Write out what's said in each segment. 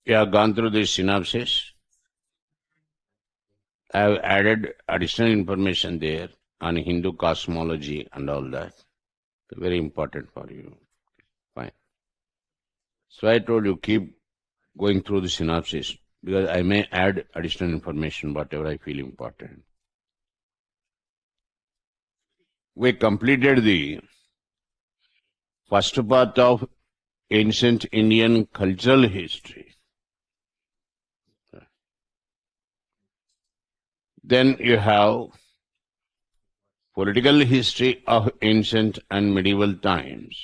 You have gone through this synopsis. I have added additional information there on Hindu cosmology and all that. Very important for you. Fine. So I told you keep going through the synopsis because I may add additional information, whatever I feel important. We completed the first part of ancient Indian cultural history. Then you have political history of ancient and medieval times.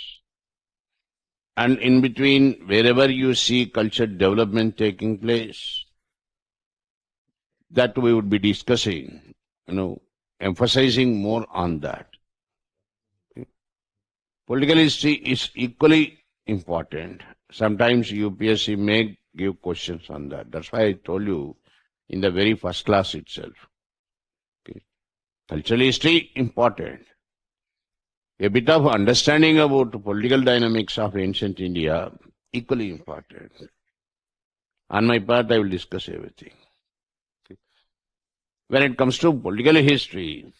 And in between, wherever you see culture development taking place, that we would be discussing, emphasizing more on that. Political history is equally important. Sometimes UPSC may give questions on that. That's why I told you in the very first class itself. Okay. Cultural history, important. A bit of understanding about political dynamics of ancient India, equally important. On my part, I will discuss everything. Okay. When it comes to political history,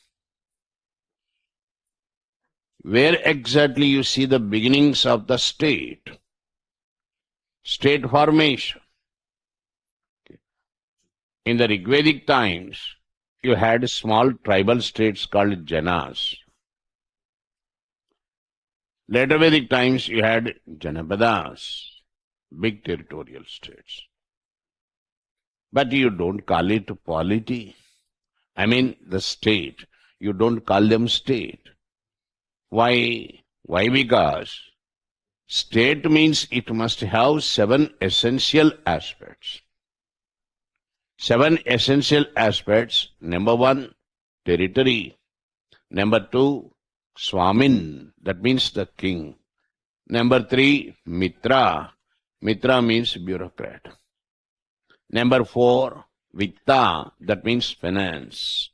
where exactly you see the beginnings of the state formation. Okay. In the Rigvedic times, you had small tribal states called Janas. Later Vedic times, you had Janapadas, big territorial states. But you don't call it polity. I mean, the state. You don't call them state. Why? Why? Because state means it must have 7 essential aspects. 7 essential aspects. Number 1, territory. Number 2, Swamin, that means the king. Number 3, Mitra. Mitra means bureaucrat. Number 4, Vitta, that means finance.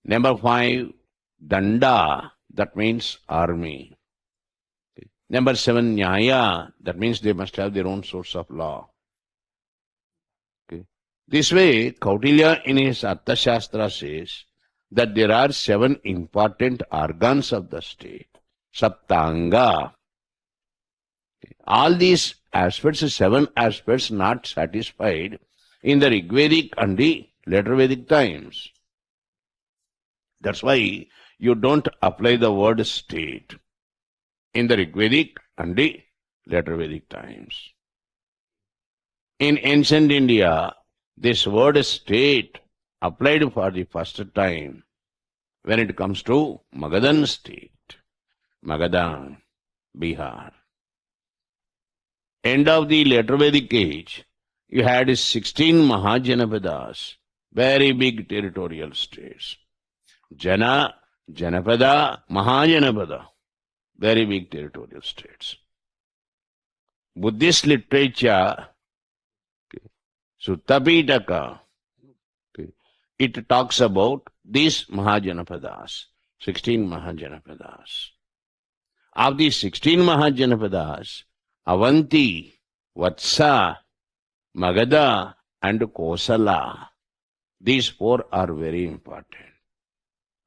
Number 5, Danda, that means army. Number 7, Nyaya, that means they must have their own source of law. Okay. This way, Kautilya in his Arthashastra says that there are 7 important organs of the state. Saptanga. All these aspects, 7 aspects not satisfied in the Rigvedic and the later Vedic times. That's why you don't apply the word state in the Rigvedic and the later Vedic times. In ancient India, this word state applied for the first time when it comes to Magadhan state, Magadha, Bihar. End of the later Vedic age, you had 16 Mahajanapadas, very big territorial states. Jana, Janapada, Mahajanapada, very big territorial states. Buddhist literature, Sutta Pitaka, it talks about these Mahajanapadas, 16 Mahajanapadas. Of these 16 Mahajanapadas, Avanti, Vatsa, Magadha, and Kosala, these 4 are very important.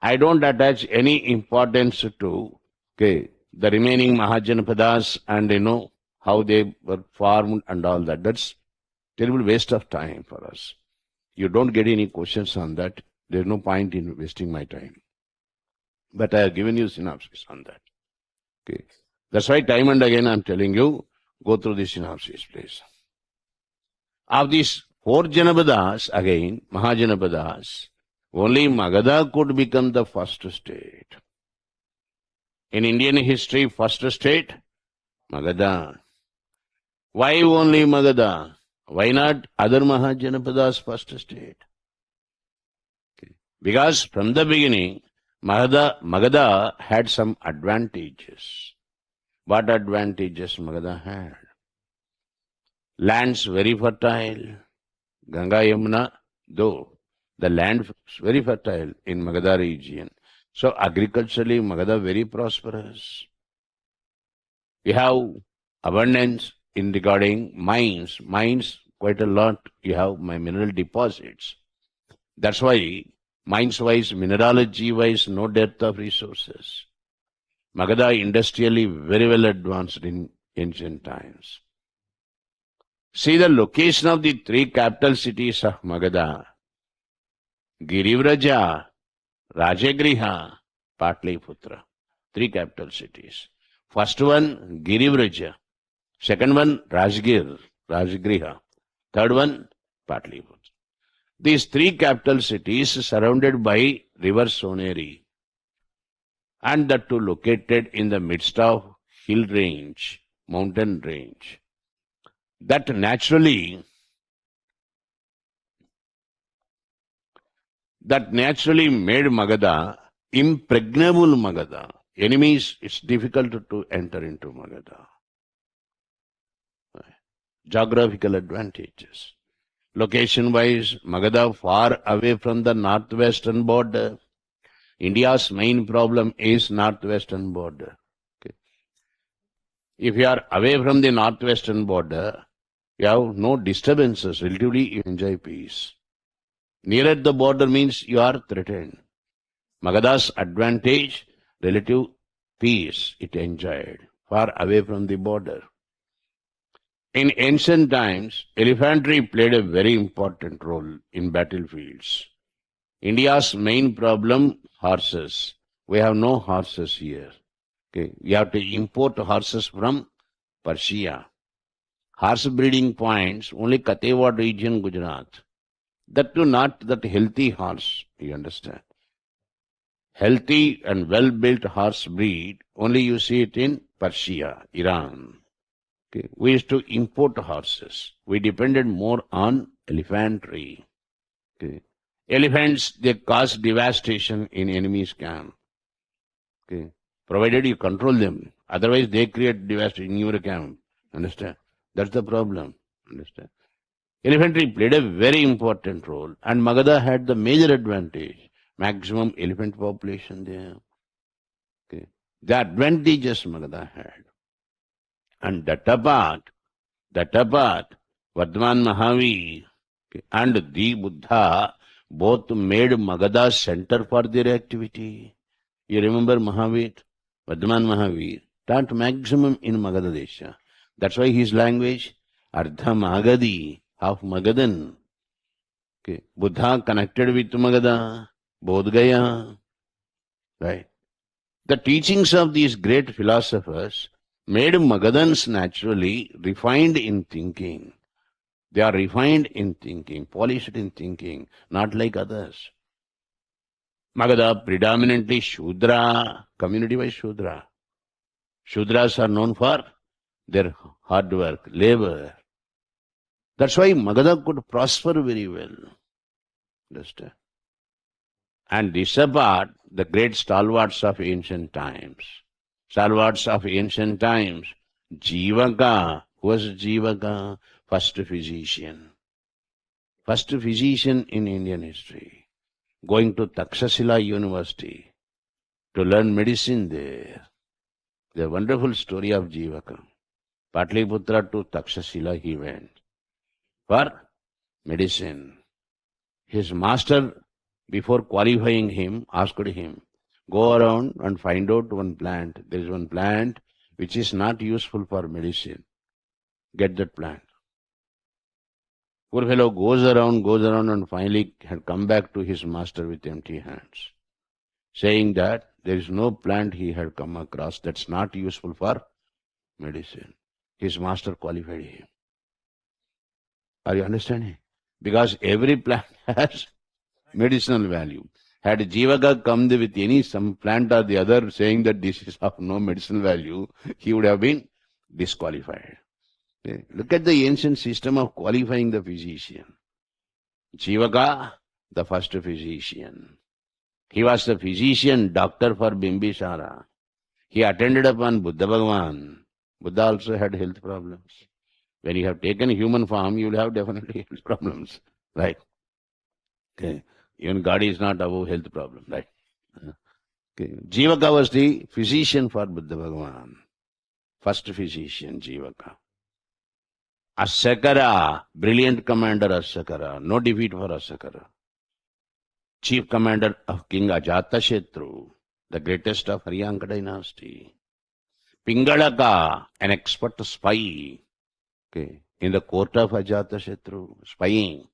I don't attach any importance to the remaining Mahajanapadas and how they were formed and all that. That's terrible waste of time for us. You don't get any questions on that. There's no point in wasting my time. But I have given you synopsis on that. Okay. That's why time and again I'm telling you, go through the synopsis, please. Of these 4 Janapadas, again, Mahajanapadas, only Magadha could become the first state. In Indian history, first state, Magadha. Why only Magadha? Why not other Mahajanapadas first state? Okay. Because from the beginning, Magadha had some advantages. What advantages Magadha had? Lands very fertile. Ganga Yamuna, though the land is very fertile in Magadha region. So agriculturally, Magadha very prosperous. We have abundance in regarding mines. Mines, quite a lot, you have my mineral deposits. That's why mines-wise, mineralogy-wise, no depth of resources. Magadha industrially very well advanced in ancient times. See the location of the three capital cities of Magadha: Girivraja, Rajagriha, Patliputra. Three capital cities. First one, Girivraja. Second one, Rajagriha. Third one, Patliputra. These three capital cities surrounded by river Soneri, and that too located in the midst of hill range, mountain range. That naturally made Magadha impregnable Magadha. Enemies, it's difficult to enter into Magadha. Geographical advantages. Location-wise, Magadha far away from the northwestern border. India's main problem is northwestern border. Okay. If you are away from the northwestern border, you have no disturbances. Relatively, you enjoy peace. Nearer the border means you are threatened. Magadha's advantage, relative peace, it enjoyed, far away from the border. In ancient times, elephantry played a very important role in battlefields. India's main problem, horses. We have no horses here. Okay. We have to import horses from Persia. Horse breeding points, only Katewad region, Gujarat. That too not that healthy horse, you understand. Healthy and well-built horse breed, only you see it in Persia, Iran. Okay. We used to import horses. We depended more on elephantry. Okay. Elephants, they cause devastation in enemy's camp. Okay. Provided you control them. Otherwise, they create devastation in your camp. Understand? That's the problem. Understand? Elephantry played a very important role, and Magadha had the major advantage. Maximum elephant population there. Okay. The advantages Magadha had. And that apart, Vardhaman Mahavir and the Buddha both made Magadha center for their activity. You remember Mahavir? Vardhaman Mahavir taught maximum in Magadha Desha. That's why his language, Ardha Magadi, half Magadan. Okay. Buddha connected with Magadha, Bodh Gaya. Right? The teachings of these great philosophers made Magadhans naturally refined in thinking. They are refined in thinking, polished in thinking, not like others. Magadha predominantly Shudra, community-wise Shudra. Shudras are known for their hard work, labor. That's why Magadha could prosper very well. Understand? And this apart, the great stalwarts of ancient times. Stalwarts of ancient times. Jivaka. Who was Jivaka? First physician. First physician in Indian history. Going to Takshashila University to learn medicine there. The wonderful story of Jivaka. Patliputra to Takshashila he went for medicine. His master, before qualifying him, asked him, go around and find out one plant. There is one plant which is not useful for medicine. Get that plant. Poor fellow goes around and finally had come back to his master with empty hands, saying that there is no plant he had come across that's not useful for medicine. His master qualified him. Are you understanding? Because every plant has medicinal value. Had Jivaka come with some plant or the other saying that this is of no medicinal value, he would have been disqualified. Okay. Look at the ancient system of qualifying the physician. Jivaka, the first physician. He was the physician, doctor for Bimbisara. He attended upon Buddha Bhagavan. Buddha also had health problems. When you have taken human form, you will have definitely health problems. Right? Okay. Even God is not above health problem. Right? Okay. Jivaka was the physician for Buddha Bhagavan. First physician, Jivaka. Asakara, brilliant commander Asakara, no defeat for Asakara. Chief commander of King Ajatashatru, the greatest of Haryanka dynasty. Pingalaka, an expert spy, okay, in the court of Ajatashatru, spying.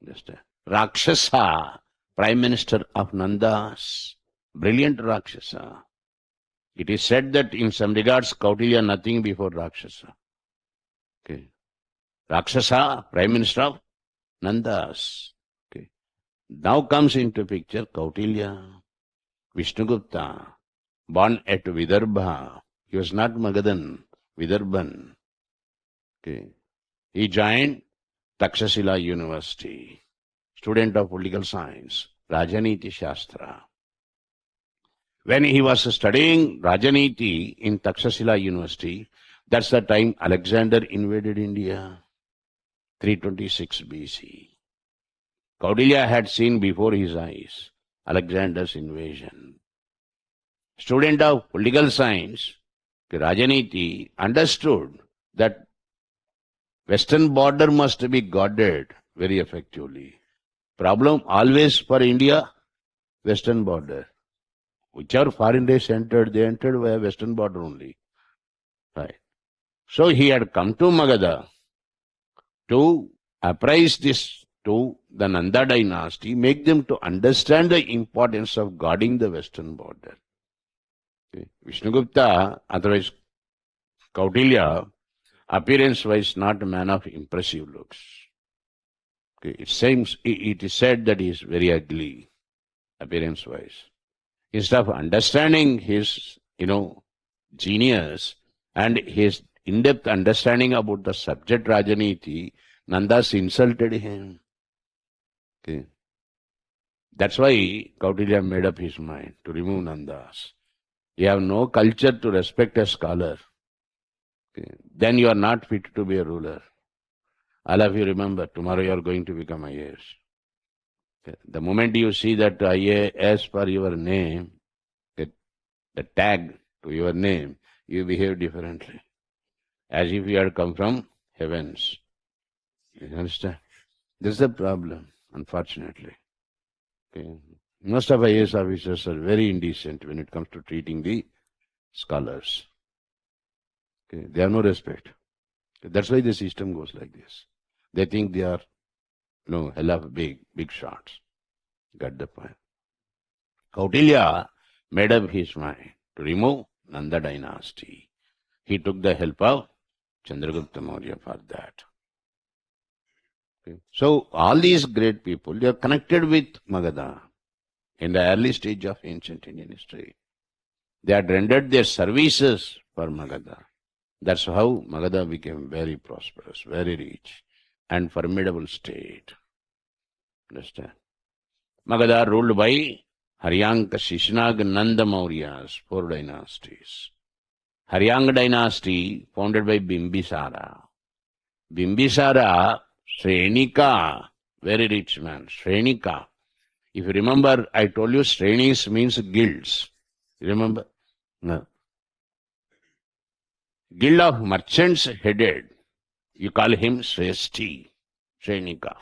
Understand? Rakshasa, prime minister of Nandas, brilliant Rakshasa. It is said that in some regards, Kautilya nothing before Rakshasa. Okay. Rakshasa, prime minister of Nandas. Okay. Now comes into picture Kautilya, Vishnugupta, born at Vidarbha. He was not Magadhan, Vidarbhan. Okay. He joined Takshashila University, student of political science, Rajaniti Shastra. When he was studying Rajaniti in Takshashila University, that's the time Alexander invaded India, 326 BC. Kautilya had seen before his eyes Alexander's invasion. Student of political science, Rajaniti understood that western border must be guarded very effectively. Problem always for India, western border. Whichever foreign race entered, they entered via western border only. Right. So he had come to Magadha to apprise this to the Nanda dynasty, make them to understand the importance of guarding the western border. Okay. Vishnugupta, otherwise Kautilya, appearance-wise not a man of impressive looks. Okay. It is said that he is very ugly, appearance-wise. Instead of understanding his, genius and his in-depth understanding about the subject Rajaniti, Nandas insulted him. Okay. That's why Kautilya made up his mind to remove Nandas. You have no culture to respect a scholar. Okay. Then you are not fit to be a ruler. All of you remember, tomorrow you are going to become IAS. Okay. The moment you see that IAS for your name, the tag to your name, you behave differently. As if you had come from heavens. You understand? This is the problem, unfortunately. Okay. Most of IAS officers are very indecent when it comes to treating the scholars. Okay. They have no respect. Okay. That's why the system goes like this. They think they are, hell of big shots. Got the point. Kautilya made up his mind to remove Nanda dynasty. He took the help of Chandragupta Maurya for that. Okay. So all these great people, they are connected with Magadha in the early stage of ancient Indian history. They had rendered their services for Magadha. That's how Magadha became very prosperous, very rich, and formidable state. Understand? Magadha ruled by Haryanka, Shishnag, Nanda Mauryas, 4 dynasties. Haryanka dynasty founded by Bimbisara. Bimbisara, Srenika, very rich man, Srenika. If you remember, I told you Srenis means guilds. You remember? No. Guild of merchants headed. You call him Sreshti, Srenika.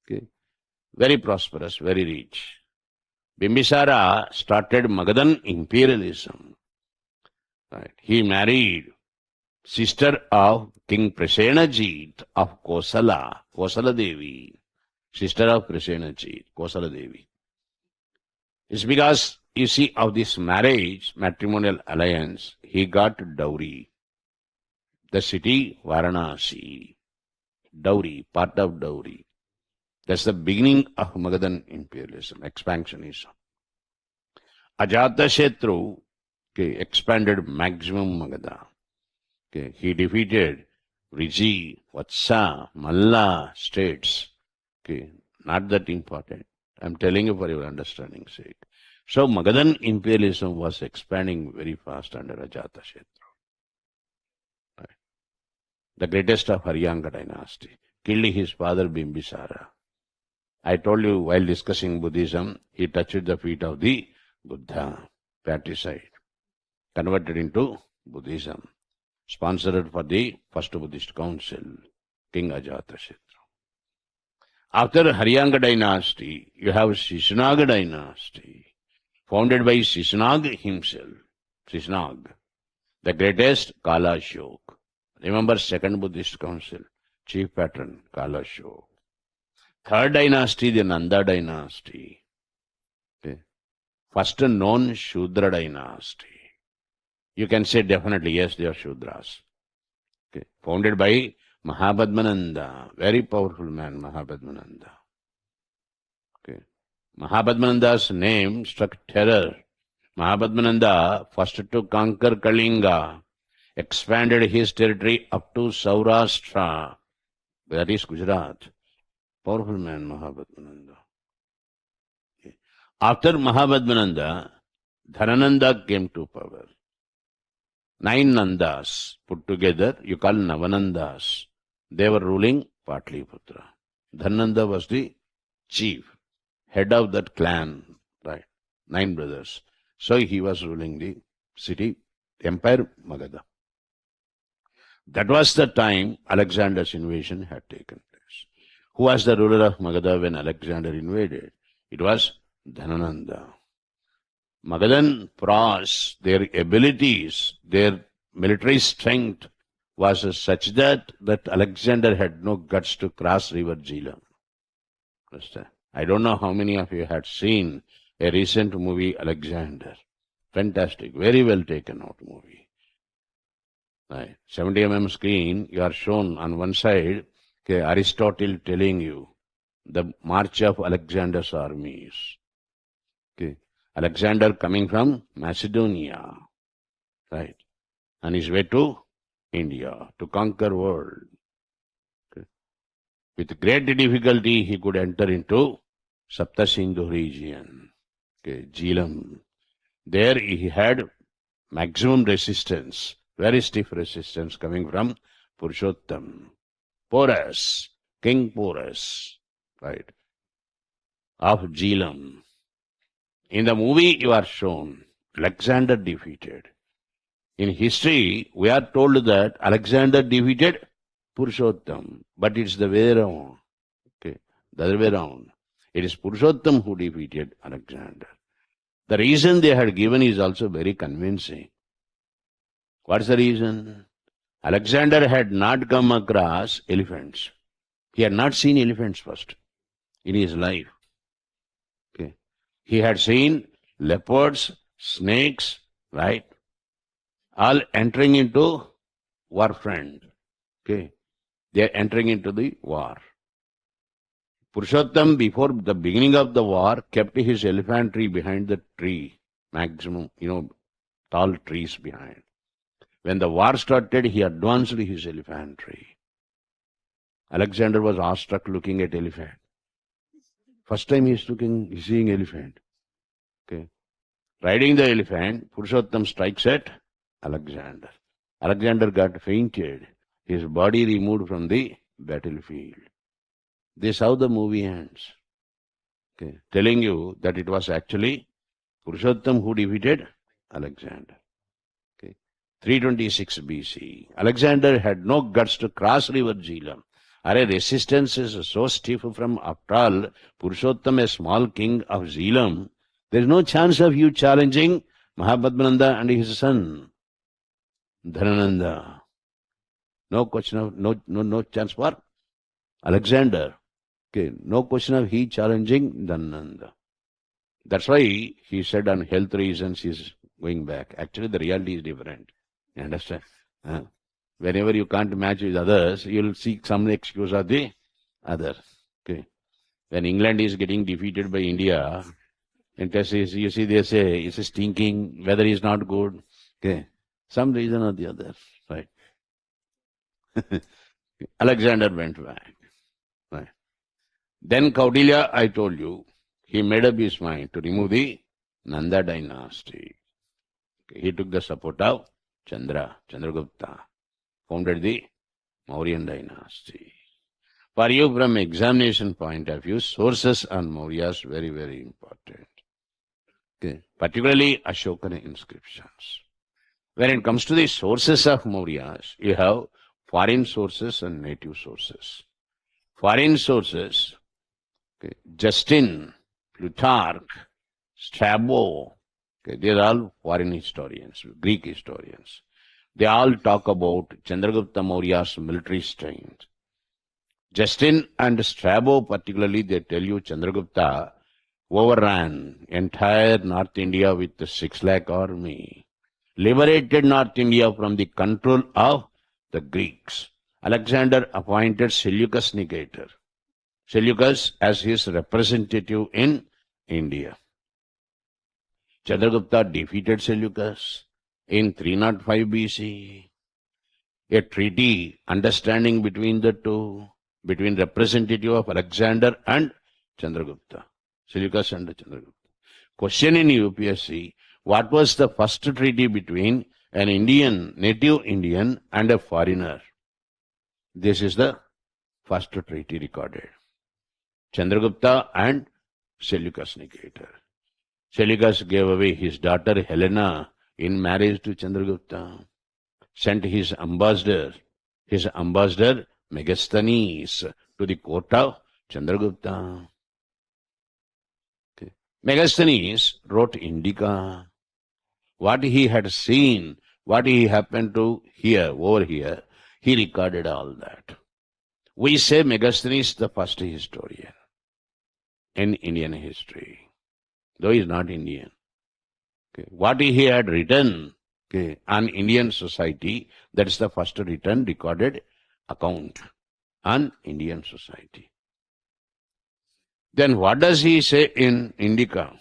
Okay. Very prosperous, very rich. Bimbisara started Magadhan imperialism. Right. He married sister of King Prasenajit of Kosala, Kosala Devi, sister of Prasenajit, Kosala Devi. It's because, you see, of this marriage, matrimonial alliance, he got dowry. The city Varanasi, dowry, part of dowry. That's the beginning of Magadhan imperialism, expansionism. Ajatashatru expanded maximum Magadha. Okay, he defeated Riji, Vatsa, Malla states. Okay, not that important. I'm telling you for your understanding's sake. So Magadhan imperialism was expanding very fast under Ajatashatru. Right. The greatest of Haryanka dynasty killed his father Bimbisara. I told you while discussing Buddhism, he touched the feet of the Buddha, patricide, converted into Buddhism. sponsored for the first Buddhist council, King Ajatashatru. After Haryanga dynasty, you have Shishnaga dynasty, founded by Shishnaga himself. Shishnaga, the greatest Kala Ashok. Remember second Buddhist council, chief patron Kala Ashok. Third dynasty, the Nanda dynasty. Okay. First known Shudra dynasty. You can say definitely, yes, they are Shudras. Okay. Founded by Mahapadmananda, very powerful man, Mahapadmananda. Okay. Mahapadmananda's name struck terror. Mahapadmananda, first to conquer Kalinga, expanded his territory up to Saurashtra, that is Gujarat. Powerful man, Mahapadmananda. Okay. After Mahapadmananda, Dhanananda came to power. 9 Nandas put together, you call Navanandas. They were ruling Patliputra. Dhanananda was the chief, head of that clan, right? 9 brothers. So he was ruling the city, empire Magadha. That was the time Alexander's invasion had taken place. Who was the ruler of Magadha when Alexander invaded? It was Dhanananda. Magadhan Pras, their abilities, their military strength was such that Alexander had no guts to cross river Jhelum. I don't know how many of you had seen a recent movie, Alexander. Fantastic, very well taken out movie. Right. 70 mm screen, you are shown on one side, okay, Aristotle telling you the march of Alexander's armies. Okay. Alexander coming from Macedonia, right, on his way to India to conquer world. Okay. With great difficulty, he could enter into Saptasindhu region, okay, Jhelum. There he had maximum resistance, very stiff resistance coming from Purushottam, Porus, King Porus, right, of Jhelum. In the movie you are shown, Alexander defeated. In history, we are told that Alexander defeated Purushottam, but it's the way around. Okay, the other way around. It is Purushottam who defeated Alexander. The reason they had given is also very convincing. What's the reason? Alexander had not come across elephants. He had not seen elephants first in his life. Okay. He had seen leopards, snakes, right? All entering into warfront. Okay. They are entering into the war. Purushottam, before the beginning of the war, kept his elephantry behind the tree, maximum, tall trees behind. When the war started, he advanced his elephantry. Alexander was awestruck looking at elephant. First time he's seeing elephant. Okay. Riding the elephant, Purushottam strikes at Alexander. Alexander got fainted. His body removed from the battlefield. This is how the movie ends. Okay. Telling you that it was actually Purushottam who defeated Alexander. Okay. 326 BC. Alexander had no guts to cross river Jhelum. Our resistance is so stiff from, after all, Purushottam, a small king of Jhelum. There is no chance of you challenging Mahapadmananda and his son, Dhanananda. No question of, no chance for Alexander. Okay, no question of he challenging Dhanananda. That's why he said on health reasons he's going back. Actually, the reality is different. You understand? Whenever you can't match with others, you'll seek some excuse of the other. Okay. When England is getting defeated by India, you see they say it's stinking, weather is not good. Okay. Some reason or the other. Right. Alexander went back. Right. Then Kautilya, I told you, he made up his mind to remove the Nanda dynasty. Okay. He took the support of Chandragupta, founded the Mauryan dynasty. For you, from examination point of view, sources on Mauryas very, very important. Okay. Particularly Ashokan inscriptions. When it comes to the sources of Mauryas, you have foreign sources and native sources. Foreign sources, okay, Justin, Plutarch, Strabo, okay, they are all foreign historians, Greek historians. They all talk about Chandragupta Maurya's military strength. Justin and Strabo particularly, they tell you Chandragupta overran entire North India with the 6 lakh army, liberated North India from the control of the Greeks. Alexander appointed Seleucus Nicator, Seleucus as his representative in India. Chandragupta defeated Seleucus in 305 BC. A treaty, understanding between the two, between representative of Alexander and Chandragupta, Seleucus and Chandragupta. Question in UPSC, what was the first treaty between an Indian, native Indian and a foreigner? This is the first treaty recorded. Chandragupta and Seleucus Nicator. Seleucus gave away his daughter Helena in marriage to Chandragupta, sent his ambassador Megasthenes to the court of Chandragupta. Okay. Megasthenes wrote Indica. What he had seen, what he happened to hear over here, he recorded all that. We say Megasthenes the first historian in Indian history, though he is not Indian. Okay. What he had written, okay, on Indian society, that is the first written recorded account on Indian society. Then what does he say in Indica?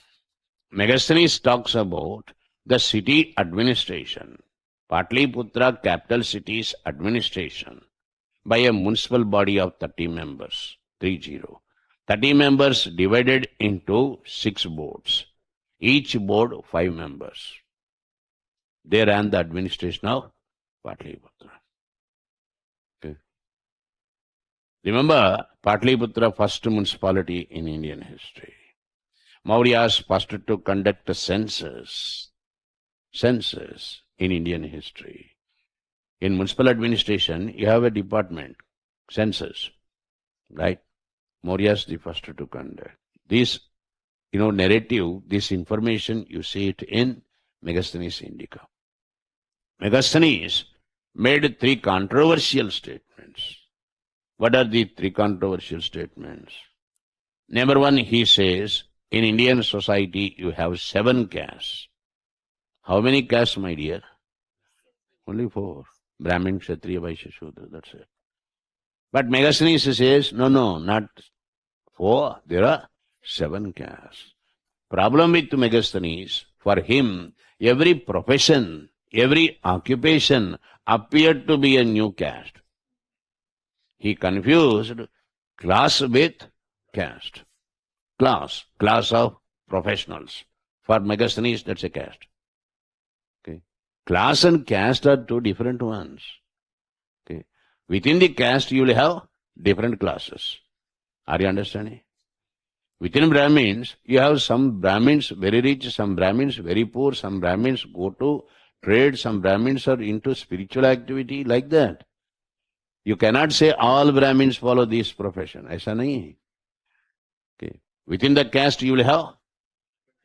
Megasthenes talks about the city administration, Patliputra capital city's administration by a municipal body of 30 members, 30. 30 members divided into 6 boards. Each board 5 members. They ran the administration of Patliputra. Okay. Remember, Patliputra, first municipality in Indian history. Mauryas first to conduct a census in Indian history. In municipal administration, you have a department, census, right? Mauryas the first to conduct. This, narrative, this information, you see it in Megasthenes Indica. Megasthenes made 3 controversial statements. What are the 3 controversial statements? Number 1, he says, in Indian society, you have 7 castes. How many castes, my dear? Only 4. Brahmin, Kshatriya, Vaishya, Shudra, that's it. But Megasthenes says, no, not 4. There are 7 castes. Problem with Megasthenes, for him, every profession, every occupation appeared to be a new caste. He confused class with caste. Class of professionals. For Megasthenes, that's a caste. Okay. Class and caste are 2 different ones. Okay. Within the caste, you will have different classes. Are you understanding? Within Brahmins, you have some Brahmins very rich, some Brahmins very poor, some Brahmins go to trade, some Brahmins are into spiritual activity, like that. You cannot say all Brahmins follow this profession. Aisa nahi. Okay. Within the caste, you will have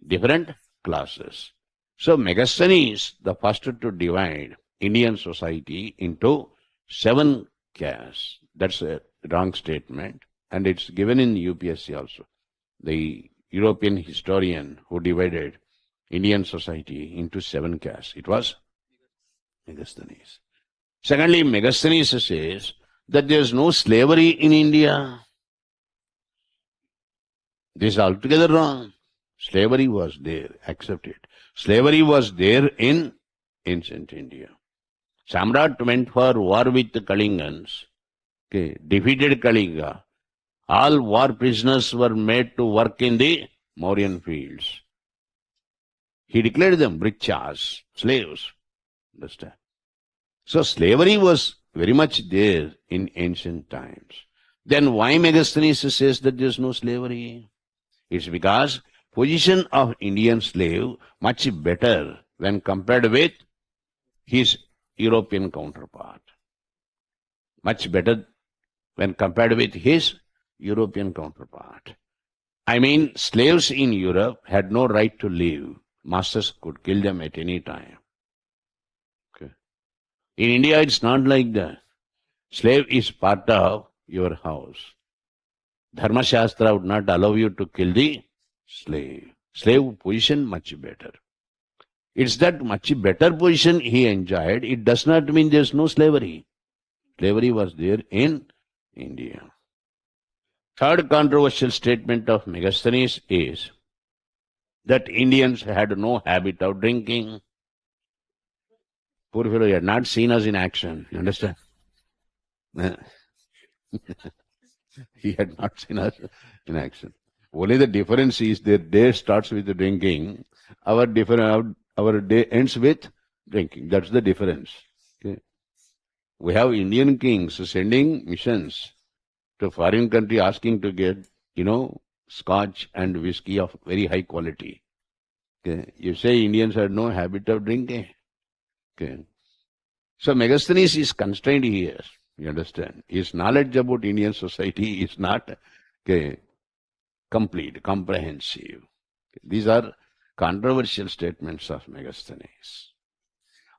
different classes. So Megasthenes, the first to divide Indian society into 7 castes. That's a wrong statement, and it's given in UPSC also. The European historian who divided Indian society into 7 castes, it was Megasthenes. Secondly, Megasthenes says that there is no slavery in India. This is altogether wrong. Slavery was there, accept it. Slavery was there in ancient India. Samrat went for war with the Kalingans, okay, defeated Kalinga. All war prisoners were made to work in the Mauryan fields. He declared them brichas, slaves. Understand? So slavery was very much there in ancient times. Then why Megasthenes says that there is no slavery? It's because position of Indian slave much better when compared with his European counterpart. Much better when compared with his European counterpart. I mean, slaves in Europe had no right to leave. Masters could kill them at any time. Okay. In India, it's not like that. Slave is part of your house. Dharma Shastra would not allow you to kill the slave. Slave position much better. It's that much better position he enjoyed. It does not mean there's no slavery. Slavery was there in India. Third controversial statement of Megasthenes is that Indians had no habit of drinking. Poor fellow, he had not seen us in action. You understand? He had not seen us in action. Only the difference is their day starts with the drinking. Our day ends with drinking. That's the difference. Okay. We have Indian kings sending missions to foreign country asking to get, scotch and whiskey of very high quality. Okay. You say Indians had no habit of drinking. Okay. So Megasthenes is constrained here. You understand? His knowledge about Indian society is not complete, comprehensive. These are controversial statements of Megasthenes.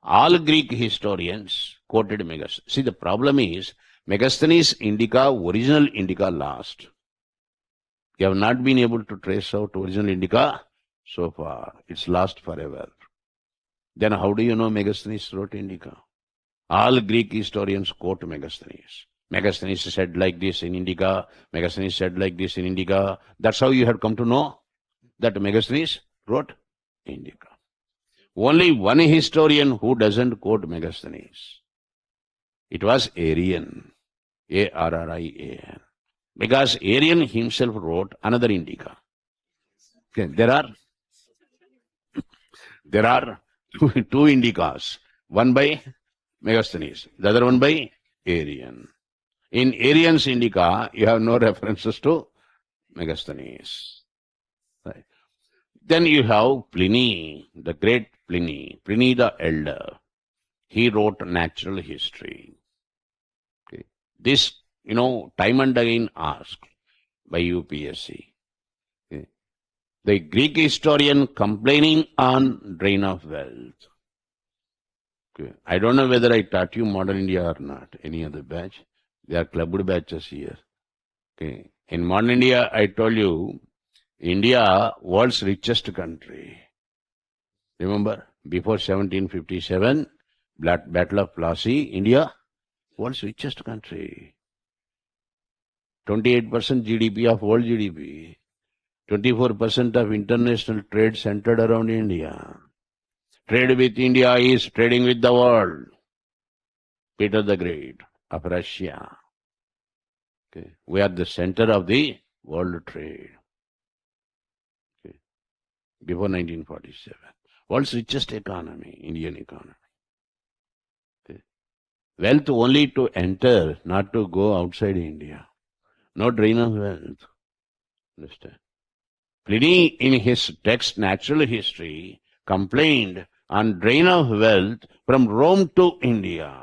All Greek historians quoted Megasthenes. See, the problem is Megasthenes Indica, original Indica lost. You have not been able to trace out original Indica so far. It's lost forever. Then how do you know Megasthenes wrote Indica? All Greek historians quote Megasthenes. Megasthenes said like this in Indica. Megasthenes said like this in Indica. That's how you have come to know that Megasthenes wrote Indica. Only one historian who doesn't quote Megasthenes. It was Arrian. Arrian. Because Arrian himself wrote another Indica. Okay, there are two Indicas. One by Megasthenes, the other one by Arrian. In Arrian's Indica, you have no references to Megasthenes. Right. Then you have Pliny, the great Pliny the Elder. He wrote natural history. Okay. This, time and again asked by UPSC. Okay. The Greek historian complaining on drain of wealth. Okay. I don't know whether I taught you modern India or not, any other batch. There are clubbed batches here. Okay. In modern India, I told you, India, world's richest country. Remember, before 1757, Battle of Plassey, India, world's richest country. 28% GDP of world GDP. 24% of international trade centered around India. Trade with India is trading with the world. Peter the Great of Russia. Okay. We are the center of the world trade. Okay. Before 1947. World's richest economy, Indian economy. Okay. Wealth only to enter, not to go outside India. No drain of wealth. Understand? Pliny, in his text Natural History, complained on drain of wealth from Rome to India.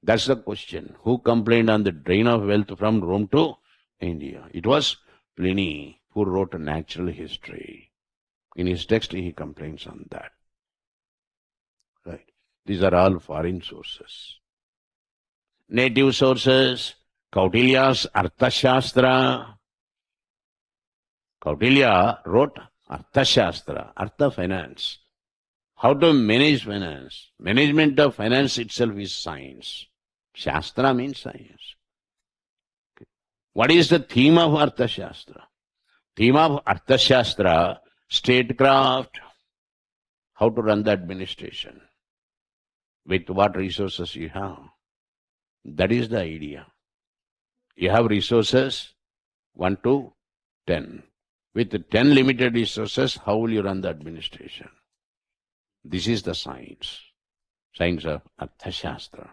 That's the question. Who complained on the drain of wealth from Rome to India? It was Pliny who wrote a Natural History. In his text, he complains on that. Right. These are all foreign sources. Native sources, Kautilya's Arthashastra. Kautilya wrote Arthashastra, Artha finance. How to manage finance. Management of finance itself is science. Shastra means science. Okay. What is the theme of Arthashastra? Theme of Arthashastra, statecraft, how to run the administration, with what resources you have. That is the idea. You have resources 1 to 10. With 10 limited resources, how will you run the administration? This is the science of Arthashastra.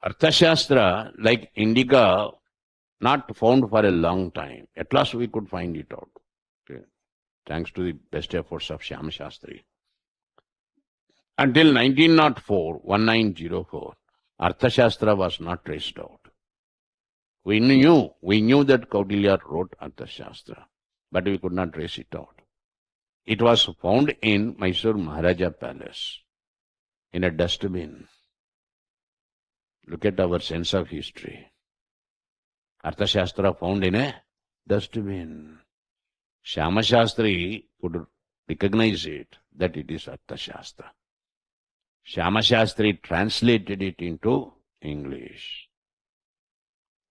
Arthashastra, like Indica, not found for a long time. At last we could find it out. Okay. Thanks to the best efforts of Shyam Shastri. Until 1904, 1904, Arthashastra was not traced out. We knew that Kautilya wrote Arthashastra, but we could not trace it out. It was found in Mysore Maharaja Palace in a dustbin. Look at our sense of history. Arthashastra found in a dustbin. Shyama Shastri could recognize it, that it is Arthashastra. Shyama Shastri translated it into English.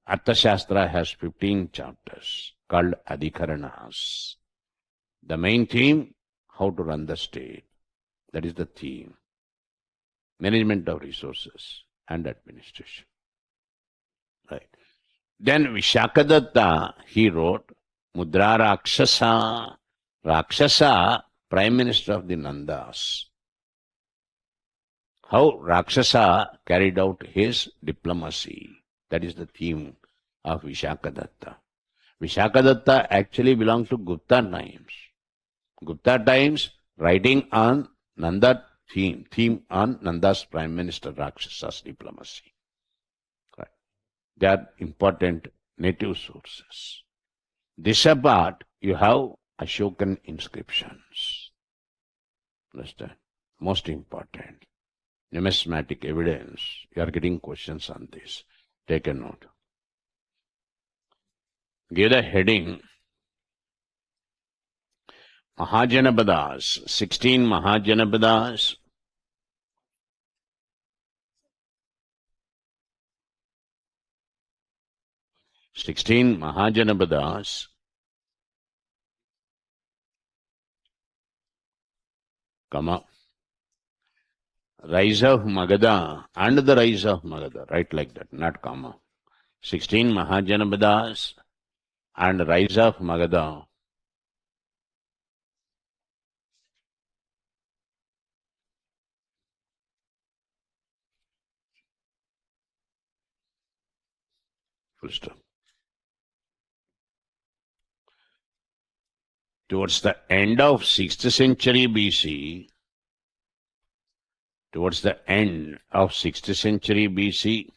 Arthashastra has 15 chapters called Adhikaranas. The main theme, how to run the state. That is the theme. Management of resources and administration. Right. Then Vishakadatta, he wrote Mudra Rakshasa. Rakshasa, Prime Minister of the Nandas. How Rakshasa carried out his diplomacy. That is the theme of Vishakadatta. Vishakadatta actually belonged to Gupta times. Gupta times writing on Nanda theme on Nanda's Prime Minister Rakshasa's diplomacy. Right. They are important native sources. This apart, you have Ashokan inscriptions. Understand? Most important. Numismatic evidence. You are getting questions on this. Take a note. Give the heading Mahajanapadas, 16 Mahajanapadas. Sixteen Mahajanapadas, comma, rise of Magadha and the rise of Magadha, right like that, not comma. 16 Mahajanapadas and rise of Magadha. Full stop. Towards the end of 6th century BC, towards the end of 6th century BC,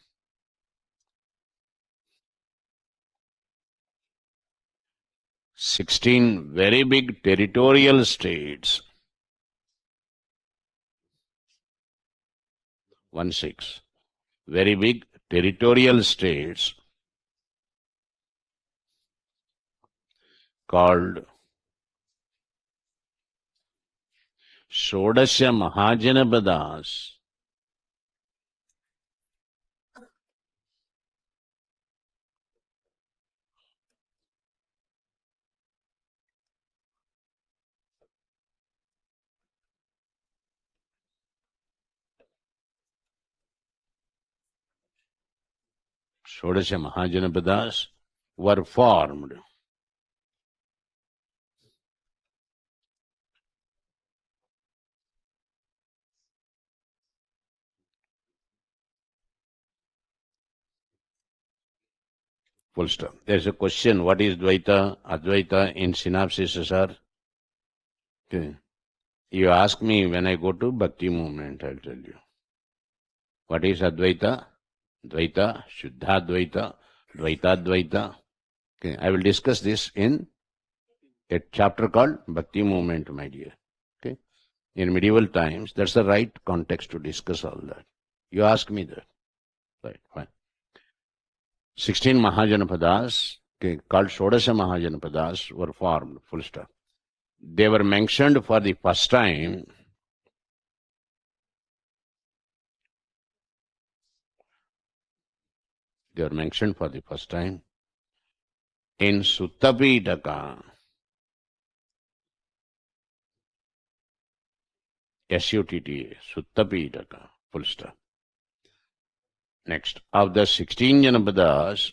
16 very big territorial states, 1-6, very big territorial states called Shodasya Mahajanapadas. Shodasya Mahajanapadas were formed. Full stop. There's a question, what is Dvaita, Advaita in synopsis, sir? Okay. You ask me when I go to Bhakti movement, I'll tell you. What is Advaita? Dvaita, Shuddha Dvaita, Dvaita Dvaita. Okay. I will discuss this in a chapter called Bhakti movement, my dear. Okay. In medieval times, that's the right context to discuss all that. You ask me that. Right, fine. 16 Mahajanapadas, okay, called Shodasha Mahajanapadas, were formed, full stop. They were mentioned for the first time in Suttapitaka, Sutta, Suttapitaka, full stop. Next, of the 16 Janapadas,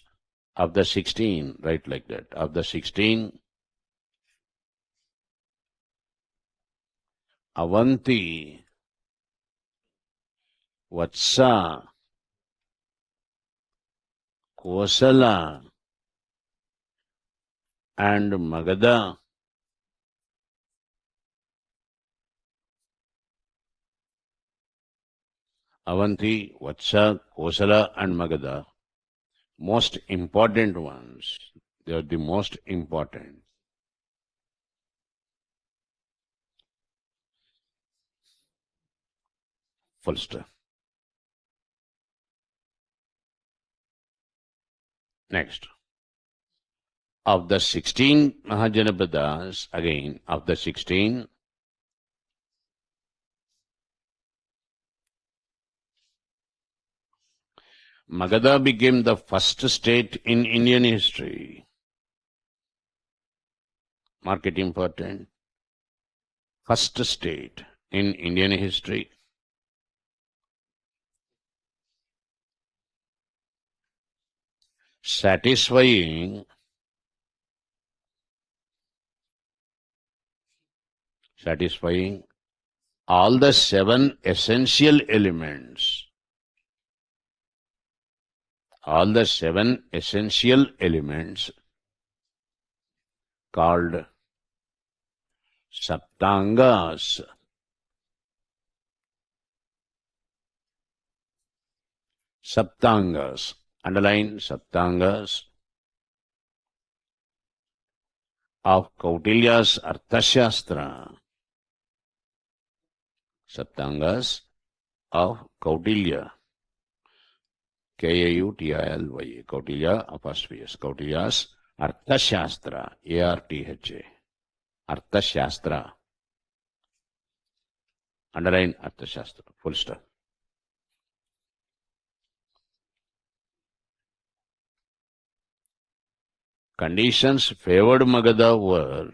of the 16, right like that, of the 16, Avanti, Vatsa, Kosala, and Magadha Avanti, Vatsa, Kosala, and Magadha, most important ones. They are the most important. Full stop. Next. Of the 16 Mahajanapadas, again, of the 16, Magadha became the first state in Indian history. Mark it important. First state in Indian history. Satisfying all the 7 essential elements. All the 7 essential elements called Saptangas. Saptangas. Underline Saptangas of Kautilya's Arthashastra. Saptangas of Kautilya. Kautilya, Kautilya apostrophe S. Kautilya's Arthashastra. Artha. Arthashastra. Underline Arthashastra. Full stop. Conditions favored Magadha were,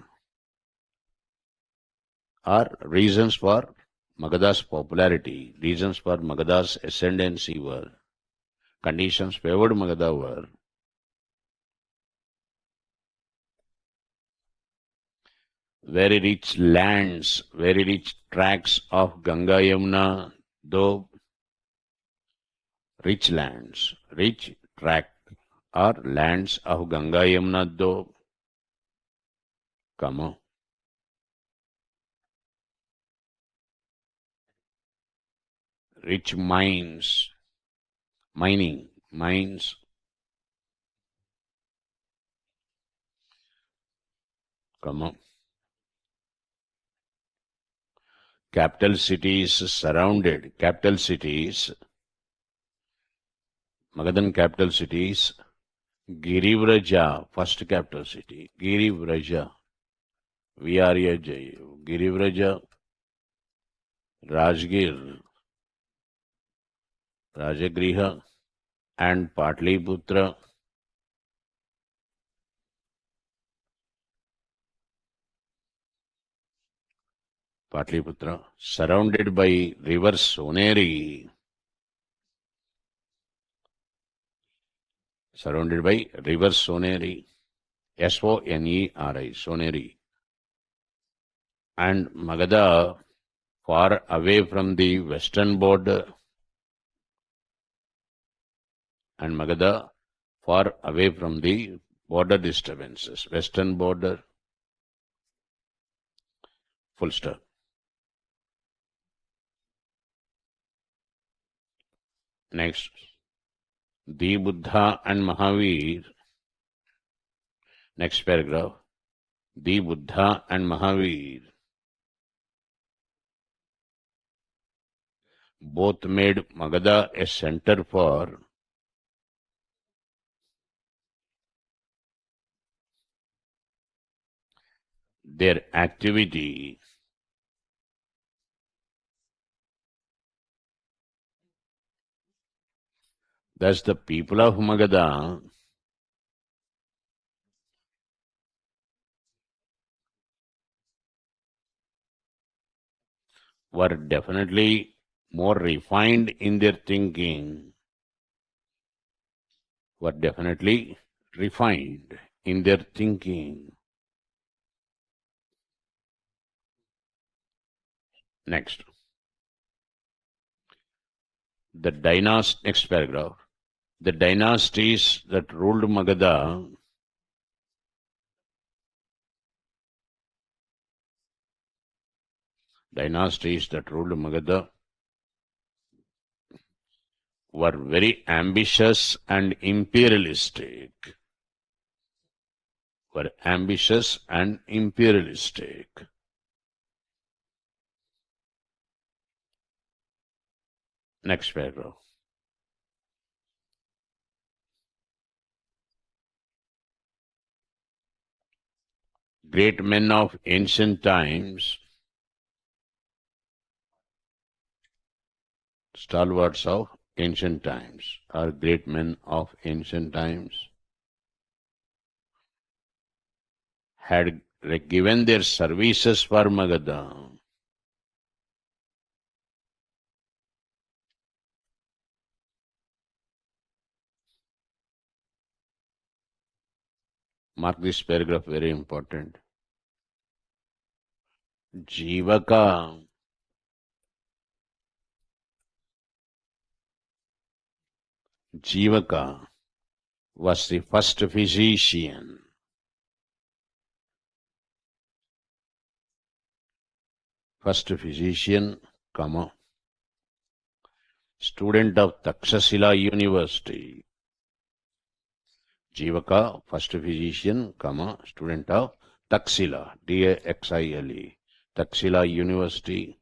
or reasons for Magadha's popularity, reasons for Magadha's ascendancy were, conditions favored Magadha were very rich lands, very rich tracts of Ganga Yamuna, though rich lands, rich tract or lands of Ganga Yamuna, though, comma, rich mines, mining, mines, comma, capital cities surrounded, capital cities, Magadhan capital cities, Girivraja, first capital city, Girivraja, Vyaryaja, Girivraja, Rajgir, Rajagriha, and Patliputra. Patliputra, surrounded by river Soneri, surrounded by river Soneri, Soneri, Soneri, and Magadha, far away from the western border, and Magadha, far away from the border disturbances, western border, full stop. Next, the Buddha and Mahavir, next paragraph, the Buddha and Mahavir both made Magadha a center for their activity. Thus, the people of Magadha were definitely more refined in their thinking, were definitely refined in their thinking. Next, next paragraph. The dynasties that ruled Magadha were very ambitious and imperialistic. Were ambitious and imperialistic. Next paragraph. Great men of ancient times, stalwarts of ancient times, are great men of ancient times, had given their services for Magadha. Mark this paragraph, very important. Jivaka was the first physician. First physician, comma, student of Takshashila University. Jivaka, first physician, comma, student of Taxila, Taxile, Taxila University.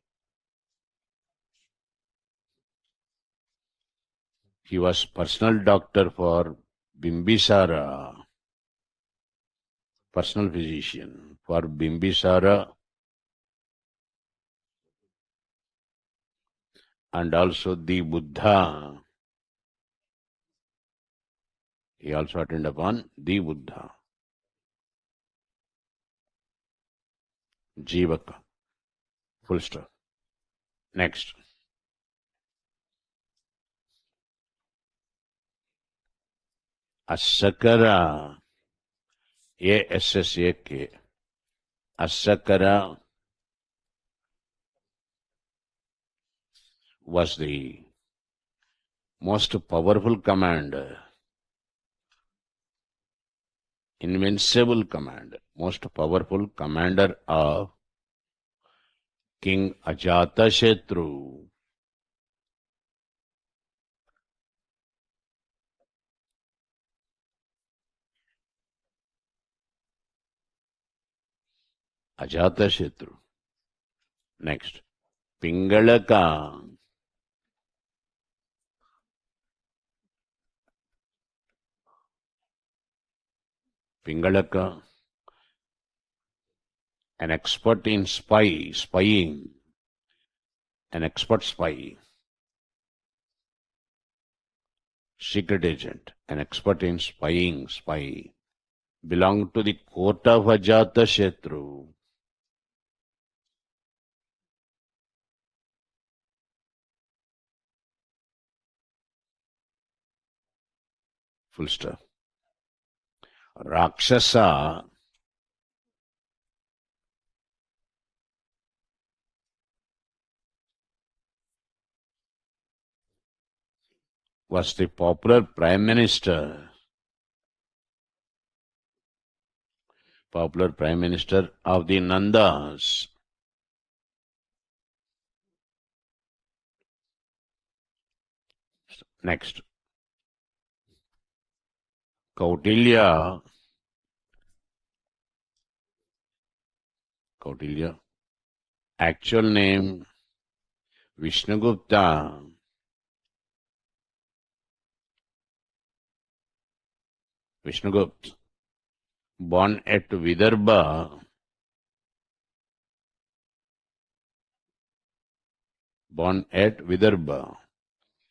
He was personal doctor for Bimbisara, personal physician for Bimbisara, and also the Buddha. He also attended upon the Buddha. Jivaka. Full stop. Next. Asakara. A-S-S-A-K. Asakara was the most powerful commander, invincible commander, most powerful commander of King Ajatashatru. Ajatashatru. Next. Pingalaka. Pingalaka, an expert in spying, an expert spy, secret agent, an expert in spy, belonged to the court of Ajatashatru. Full stop. Rakshasa was the popular prime minister of the Nandas. Next. Kautilya, actual name Vishnugupta, born at Vidarbha,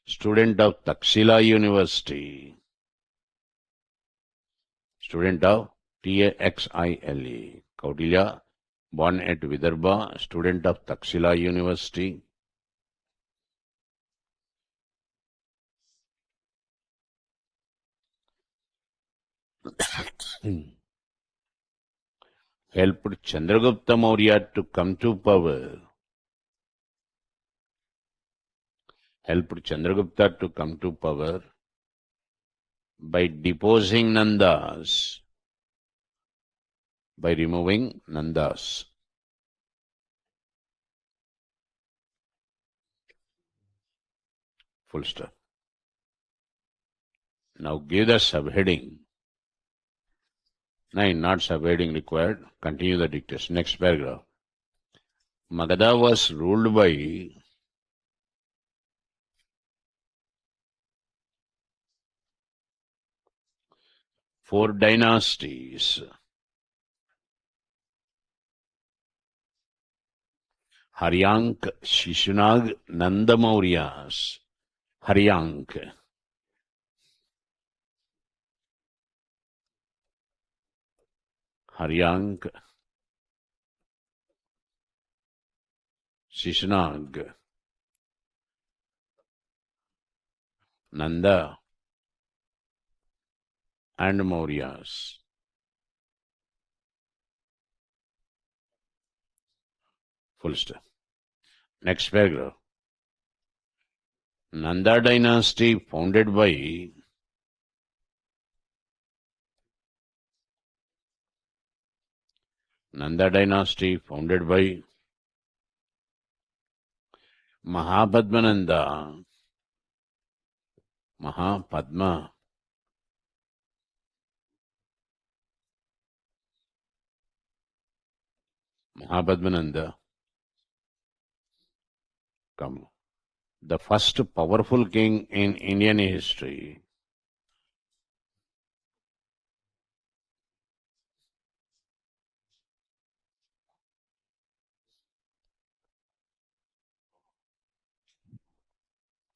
student of Taxila University, student of Taxile, Kautilya, born at Vidarbha, student of Taxila University. Helped Chandragupta Maurya to come to power. By deposing Nandas, by removing Nandas. Full stop. Now give the subheading. 9. Not subheading required. Continue the dictation. Next paragraph. Magadha was ruled by four dynasties. Haryank, Shishunag, Nandamauryas. Haryank. Haryank, Shishunag, Nanda, and Mauryas. Full stop. Next paragraph. Nanda dynasty founded by Mahapadmananda, Mahapadmananda, come, the first powerful king in Indian history.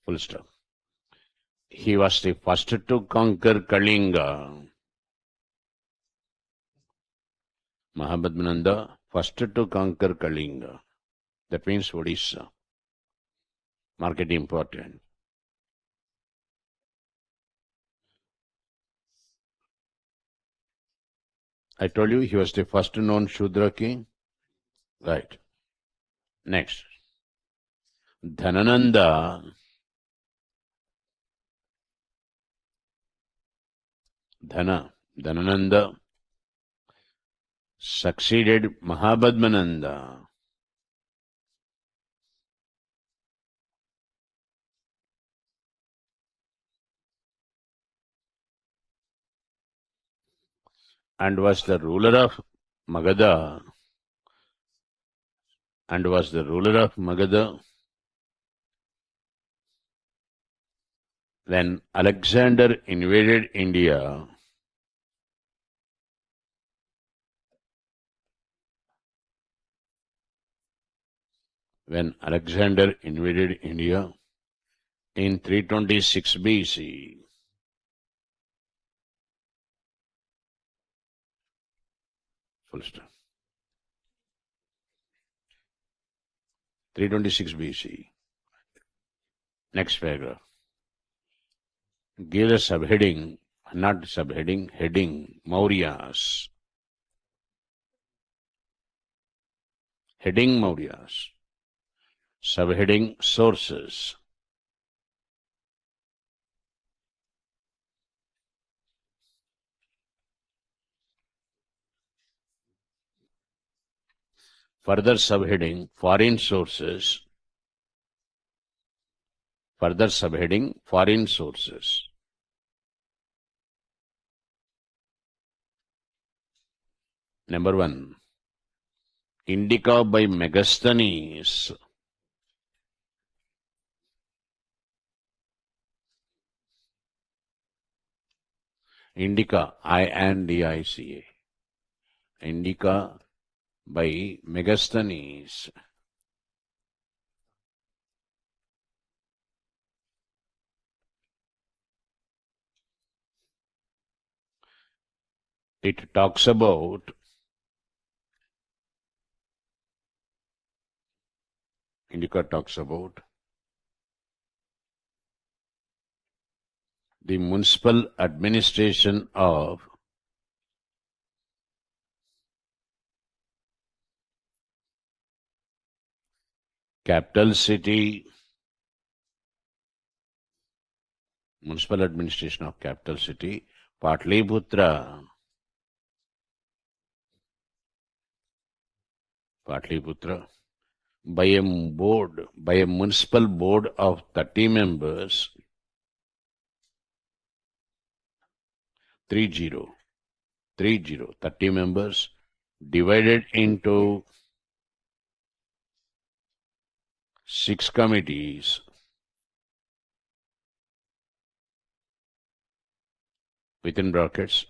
Full stop. He was the first to conquer Kalinga. Mahapadmananda, first to conquer Kalinga. That means Odisha. Mark it important. I told you he was the first known Shudra king. Right. Next. Dhanananda succeeded Mahapadmananda. And was the ruler of Magadha. When Alexander invaded India. In 326 BC. Full stop. 326 BC. Next paragraph. Give a subheading, not subheading, heading, Mauryas. Heading Mauryas. Subheading sources. Further subheading foreign sources. Further subheading foreign sources. Number 1. Indica by Megasthenes. Indica, Indica. Indica by Megasthenes. It talks about Indica talks about the municipal administration of capital city, Patliputra, by a municipal board of 30 members 30 members divided into 6 committees within brackets.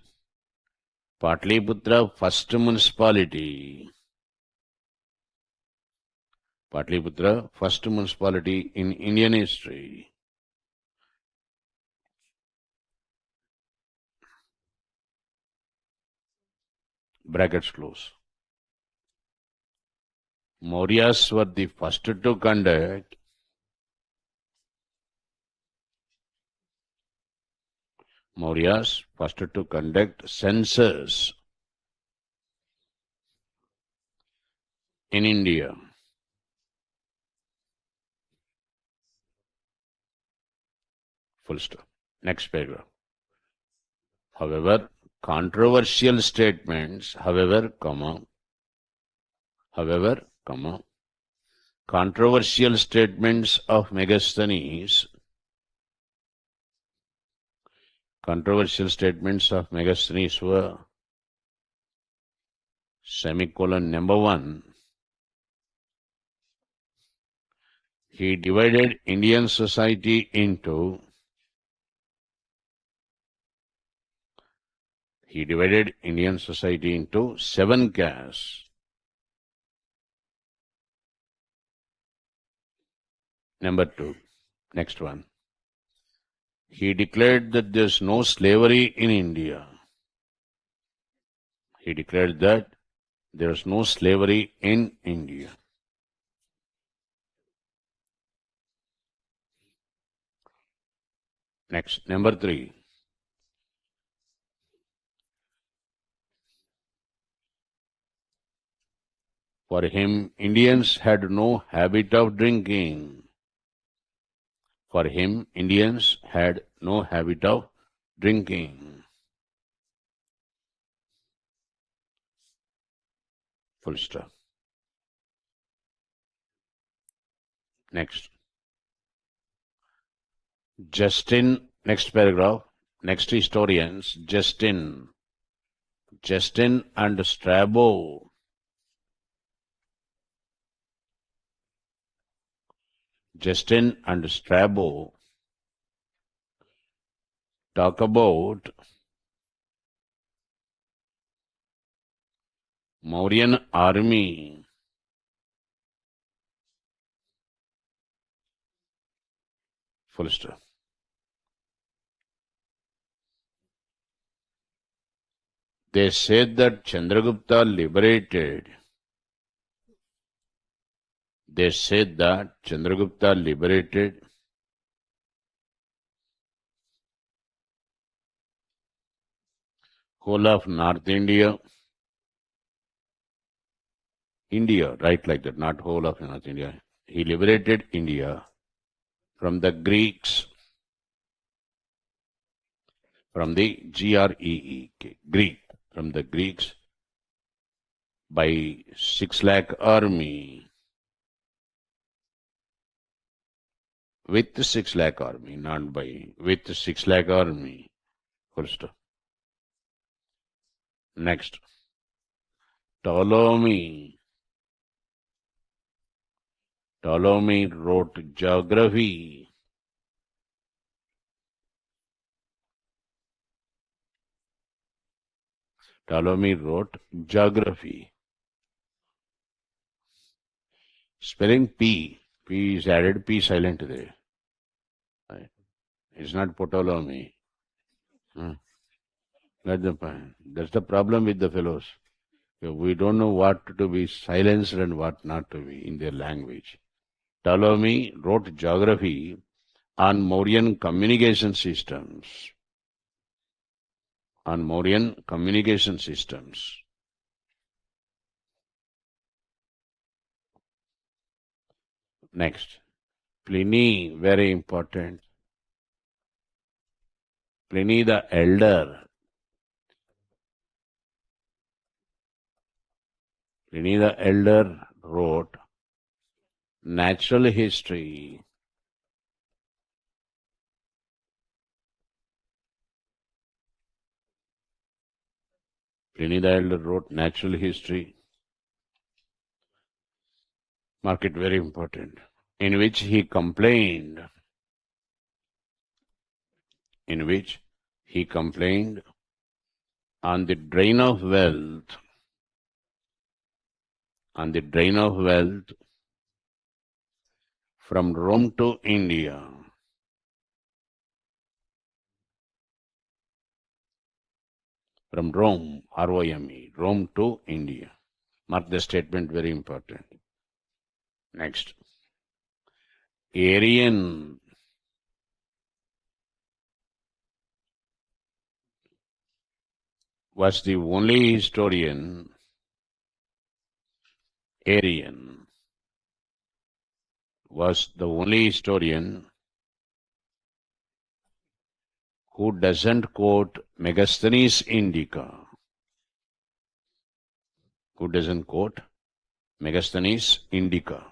Patliputra first municipality. Patliputra first municipality in Indian history. Brackets close. Mauryas were the first to conduct census in India. Full stop. Next paragraph. However, controversial statements, controversial statements of Megasthenes were semicolon number 1. He divided Indian society into seven castes. Number 2. Next one. He declared that there's no slavery in India. He declared that there's no slavery in India. Next, number 3. For him, Indians had no habit of drinking. For him, Indians had no habit of drinking. Full stop. Next. Justin, next paragraph. Next historians, Justin and Strabo. Justin and Strabo talk about Mauryan army. Full stop. They said that Chandragupta liberated whole of North India, right, like that, not whole of North India. He liberated India from the Greeks, from the Greek, from the Greeks by 6 lakh army. With 6 lakh army, not by, with 6 lakh army. Full stop. Next. Ptolemy wrote geography. Spelling P is added, P silent there. It's not Ptolemy. That's the problem with the fellows. We don't know what to be silenced and what not to be in their language. Ptolemy wrote geography on Mauryan communication systems. Next, Pliny, very important. Pliny the Elder. Wrote natural history. Pliny the Elder wrote natural history. Mark it, very important. In which he complained. In which he complained on the drain of wealth. On the drain of wealth from Rome to India. From Rome, R-O-M-E, Rome to India. Mark the statement, very important. Next. Arian was the only historian. Arian was the only historian who doesn't quote Megasthenes Indica. Who doesn't quote Megasthenes Indica.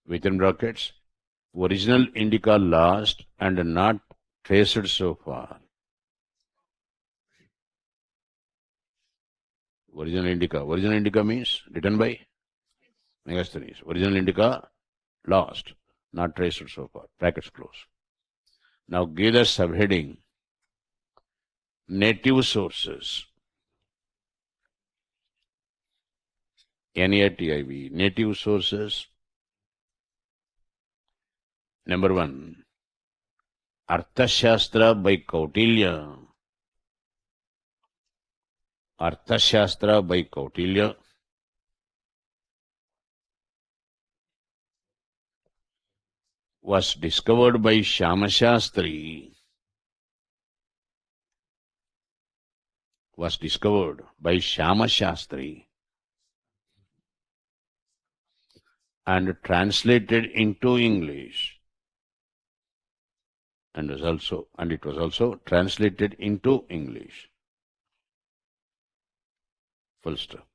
Within brackets, original Indica lost and not traced so far. Original Indica. Original Indica means written by Megasthenes. Original Indica lost, not traced so far. Brackets close. Now give the subheading native sources. NATIV, native sources. Number 1, Arthashastra by Kautilya. Arthashastra by Kautilya. Was discovered by Shyamashastri. Was discovered by Shyamashastri and translated into English. And it was also translated into English. Full stop.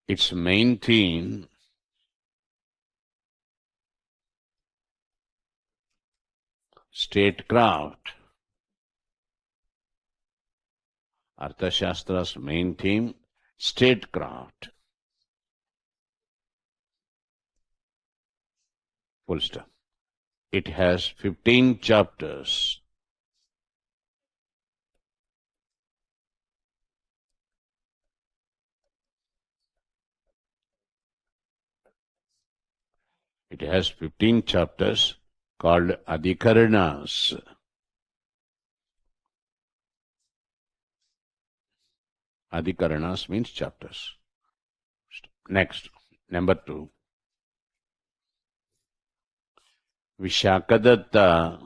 Its main theme statecraft. Arthashastra's main theme statecraft. Full stop. It has 15 chapters. It has 15 chapters called Adhikaranas. Adhikaranas means chapters. Next, number 2. Vishakadatta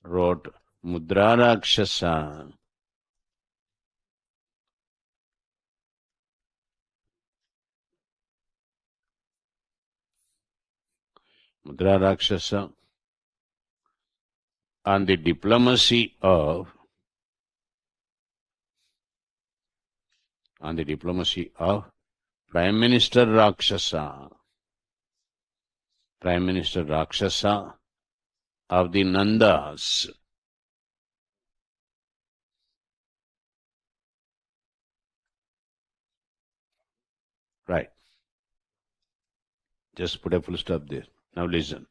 wrote Mudrarakshasa. Mudrarakshasa on the diplomacy of Prime Minister Rakshasa. Prime Minister Rakshasa of the Nandas. Right. Just put a full stop there. Now listen.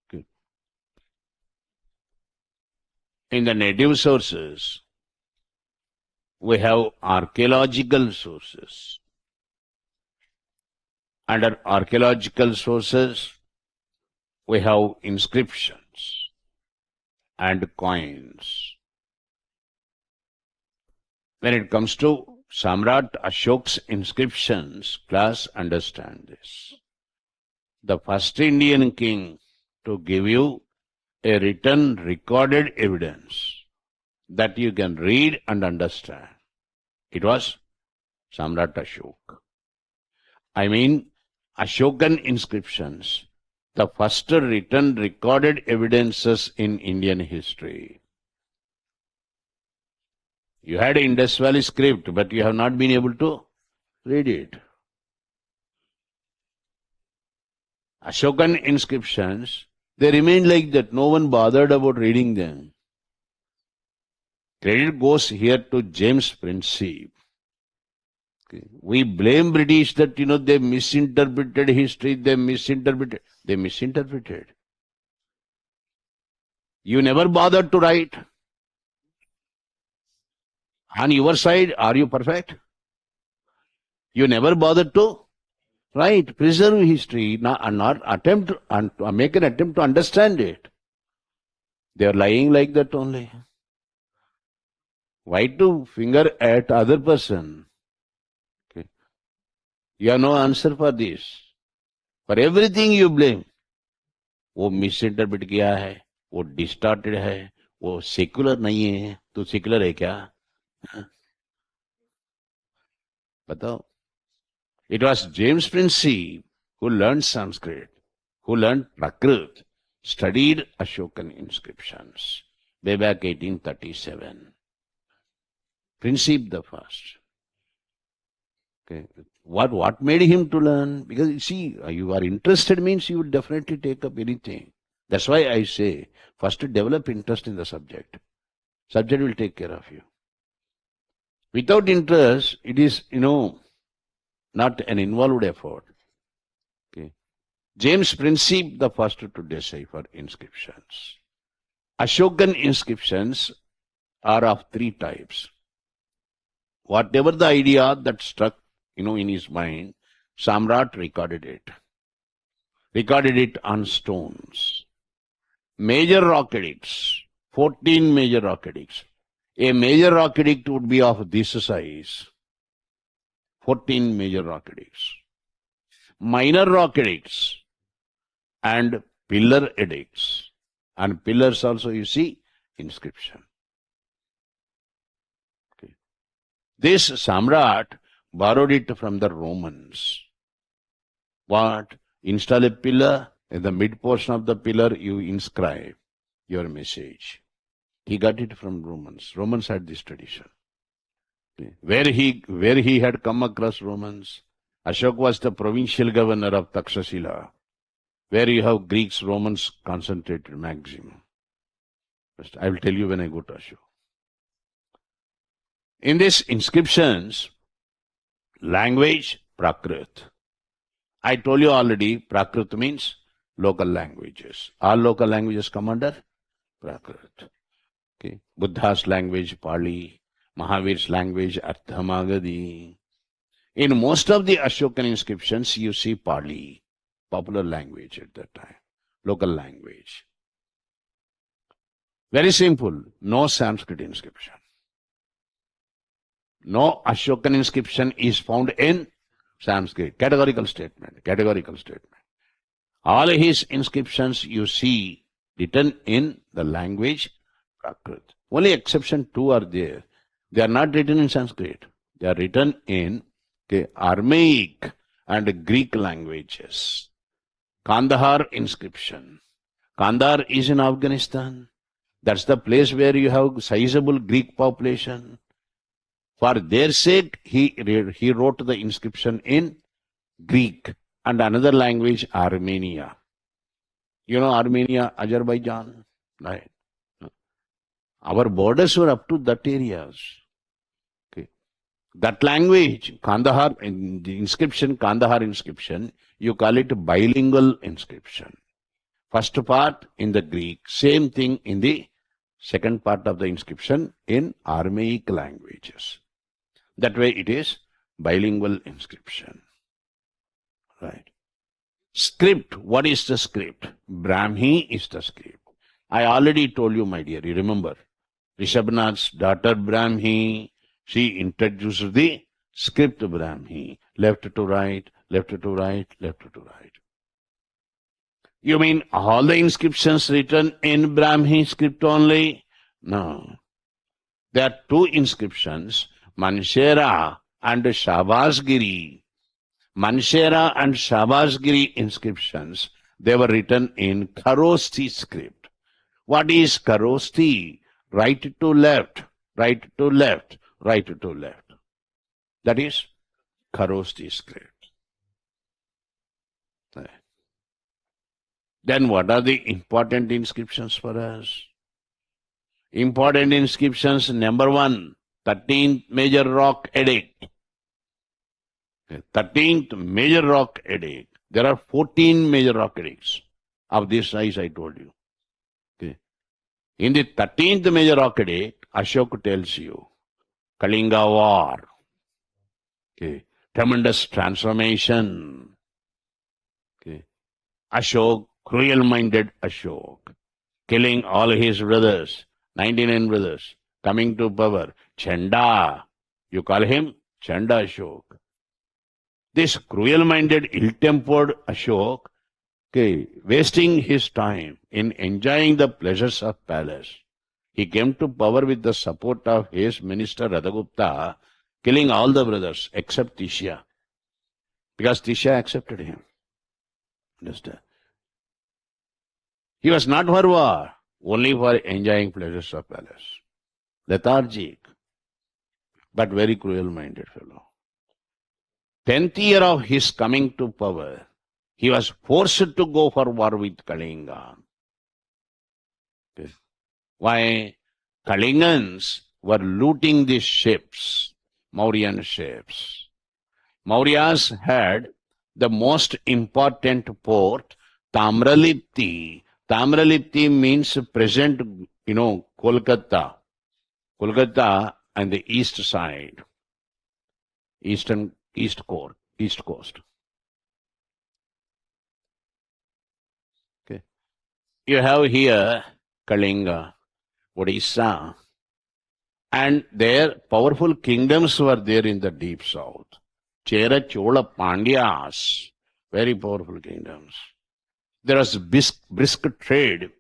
Good. In the native sources, we have archaeological sources. Under archaeological sources, we have inscriptions and coins. When it comes to Samrat Ashok's inscriptions, class, understand this. The first Indian king to give you a written, recorded evidence that you can read and understand, it was Samrat Ashok. I mean, Ashokan inscriptions, the first written, recorded evidences in Indian history. You had Indus Valley script, but you have not been able to read it. Ashokan inscriptions, they remained like that. No one bothered about reading them. Credit goes here to James Principe. Okay. We blame British that, they misinterpreted history, they misinterpreted. You never bothered to write. On your side, are you perfect? You never bothered to write, preserve history, not attempt and make an attempt to understand it. They are lying like that only. Why to finger at other person? Okay. You have no answer for this. For everything you blame. वो misinterpret किया है, वो distorted है, वो secular नहीं है, तो secular है क्या? बताओ. It was James Principe who learned Sanskrit, who learned Prakrit, studied Ashokan inscriptions way back 1837. Principe the first. Okay. What made him to learn? Because you see, you are interested means you will definitely take up anything. That's why I say, first develop interest in the subject. Subject will take care of you. Without interest, it is, not an involved effort. Okay. James Principe the first to decipher inscriptions. Ashokan inscriptions are of three types. Whatever the idea that struck, in his mind, Samrat recorded it. Recorded it on stones. Major rock edicts, 14 major rock edicts. A major rock edict would be of this size. 14 major rock edicts. Minor rock edicts and pillar edicts. And pillars also, you see, inscription. Okay. This Samrat borrowed it from the Romans. What? Install a pillar, in the mid portion of the pillar you inscribe your message. He got it from Romans. Romans had this tradition. Okay. Where he had come across Romans, Ashok was the provincial governor of Takshashila, where you have Greeks, Romans concentrated maximum. First, I will tell you when I go to Ashok. In these inscriptions, language, Prakrit. I told you already, Prakrit means local languages. All local languages come under Prakrit. Okay. Buddha's language, Pali. Mahavir's language, Arthamagadi. In most of the Ashokan inscriptions, you see Pali, popular language at that time, local language. Very simple, no Sanskrit inscription. No Ashokan inscription is found in Sanskrit. Categorical statement. All his inscriptions you see written in the language Prakrit. Only exception two are there. They are not written in Sanskrit. They are written in Aramaic and Greek languages. Kandahar inscription. Kandahar is in Afghanistan. That's the place where you have sizable Greek population. For their sake, he wrote the inscription in Greek and another language, Armenia. You know Armenia, Azerbaijan, right? Our borders were up to that areas. Okay. That language, Kandahar, in the inscription, Kandahar inscription, you call it bilingual inscription. First part in the Greek, same thing in the second part of the inscription in Aramaic languages. That way it is bilingual inscription. Right. Script. What is the script? Brahmi is the script. I already told you, my dear, you remember. Rishabhnath's daughter Brahmi, she introduced the script Brahmi. Left to right, left to right, left to right. You mean all the inscriptions written in Brahmi script only? No. There are two inscriptions, Manshera and Shabasgiri. Manshera and Shabasgiri inscriptions, they were written in Kharosti script. What is Kharosti? Right to left. right to left, right to left. That is Kharoshti script. Then what are the important inscriptions for us? Important inscriptions, number 1, 13th major rock edict. 13th major rock edict. There are 14 major rock edicts of this size, I told you. Okay. In the 13th major rock edict, Ashoka tells you, Kalinga war. Okay. Tremendous transformation. Okay. Ashok, cruel-minded Ashok, killing all his brothers, 99 brothers, coming to power. Chanda, you call him Chanda Ashok. This cruel-minded, ill-tempered Ashok, okay, wasting his time in enjoying the pleasures of palace. He came to power with the support of his minister Radhagupta, killing all the brothers except Tishya, because Tishya accepted him. Understand? He was not for war, only for enjoying pleasures of palace. Lethargic, but very cruel-minded fellow. 10th year of his coming to power, he was forced to go for war with Kalinga. Okay. Why? Kalingans were looting the ships, Mauryan ships. Mauryas had the most important port, Tamralipti. Tamralipti means present, Kolkata. Kolkata and the east side, east coast. Okay. You have here Kalinga, Odisha, and their powerful kingdoms were there in the deep south. Chera, Chola, Pandyas, very powerful kingdoms. There was brisk trade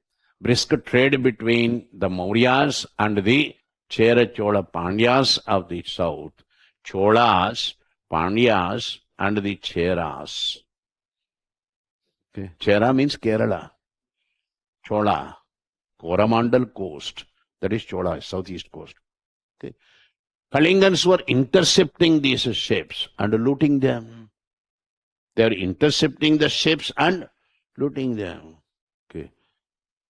between the Mauryas and the Chera, Chola, Pandyas of the south. Cholas, Pandyas, and the Cheras. Okay. Chera means Kerala. Chola, Coromandel coast. That is Chola, southeast coast. Okay. Kalingans were intercepting these ships and looting them. They are intercepting the ships and looting them. Okay.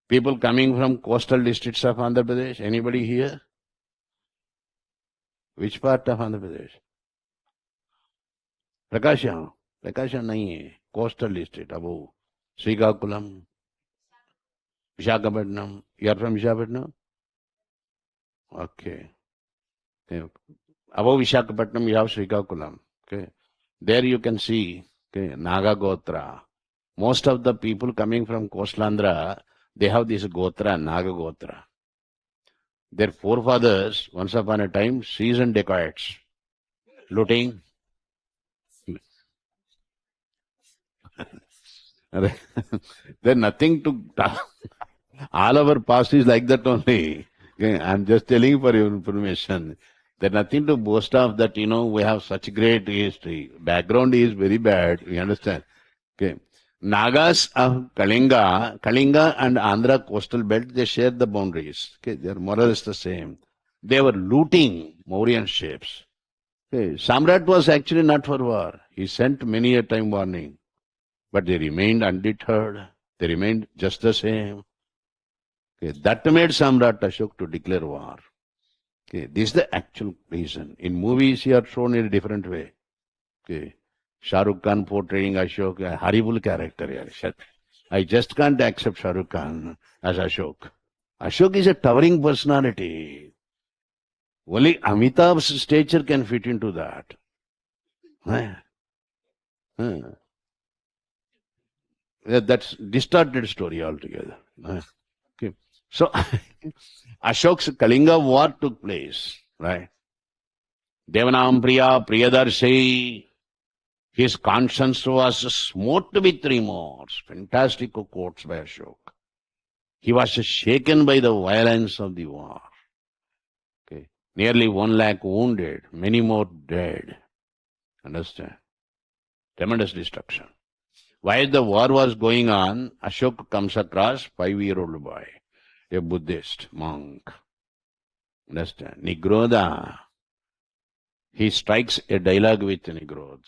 People coming from coastal districts of Andhra Pradesh. Anybody here? Which part of Andhra Pradesh? Prakasha. Prakasha nahi hai. Coastal district. Above Srikakulam, Visakhapatnam. You are from Visakhapatnam? Okay. Above Visakhapatnam, you have Srikakulam. Okay. There you can see, okay, Naga Gotra. Most of the people coming from coastal Andhra, they have this Gotra, Naga Gotra. Their forefathers, once upon a time, seasoned dacoits, looting. There's nothing to talk. All our past is like that only. Okay, I'm just telling you for your information. There's nothing to boast of that, we have such great history. Background is very bad, you understand? Okay. Nagas of Kalinga and Andhra coastal belt, they share the boundaries. Okay, they are more or less the same. They were looting Mauryan ships. Okay. Samrat was actually not for war. He sent many a time warning. But they remained undeterred. They remained just the same. Okay. That made Samrat Ashok to declare war. Okay. This is the actual reason. In movies, he are shown in a different way. Okay. Shah Rukh Khan portraying Ashok, a horrible character. I just can't accept Shah Rukh Khan as Ashok. Ashok is a towering personality. Only Amitabh's stature can fit into that. That's distorted story altogether. Okay. So, Ashok's Kalinga war took place, right? Devanam Priya Priyadarshi, his conscience was smote with remorse. Fantastic quotes by Ashok. He was shaken by the violence of the war. Okay. Nearly 1 lakh wounded, many more dead. Understand? Tremendous destruction. While the war was going on, Ashok comes across 5-year-old boy, a Buddhist monk. Understand? Nigrodha. He strikes a dialogue with Nigrodha.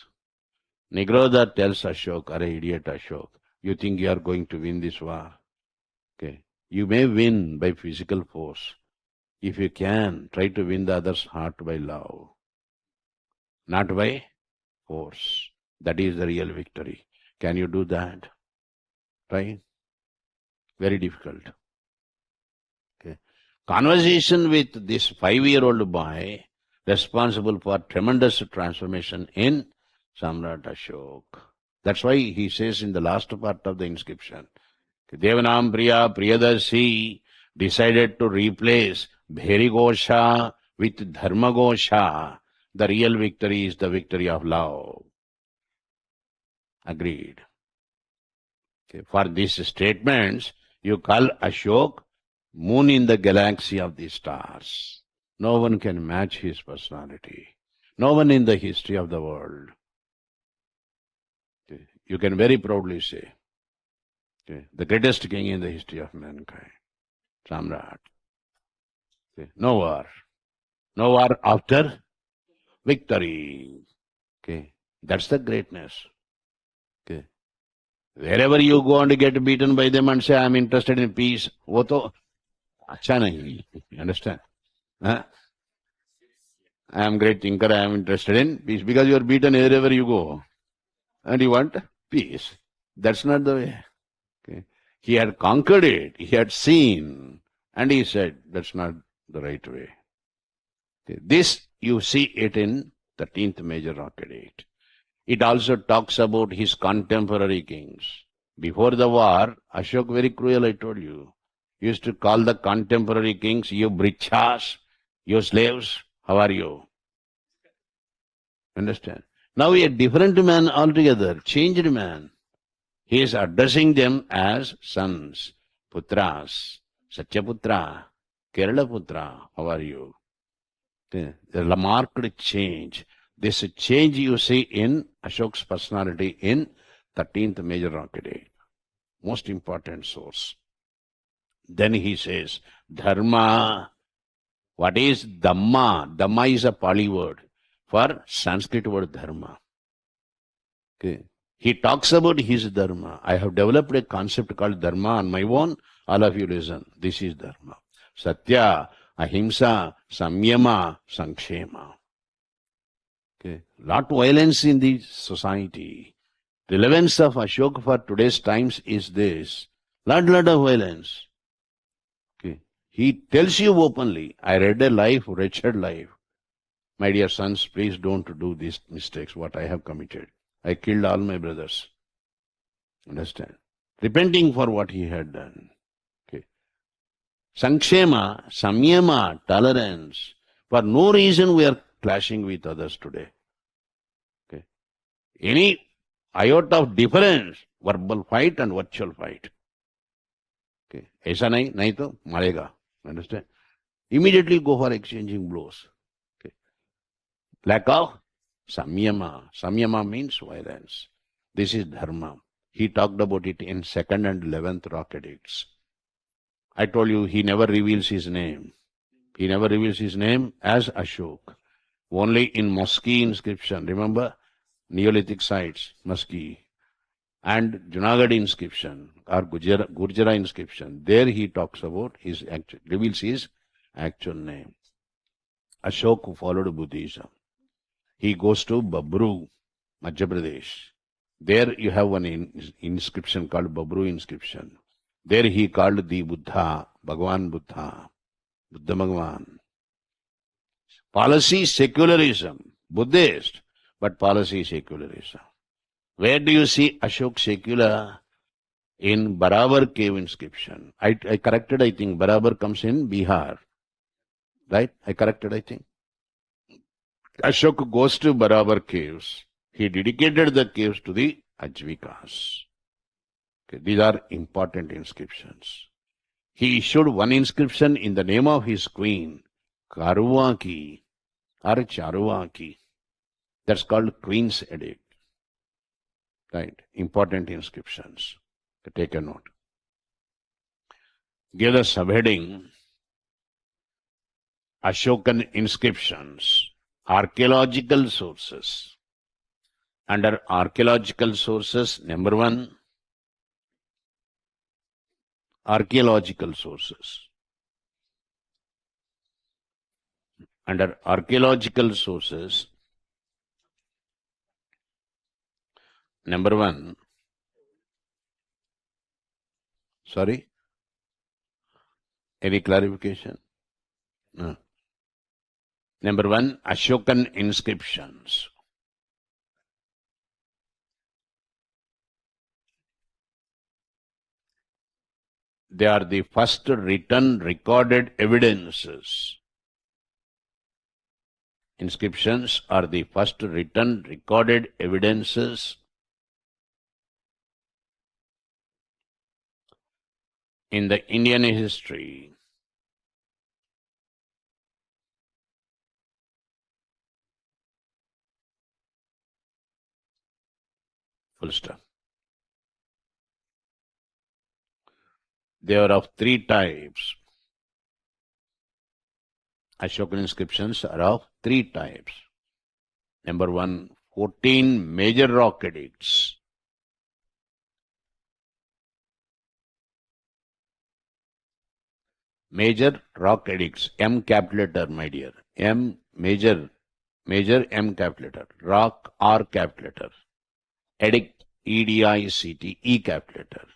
Nigrodha tells Ashok, "Arey idiot Ashok, you think you are going to win this war? Okay. You may win by physical force. If you can, try to win the other's heart by love, not by force. That is the real victory. Can you do that? Try. Very difficult. Okay. Conversation with this 5-year-old boy responsible for tremendous transformation in Samrat Ashok. That's why he says in the last part of the inscription, Devanam Priya Priyadasi decided to replace Bheri Gosha with Dharma Gosha. The real victory is the victory of love. Agreed. Okay. For these statements, you call Ashok moon in the galaxy of the stars. No one can match his personality. No one in the history of the world. Okay. You can very proudly say, okay, the greatest king in the history of mankind, Samrat. Okay. No war. No war after victory. Okay. That's the greatness. Okay. Wherever you go and get beaten by them and say, I'm interested in peace, wo to acha nahi. You understand? Huh? I am great thinker, I am interested in peace, because you are beaten wherever you go. And you want peace. That's not the way. Okay. He had conquered it, he had seen, and he said, that's not the right way. Okay. This, you see it in 13th major rocket age. It also talks about his contemporary kings. Before the war, Ashok, very cruel, I told you, used to call the contemporary kings, you brichas, you slaves, how are you? Understand? Now a different man altogether, changed man. He is addressing them as sons, putras, Satyaputra, Kerala Putra, how are you? The marked change. This change you see in Ashok's personality in 13th major rocket age. Most important source. Then he says, Dharma. What is Dhamma? Dhamma is a Pali word for Sanskrit word Dharma. Okay. He talks about his Dharma. I have developed a concept called Dharma on my own. All of you listen. This is Dharma. Satya, Ahimsa, Samyama, Sankshema. Okay. Lot violence in the society. Relevance of Ashoka for today's times is this. Lot of violence. Okay. He tells you openly, I read a life, wretched life. My dear sons, please don't do these mistakes, what I have committed. I killed all my brothers. Understand? Repenting for what he had done. Okay. Sankshema, Samyama, tolerance. For no reason we are clashing with others today. Okay. Any iota of difference, verbal fight and virtual fight. Okay. Aisa nahi to marega. Understand? Immediately go for exchanging blows. Okay. Lack of Samyama. Samyama means violence. This is Dharma. He talked about it in 2nd and 11th rocket edicts. I told you he never reveals his name. He never reveals his name as Ashok. Only in Musky inscription. Remember? Neolithic sites, Musky. And Junagadh inscription or Gurjara inscription. There he talks about his actual, reveals his actual name. Ashok, who followed Buddhism. He goes to Babru, Madhya Pradesh. There you have one inscription called Babru inscription. There he called the Buddha, Bhagavan Buddha, Buddha Bhagavan. Policy secularism, Buddhist, but policy secularism. Where do you see Ashok secular? In Barabar cave inscription. I corrected, I think. Barabar comes in Bihar. Right? I corrected, I think. Ashok goes to Barabar caves. He dedicated the caves to the Ajvikas. Okay, these are important inscriptions. He issued one inscription in the name of his queen, Karuvaki or Charuvaki. That's called Queen's Edict. Right? Important inscriptions. Take a note. Give the subheading, Ashokan inscriptions, archaeological sources. Under archaeological sources, number 1, archaeological sources. Under archaeological sources, number 1, sorry, any clarification? No. Number 1, Ashokan inscriptions. They are the first written recorded evidences. Inscriptions are the first written recorded evidences in the Indian history. Full stop. They are of 3 types. Ashokan inscriptions are of 3 types. Number 1, 14 major rock edicts. Major rock edicts, M capital letter, my dear. M major M capital letter. Rock, R capital letter. Edict, E-D-I-C-T, E capital letter.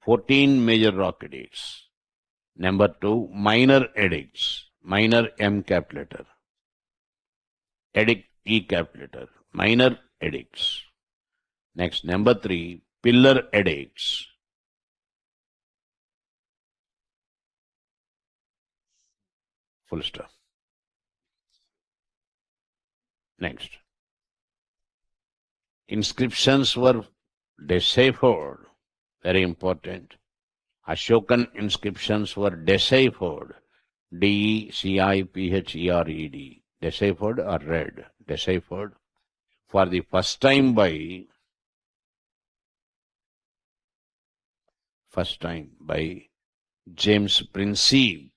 14 major rock edicts. Number 2, minor edicts. Minor M capital letter. Edict, E capital letter. Minor edicts. Next, number 3, pillar edicts. Full stop. Next. Inscriptions were deciphered. Very important. Ashokan inscriptions were deciphered. D-E-C-I-P-H-E-R-E-D. Deciphered or read. Deciphered for the first time by James Principe.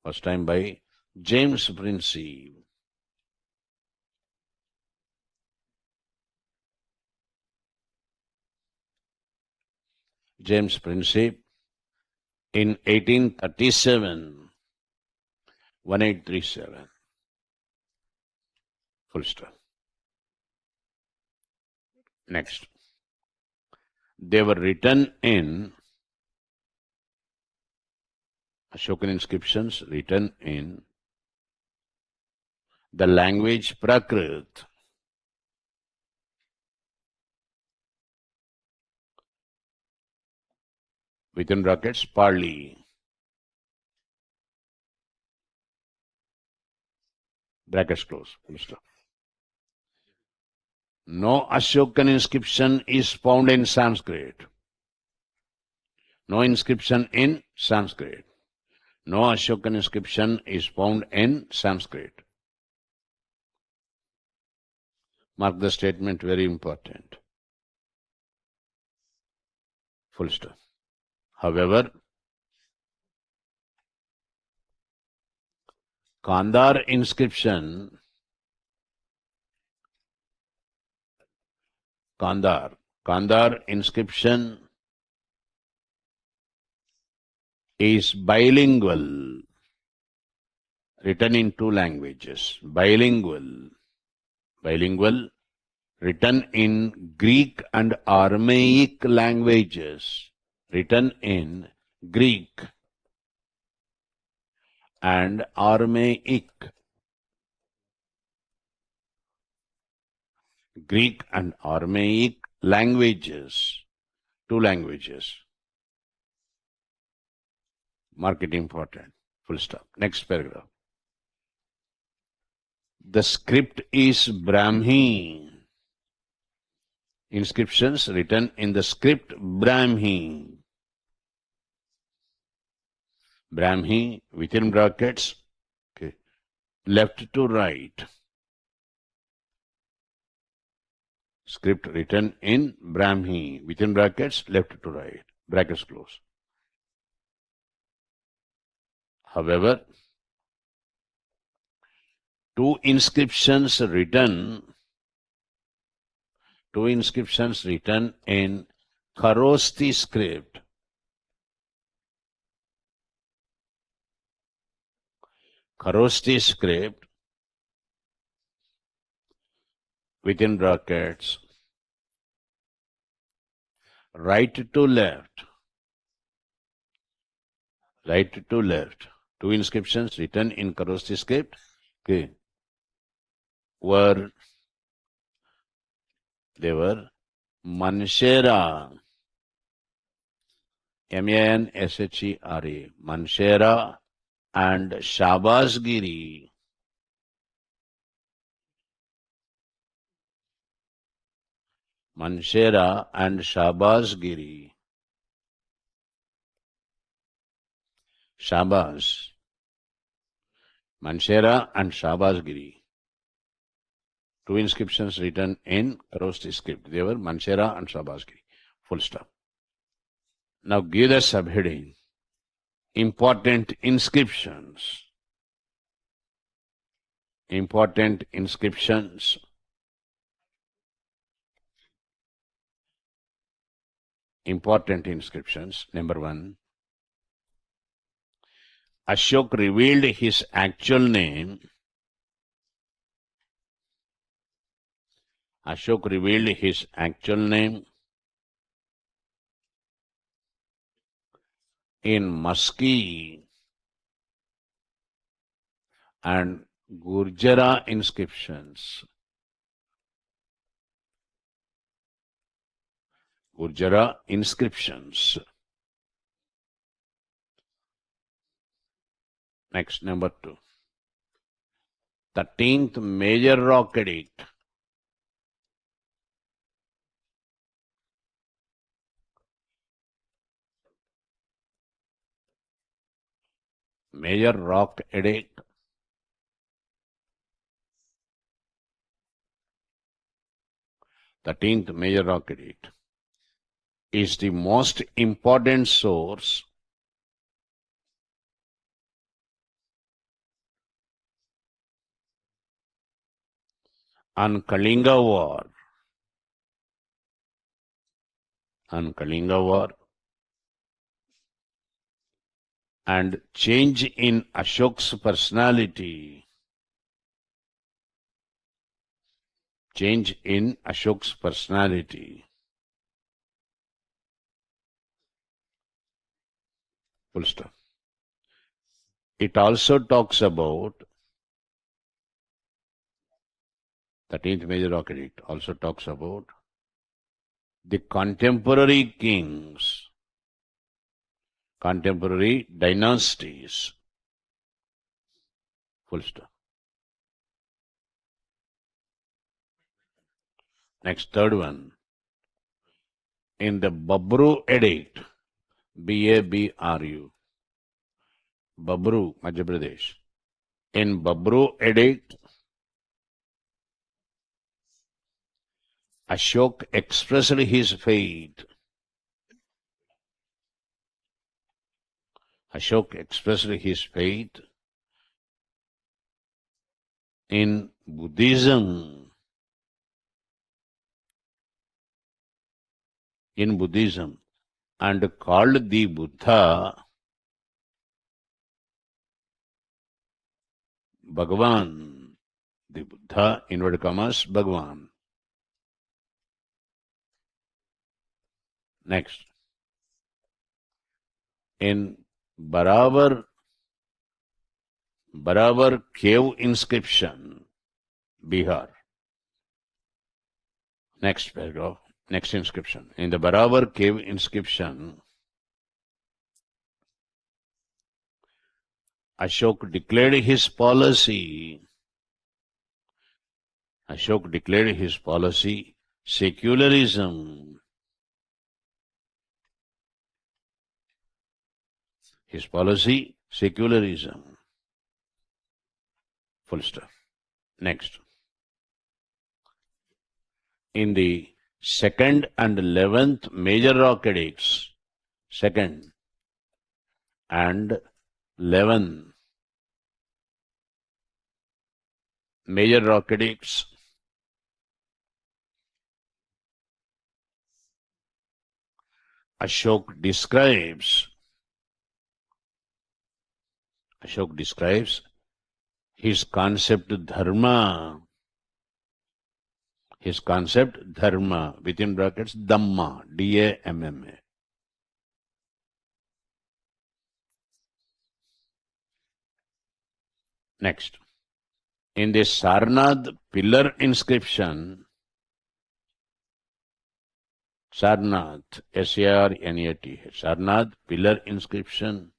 First time by James Principe. James Principe in 1837, 1837. Full stop. Next. They were written in Ashokan inscriptions written in the language Prakrit. Within brackets, Pali. Brackets close. Full stop. No Ashokan inscription is found in Sanskrit. No inscription in Sanskrit. No Ashokan inscription is found in Sanskrit. Mark the statement, very important. Full stop. However, Kandar inscription, Kandar inscription is bilingual, written in 2 languages. Bilingual, written in Greek and Aramaic languages. Written in Greek and Aramaic. Greek and Aramaic languages. 2 languages. Mark it important. Full stop. Next paragraph. The script is Brahmi. Inscriptions written in the script Brahmi. Brahmi within brackets, okay, left to right. Script written in Brahmi within brackets, left to right. Brackets close. However, two inscriptions written in Kharoshthi script. Kharoshthi script, within brackets, right to left. Two inscriptions written in Kharoshthi script, okay, they were Manshera, Manshera, Manshera and Shabasgiri. Manshera and Shabasgiri. Shabas. Manshera and Shabasgiri. Two inscriptions written in Kharoshthi script. They were Manshera and Shabasgiri. Full stop. Now give the subheading. Important inscriptions. Important inscriptions. Important inscriptions. Number 1. Ashok revealed his actual name. Ashok revealed his actual name in Musky and Gurjara inscriptions. Gurjara inscriptions. Next, number 2. 13th Major Rock Edict. Major Rock Edict. The 13th Major Rock Edict is the most important source on Kalinga War. On Kalinga War and change in Ashok's personality. Change in Ashok's personality. Full stop. It also talks about 13th Major Rock Edict also talks about the contemporary kings, contemporary dynasties. Full stop. Next, third one. In the Babru Edict, Babru, Babru, Madhya Pradesh. In Babru Edict, Ashok expressed his faith. Ashok expressed his faith in Buddhism. In Buddhism, and called the Buddha Bhagavan. The Buddha, inverted commas, Bhagavan. Next. In Barabar cave inscription, Bihar. Next paragraph, next inscription. In the Barabar cave inscription, Ashok declared his policy. Ashok declared his policy secularism. His policy secularism. Full stop. Next. In the 2nd and 11th Major Rock Edicts, 2nd and 11 major rock edicts. Ashok describes his concept dharma, within brackets Dhamma, D-A-M-M-A. Next, in the Sarnath pillar inscription, Sarnath, S-A-R-N-A-T, Sarnath pillar inscription,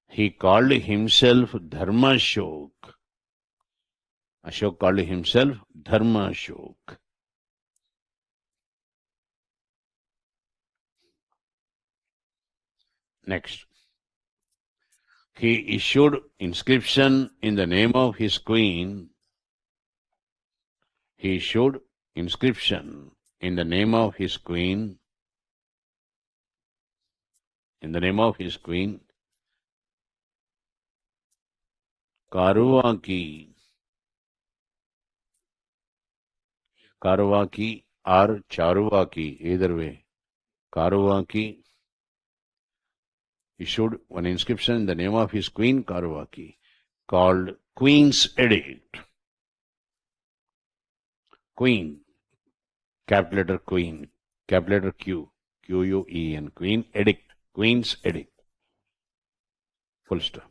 he called himself Dharma Ashok. Ashok called himself Dharma Ashok. Next, he issued inscription in the name of his queen. He issued inscription in the name of his queen. Karuvaki or Charuvaki, either way. Karuvaki issued one inscription in the name of his queen Karuvaki, called Queen's Edict. Queen, capital letter Queen, capital letter Q, Q-U-E-N, Queen Edict, Queen's Edict. Full stop.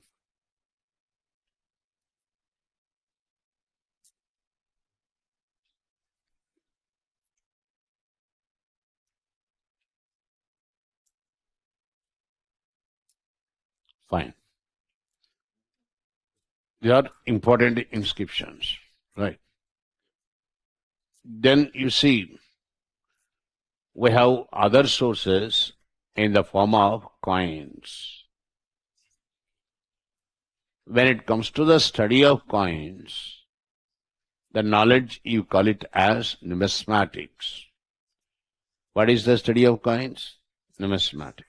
Fine. They are important inscriptions, right? Then you see, we have other sources in the form of coins. When it comes to the study of coins, the knowledge, you call it as numismatics. What is the study of coins? Numismatics.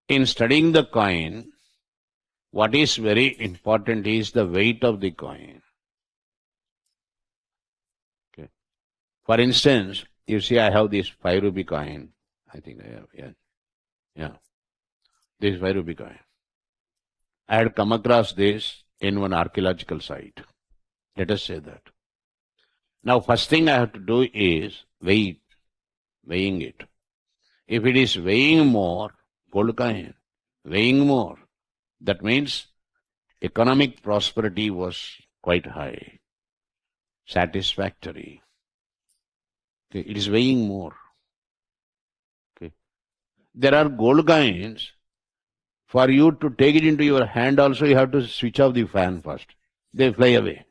In studying the coin, what is very important is the weight of the coin. Okay. For instance, you see I have this 5 rupee coin. I think I have, yeah. This 5 rupee coin. I had come across this in one archaeological site. Let us say that. Now, first thing I have to do is weighing it. If it is weighing more, gold coin, weighing more, that means economic prosperity was quite high, satisfactory. Okay. It is weighing more. Okay. There are gold coins. For you to take it into your hand also, you have to switch off the fan first. They fly away.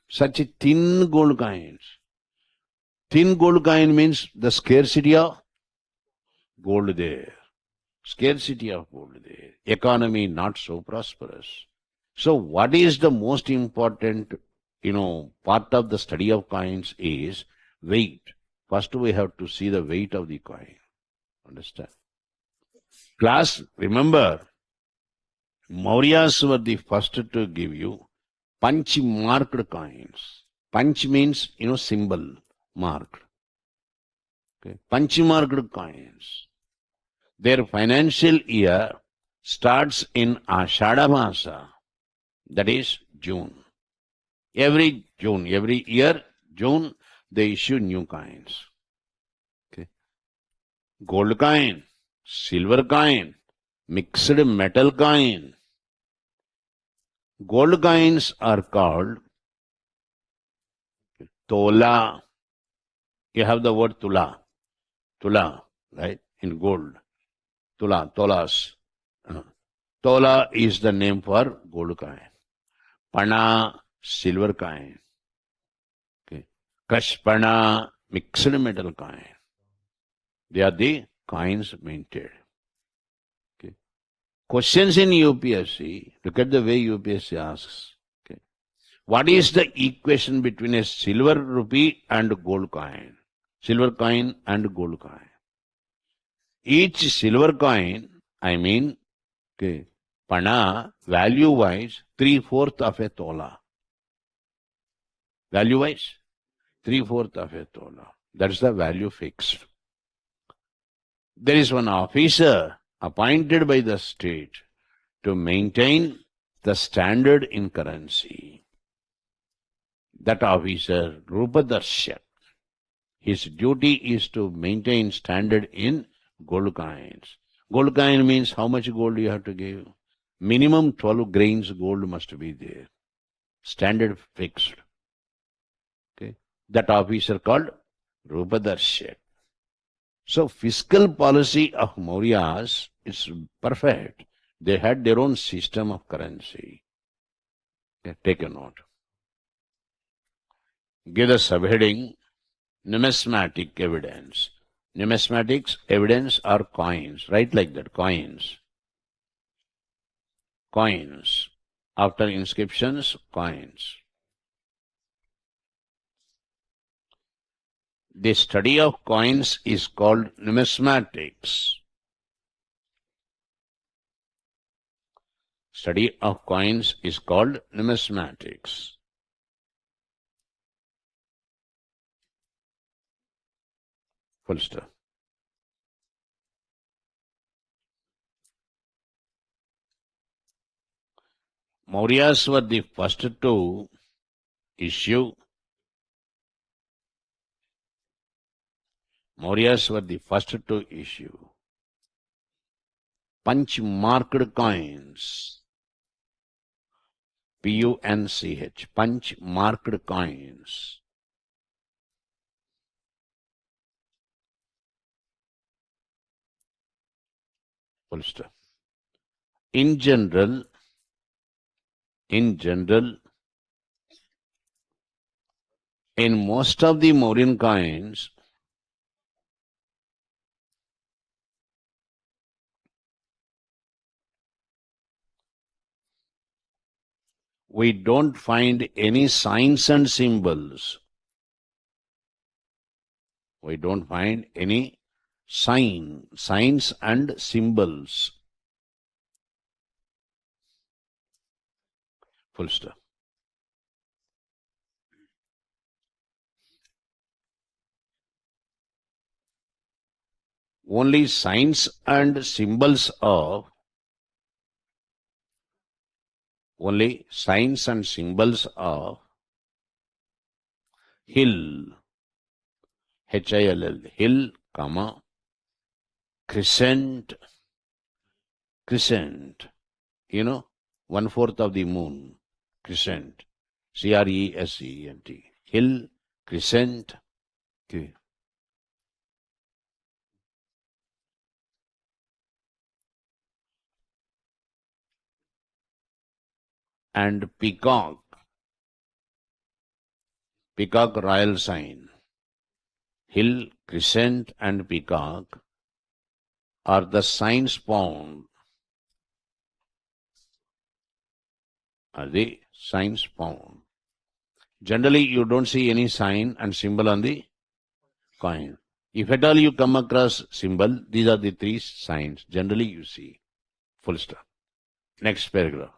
Such thin gold coins. Thin gold coin means the scarcity of gold there. Scarcity of gold there. Economy not so prosperous. So what is the most important, part of the study of coins is weight. First we have to see the weight of the coin. Understand? Class, remember, Mauryas were the first to give you punch marked coins. Punch means, symbol, marked. Okay. Punch marked coins. Their financial year starts in Ashadha Masa, that is June. Every year, June, they issue new coins. Okay. Gold coin, silver coin, mixed metal coin. Gold coins are called tola. You have the word tula, right? In gold. Tolas. Tola is the name for gold coin. Pana, silver coin. Okay. Crush pana, mixed metal coin. They are the coins minted. Okay. Questions in UPSC, look at the way UPSC asks. Okay. What is the equation between a silver rupee and gold coin? Silver coin and gold coin. Each silver coin, I mean, okay, Pana, value-wise, 3/4 of a tola. Value-wise, 3/4 of a tola. That's the value fixed. There is one officer appointed by the state to maintain the standard in currency. That officer, Rupadarsha, his duty is to maintain standard in gold coins. Gold coin means how much gold you have to give. Minimum 12 grains gold must be there. Standard fixed. Okay. That officer called Rupadarsha. So fiscal policy of Mauryas is perfect. They had their own system of currency. Okay, take a note. Give the subheading numismatic evidence. Numismatics evidence are coins. Write like that, coins. Coins. After inscriptions, coins. The study of coins is called numismatics. Study of coins is called numismatics. Full stop. Mauryas were the first to issue. Mauryas were the first to issue punch-marked coins. Punch, punch-marked coins. Full stop. In general, in most of the Mauryan coins, we don't find any signs and symbols. We don't find any signs and symbols. Full stop. Only signs and symbols of hill, Hill, hill, comma, crescent, you know, 1/4 of the moon, crescent, CRESCENT, hill, crescent, okay. And peacock royal sign, hill, crescent and peacock are the signs found. Generally, you don't see any sign and symbol on the coin. If at all you come across symbol, these are the three signs. Generally, you see. Full stop. Next paragraph.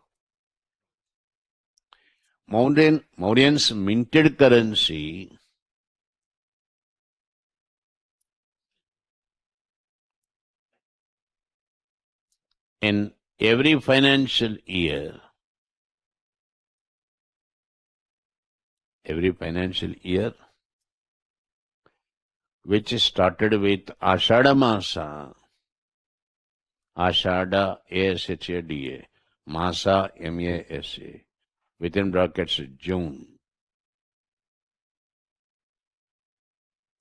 Mauryans minted currency in every financial year. Which started with Ashada Masa. Ashada, ASHADA. Masa, MASA. Within brackets, June.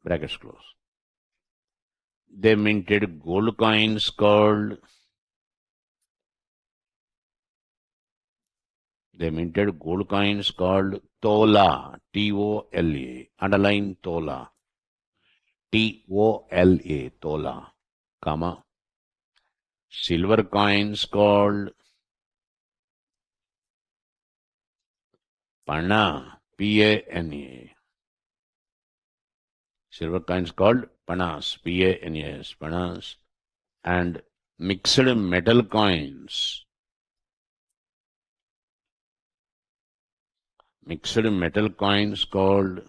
Brackets close. They minted gold coins called Tola, T-O-L-A. Underline Tola. T-O-L-A, Tola, comma. Silver coins called Pana, P-A-N-A. Silver coins called Panas, P-A-N-A-S, Panas. and mixed metal coins. Mixed metal coins called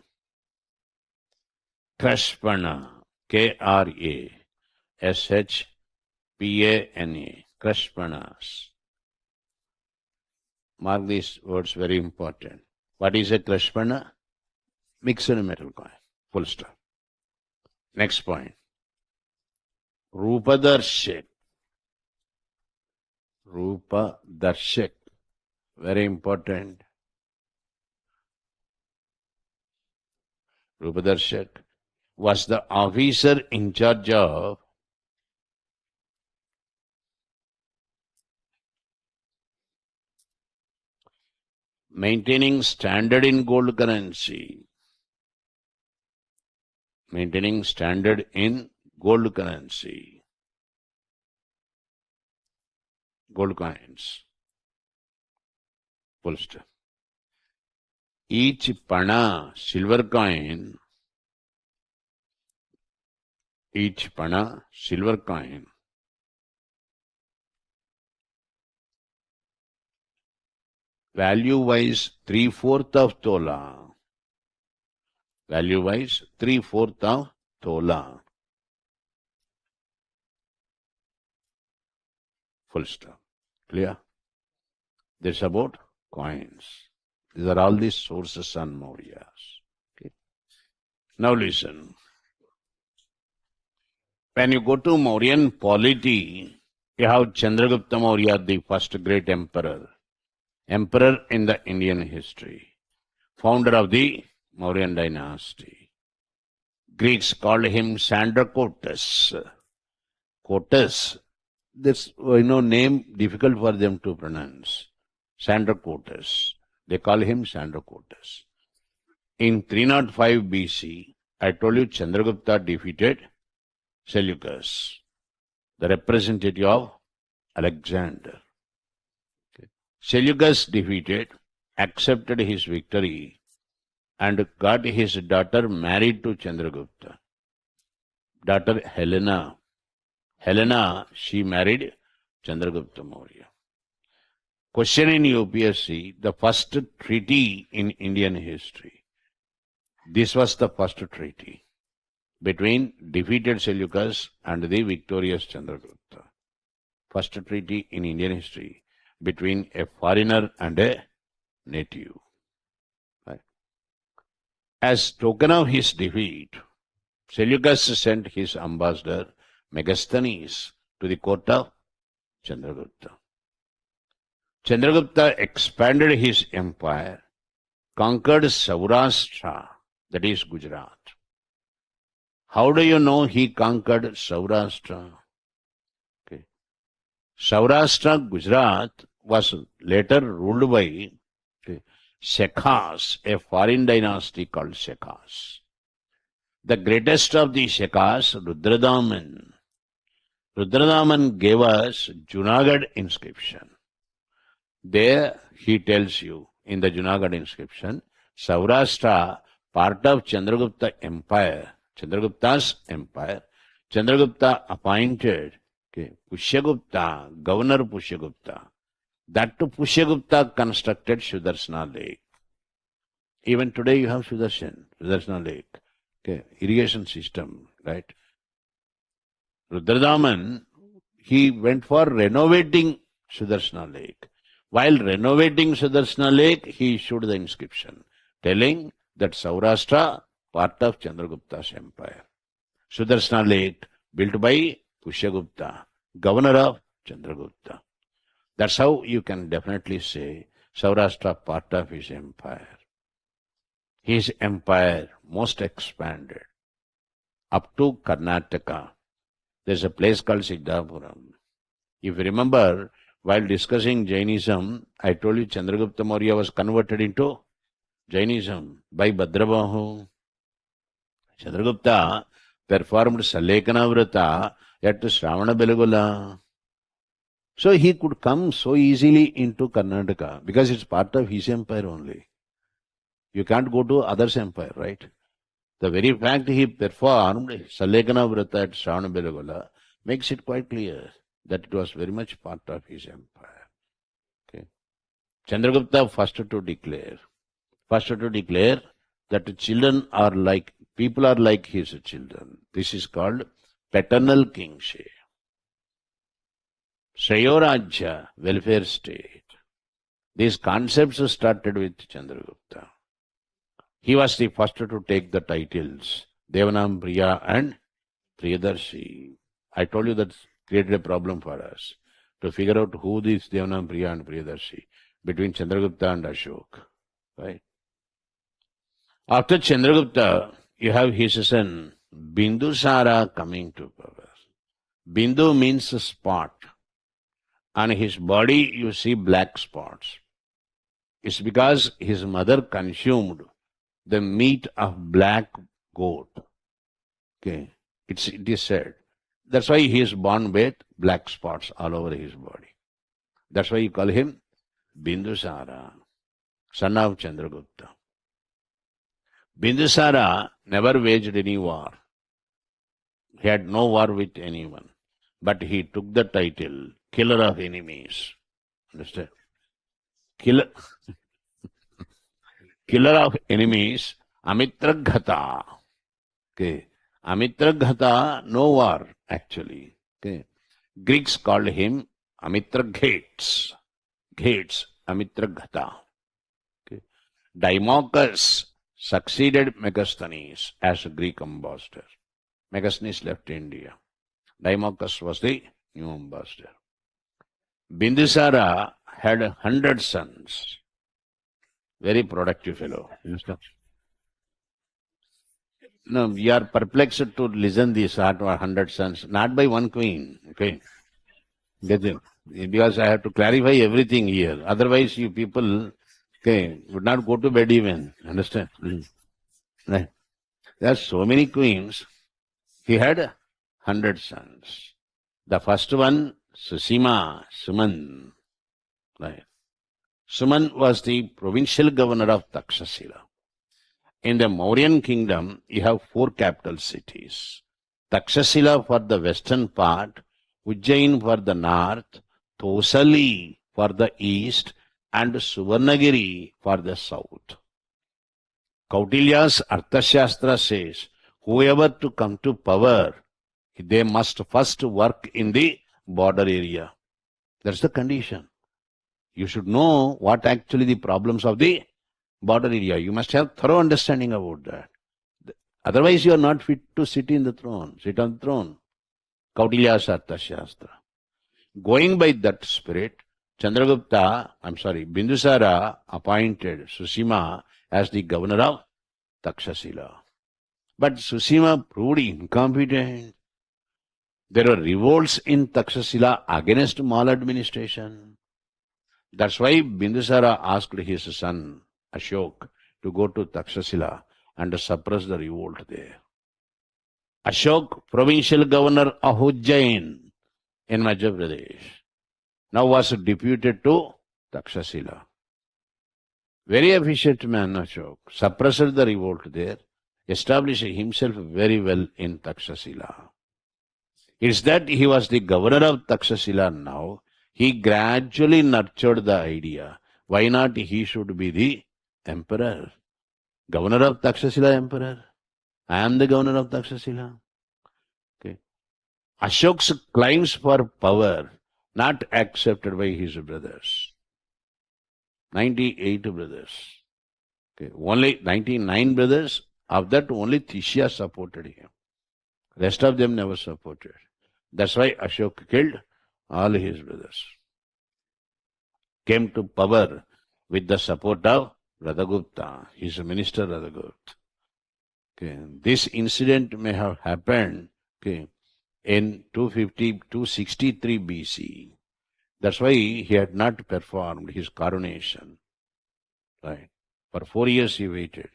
Krashpana, Krashpana, Krashpanas. Mark these words, very important. What is a Krashpana? Mixed metal coin. Full stop. Next point. Rupadarshak. Rupadarshak. Very important. Rupadarshak was the officer in charge of maintaining standard in gold currency. Maintaining standard in gold currency. Gold coins. Full stop. Each pana, silver coin, each pana, silver coin, value-wise 3/4 of tola. Value-wise 3/4 of tola. Full stop. Clear? This is about coins. These are all the sources on Mauryas. Okay. Now listen. When you go to Mauryan polity, you have Chandragupta Maurya, the first great emperor. Emperor in the Indian history. Founder of the Mauryan dynasty. Greeks called him Sandrocotus. Cotus. This name difficult for them to pronounce. Sandrocotus. They call him Sandrocotus. In 305 BC, I told you Chandragupta defeated Seleucus, the representative of Alexander. Okay. Seleucus defeated, accepted his victory, and got his daughter married to Chandragupta. Daughter Helena. Helena, she married Chandragupta Maurya. Question in UPSC, the first treaty in Indian history. This was the first treaty between defeated Seleucus and the victorious Chandragupta. First treaty in Indian history between a foreigner and a native. Right. As token of his defeat, Seleucus sent his ambassador Megasthenes to the court of Chandragupta. Chandragupta expanded his empire, conquered Saurashtra, that is Gujarat. How do you know he conquered Saurashtra? Okay. Saurashtra, Gujarat was later ruled by Shekhas, a foreign dynasty called Shekhas. The greatest of the Shekhas, Rudradaman. Rudradaman gave us Junagadh inscription. There he tells you in the Junagadh inscription, Saurashtra, part of Chandragupta empire, Chandragupta's empire, Chandragupta appointed Pushyagupta, Governor Pushyagupta. That to Pushyagupta constructed Sudarshana Lake. Even today you have Sudarshana Lake, irrigation system, right? Rudradaman, he went for renovating Sudarshana Lake. While renovating Sudarshana Lake, he issued the inscription telling that Saurashtra, part of Chandragupta's empire. Sudarshana Lake, built by Pushyagupta, governor of Chandragupta. That's how you can definitely say Saurashtra, part of his empire. His empire most expanded up to Karnataka. There's a place called Siddhapuram. If you remember, while discussing Jainism, I told you Chandragupta Maurya was converted into Jainism by Bhadrabahu. Chandragupta performed Salekana Vrata at Shravana Belagula. So he could come so easily into Karnataka because it's part of his empire only. You can't go to others' empire, right? The very fact he performed Salekana Vrata at Shravana Belagula makes it quite clear that it was very much part of his empire. Okay. Chandragupta first to declare that children are like, people are like his children. This is called paternal kingship. Shreyarajya, welfare state. These concepts started with Chandragupta. He was the first to take the titles Devanam Priya and Priyadarshi. I told you that created a problem for us to figure out who these Devanam Priya and Priyadarshi between Chandragupta and Ashok. Right? After Chandragupta, you have his son Bindusara coming to power. Bindu means a spot. On his body you see black spots. It's because his mother consumed the meat of black goat. Okay, it is said. That's why he is born with black spots all over his body. That's why you call him Bindusara, son of Chandragupta. Bindusara never waged any war. He had no war with anyone. But he took the title killer of enemies. Understand? Killer of enemies, Amitraghata. Okay. Amitraghata, no war, actually. Okay. Greeks called him Amitraghates. Gates, Amitraghata. Okay. Dimachus succeeded Megasthenes as a Greek ambassador. Megasthenes left India. Dimachus was the new ambassador. Bindusara had 100 sons. Very productive fellow. No, we are perplexed to listen these 100 sons, not by one queen. Okay. Get it? Because I have to clarify everything here. Otherwise, you people, okay, would not go to bed even. Understand? Right. There are so many queens. He had 100 sons. The first one, Suman. Right. Suman was the provincial governor of Takshashila. In the Mauryan kingdom, you have 4 capital cities. Takshashila for the western part, Ujjain for the north, Tosali for the east, and Suvarnagiri for the south. Kautilya's Arthashastra says, whoever to come to power, they must first work in the border area. That's the condition. You should know what actually the problems of the border area. You must have thorough understanding about that. Otherwise, you are not fit to sit on the throne. Kautilya's Arthashastra. Going by that spirit, Bindusara appointed Susima as the governor of Takshashila. But Susima proved incompetent. There were revolts in Takshashila against maladministration. That's why Bindusara asked his son Ashok to go to Takshashila and suppress the revolt there. Ashok, provincial governor of Ujjain in Madhya Pradesh, now was deputed to Takshashila. Very efficient man, Ashok. Suppressed the revolt there, established himself very well in Takshashila. It's that he was the governor of Takshashila now. He gradually nurtured the idea. Why not he should be the emperor? Governor of Takshashila, emperor. I am the governor of Takshashila. Okay. Ashok's claims for power not accepted by his brothers. 98 brothers. Okay. Only 99 brothers, of that only Tishya supported him. Rest of them never supported. That's why Ashok killed all his brothers. Came to power with the support of Radhagupta, his minister Radhagupta. Okay. This incident may have happened in 263 BC. That's why he had not performed his coronation. Right. For 4 years he waited,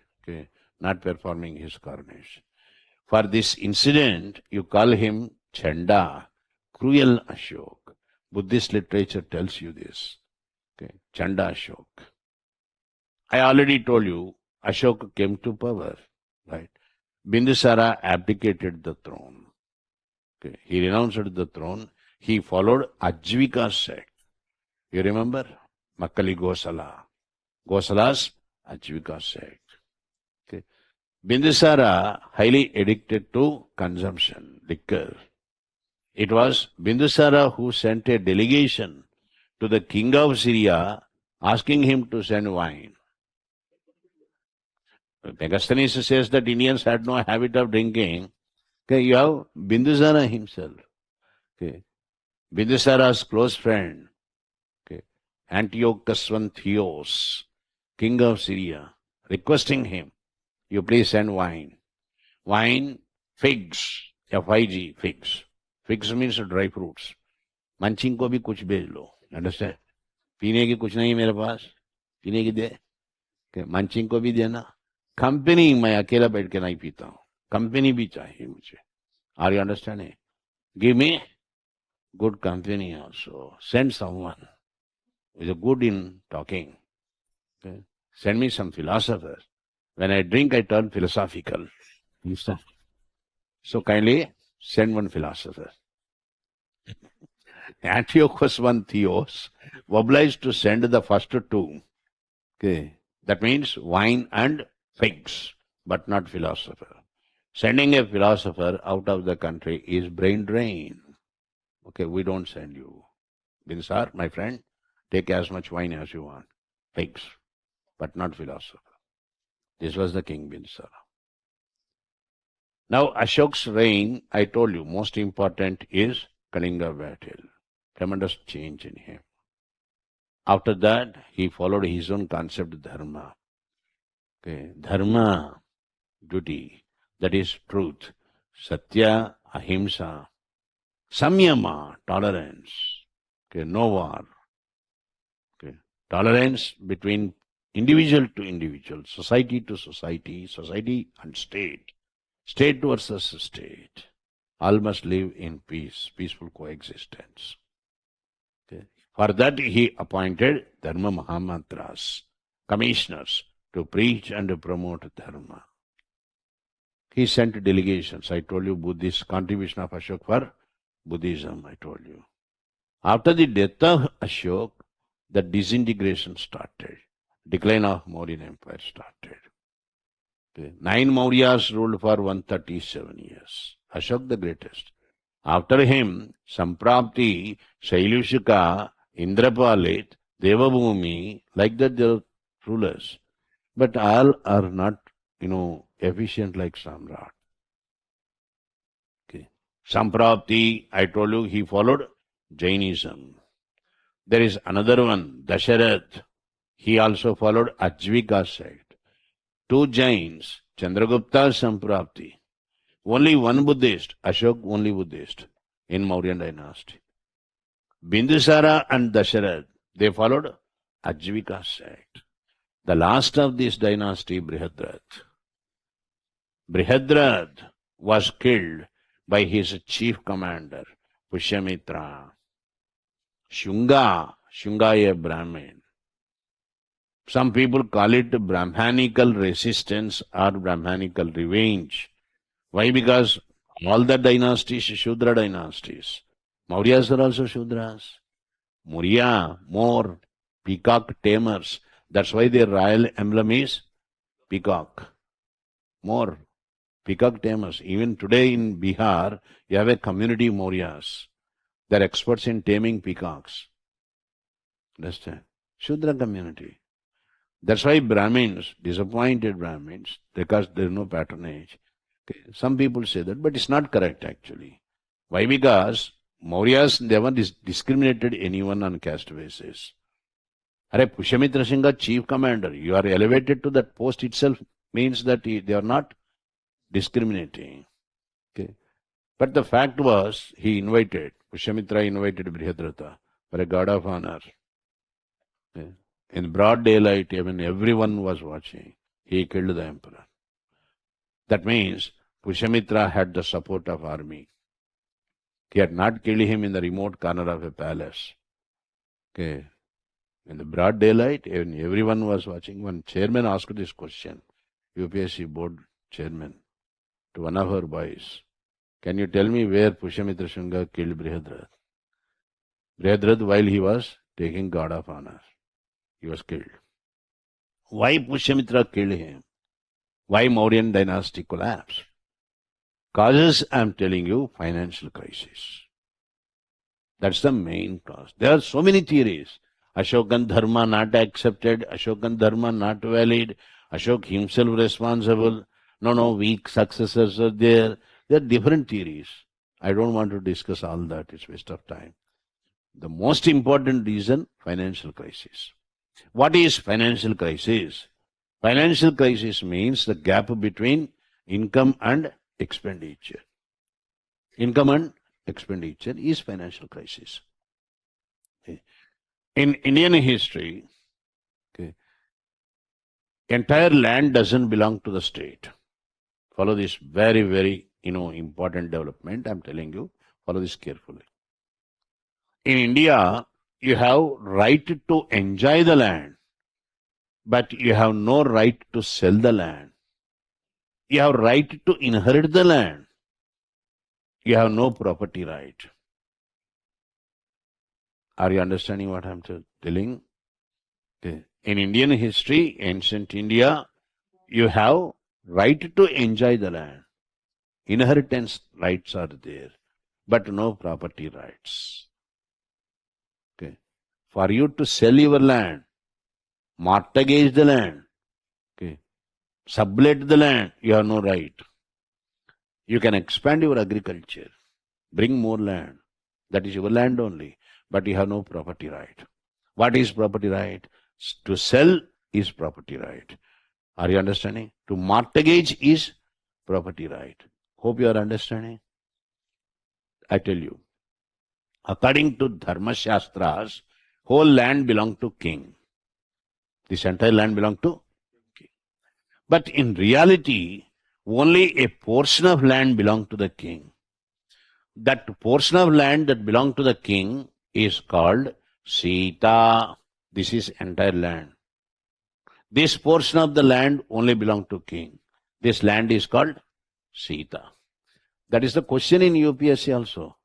not performing his coronation. For this incident, you call him Chanda, cruel Ashok. Buddhist literature tells you this. Chanda Ashok. I already told you, Ashok came to power. Right. Bindusara abdicated the throne. Okay. He renounced the throne. He followed Ajvika's sect. You remember? Makkali Gosala. Gosala's Ajvika sect. Okay. Bindusara, highly addicted to consumption, liquor. It was Bindusara who sent a delegation to the king of Syria asking him to send wine. Megasthenes says that Indians had no habit of drinking. Okay, you have Bindusara himself. Okay. Bindusara's close friend, okay, Antiochus I Theos, king of Syria, requesting him, you please send wine. Wine, figs, F-I-G, figs. Figs means dry fruits. Munching को भी कुछ भेज लो, understand? पीने की कुछ नहीं मेरे पास, पीने की दे, मंचिंग को भी देना. कंपनी मैं अकेला बैठ के नहीं पीता हूँ, कंपनी भी चाहिए मुझे. Are you understanding? Give me good company also. Send someone who is good in talking. Okay. Send me some philosopher. When I drink, I turn philosophical. So kindly send one philosopher. Antiochus I Theos was obliged to send the first two. Okay. That means wine and figs, but not philosopher. Sending a philosopher out of the country is brain drain. Okay, we don't send you. Binsar, my friend, take as much wine as you want. Figs, but not philosopher. This was the king Binsar. Now, Ashok's reign, I told you, most important is Kalinga battle. Tremendous change in him. After that, he followed his own concept, dharma. Okay, dharma, duty, that is truth. Satya, ahimsa. Samyama, tolerance. Okay, no war. Okay, tolerance between individual to individual, society to society, society and state, state versus state. All must live in peace, peaceful coexistence. Okay. For that he appointed Dharma Mahamantras, commissioners, to preach and to promote Dharma. He sent delegations. I told you Buddhist contribution of Ashok for Buddhism, I told you. After the death of Ashok, the disintegration started. Decline of Mauryan Empire started. Okay. 9 Mauryas ruled for 137 years. Ashok the greatest. After him, Samprapti, Shailushika, Indrapalit, Devabhumi, like that there are rulers. But all are not, efficient like Samrat. Okay. Samprapti, I told you, he followed Jainism. There is another one, Dasharath. He also followed Ajvika sect. 2 Jains, Chandragupta, Samprapti. Only one Buddhist, Ashok only Buddhist in Mauryan dynasty. Bindusara and Dasharath, they followed Ajvika sect. The last of this dynasty, Brihadrath. Brihadrath was killed by his chief commander, Pushyamitra. Shunga a Brahmin. Some people call it Brahmanical resistance or Brahmanical revenge. Why? Because all the dynasties, Shudra dynasties. Mauryas are also Shudras. Maurya, more, peacock tamers. That's why their royal emblem is peacock. More, peacock tamers. Even today in Bihar, you have a community Mauryas. They're experts in taming peacocks. Understand? Shudra community. That's why Brahmins, disappointed Brahmins, because there is no patronage. Okay. Some people say that, but it's not correct actually. Why? Because Mauryas never discriminated anyone on caste basis. Are Pushyamitra Singha, chief commander, you are elevated to that post itself means that they are not discriminating. Okay. But the fact was, Pushyamitra invited Brihadratha for a guard of honor. Okay. In broad daylight, even everyone was watching. He killed the emperor. That means Pushyamitra had the support of army. He had not killed him in the remote corner of a palace. Okay. In the broad daylight, even everyone was watching. One chairman asked this question, UPSC board chairman, to one of her boys. Can you tell me where Pushyamitra Shunga killed Brihadrath? Brihadrath, while he was taking God of honor, he was killed. Why Pushyamitra killed him? Why Mauryan dynasty collapsed? Causes, I'm telling you, financial crisis. That's the main cause. There are so many theories. Ashokan Dharma not accepted, Ashokan Dharma not valid, Ashok himself responsible. No, weak successors are there. There are different theories. I don't want to discuss all that. It's waste of time. The most important reason, financial crisis. What is financial crisis? Financial crisis means the gap between income and expenditure. Income and expenditure is financial crisis. Okay. In Indian history, okay, entire land doesn't belong to the state. Follow this very, very, important development. I'm telling you, follow this carefully. In India, you have right to enjoy the land, but you have no right to sell the land. You have right to inherit the land. You have no property right. Are you understanding what I'm telling? Okay. In Indian history, ancient India, you have right to enjoy the land. Inheritance rights are there, but no property rights. Okay. For you to sell your land, mortgage the land, okay, sublet the land, you have no right. You can expand your agriculture, bring more land. That is your land only, but you have no property right. What is property right? To sell is property right. Are you understanding? To mortgage is property right. Hope you are understanding. I tell you, according to Dharma Shastras, whole land belonged to king. This entire land belonged to king. But in reality, only a portion of land belonged to the king. That portion of land that belonged to the king is called Sita. This is entire land. This portion of the land only belonged to king. This land is called Sita. That is the question in UPSC also.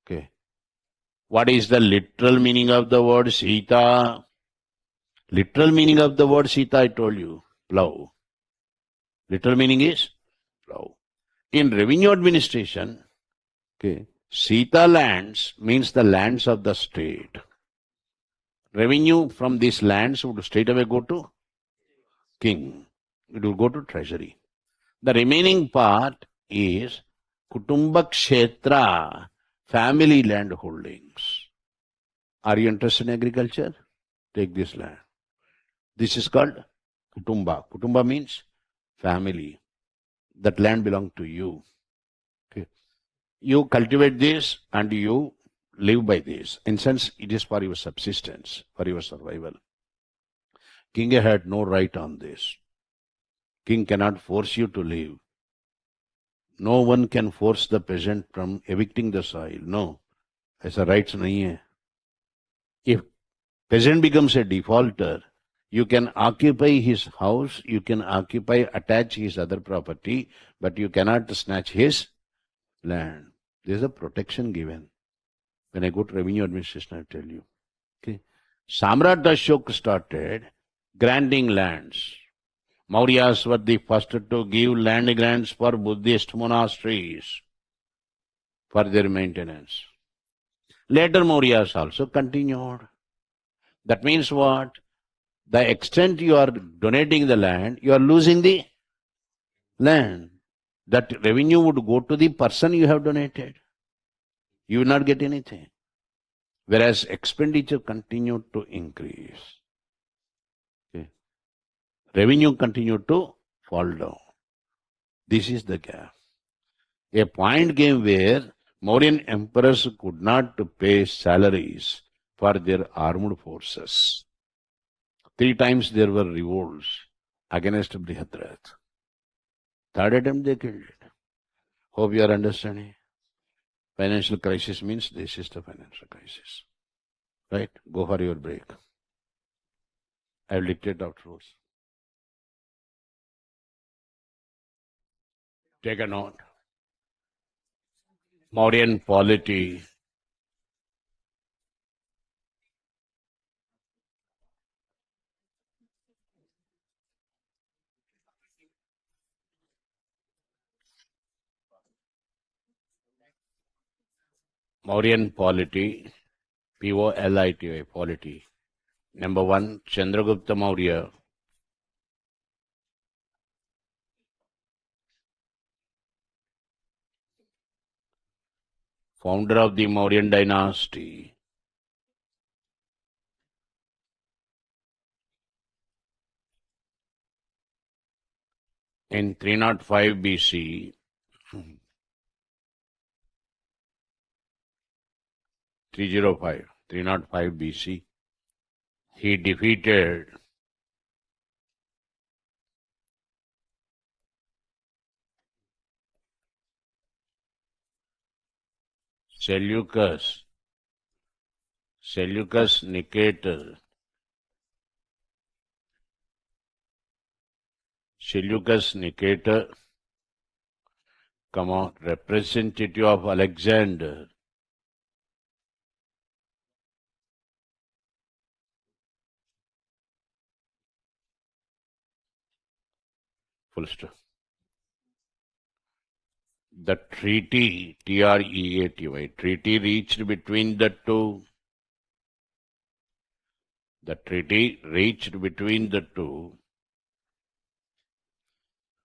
Okay. What is the literal meaning of the word Sita? Literal meaning of the word Sita, I told you, plow. Literal meaning is plow. In revenue administration, okay, Sita lands means the lands of the state. Revenue from these lands would straight away go to king. It will go to treasury. The remaining part is Kutumba Kshetra, family land holdings. Are you interested in agriculture? Take this land. This is called Kutumba. Kutumba means family. That land belongs to you. Okay. You cultivate this and you live by this. In sense, it is for your subsistence, for your survival. King had no right on this. King cannot force you to live. No one can force the peasant from evicting the soil. No. ऐसा rights नहीं है. If peasant becomes a defaulter, you can occupy his house, you can attach his other property, but you cannot snatch his land. There is a protection given. When I go to revenue administration, I tell you. Okay. Samrat Ashok started granting lands. Mauryas were the first to give land grants for Buddhist monasteries for their maintenance. Later Mauryas also continued. That means what? The extent you are donating the land, you are losing the land. That revenue would go to the person you have donated. You will not get anything. Whereas expenditure continued to increase. Okay. Revenue continued to fall down. This is the gap. A point came where Mauryan emperors could not pay salaries for their armed forces. 3 times there were revolts against Brihadrath. Third attempt they killed it. Hope you are understanding. Financial crisis means this is the financial crisis. Right? Go for your break. I will dictate afterwards. Take a note. Mauryan polity. Mauryan polity. Polity, polity. Number 1, Chandragupta Maurya. Founder of the Mauryan dynasty. In 305 BC, 305 BC, he defeated Seleucus Nicator. Seleucus Nicator, representative of Alexander. Full stop. The treaty, Treaty, treaty reached between the two. The treaty reached between the two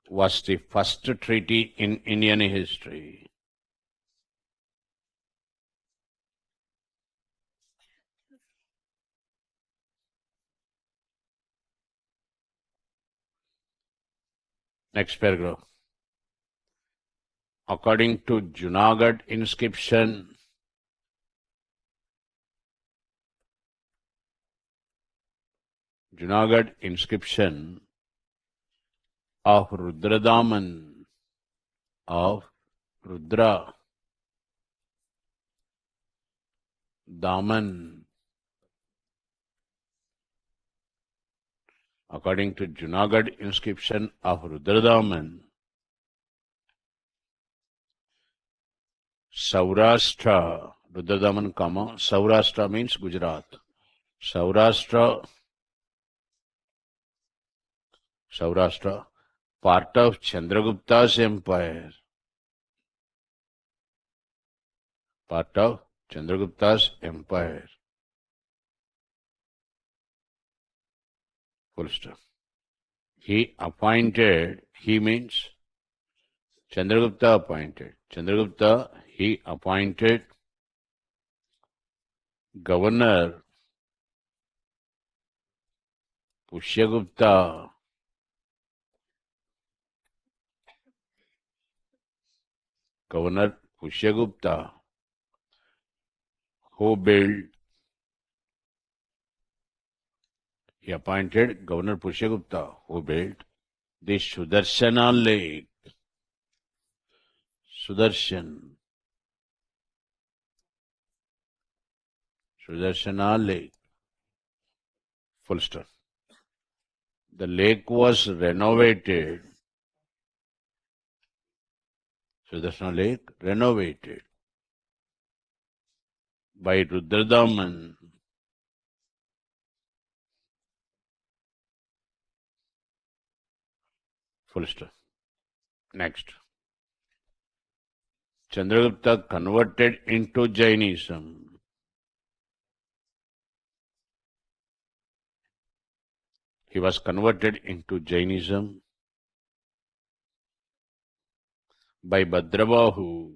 was the first treaty in Indian history. Next paragraph. According to Junagadh inscription, of Rudradaman, of Rudra Daman. According to Junagadh inscription of Rudradaman, Saurashtra, Rudradaman, Saurashtra means Gujarat. Saurashtra, part of Chandragupta's empire. Part of Chandragupta's empire. Full stop. He means Chandragupta appointed. He appointed Governor Pushyagupta who built. He appointed Governor Pushyagupta who built the Sudarshana Lake. Sudarshana Lake. Full stop. The lake was renovated. Sudarshana Lake renovated by Rudradaman. Full stop. Next. Chandragupta converted into Jainism. He was converted into Jainism by Bhadrabahu.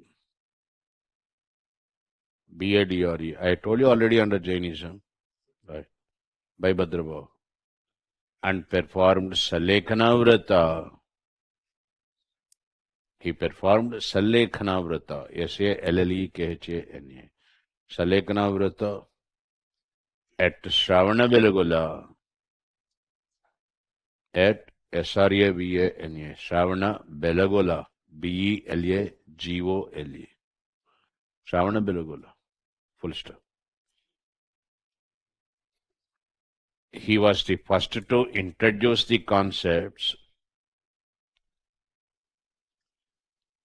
B-A-D-R-E. I told you already under Jainism. Right. By Bhadrabahu. And performed Salekhana Vrata. He performed Salekhana Vrata. Salekhana Salekhana Vrata at Shravana Belagula. At Sravana Shravana Belagola. Belagola. Shravana Belagola. Full stop. He was the first to introduce the concepts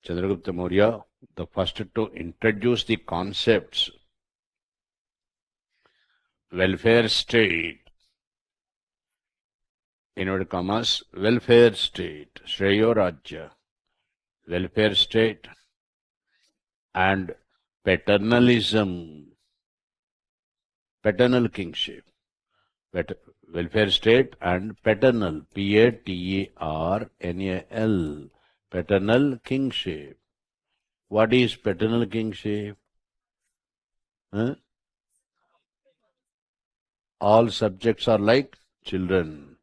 Chandragupta Maurya, the first to introduce the concepts welfare state, inverted commas, welfare state, Shreyo Rajya, welfare state, and paternalism, paternal kingship, welfare state and paternal, Paternal, paternal kingship. What is paternal kingship? Huh? All subjects are like children.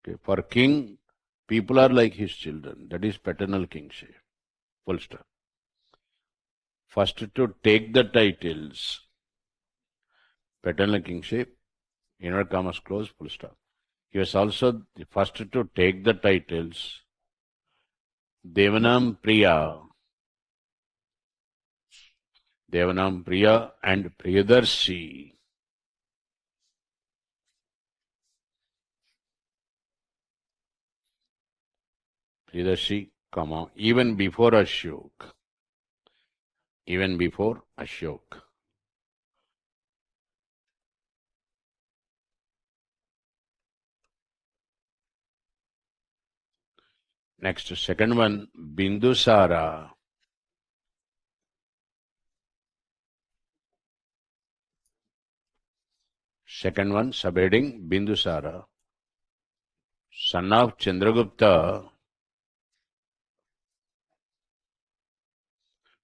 Okay. For king, people are like his children. That is paternal kingship. Full stop. First to take the titles, paternal kingship, inverted commas close, full stop. He was also the first to take the titles Devanam Priya, and Priyadarshi. Priyadarshi, comma, even before Ashok. Even before Ashok. Next, second one, Bindusara. Second one, subheading, Bindusara. Son of Chandragupta.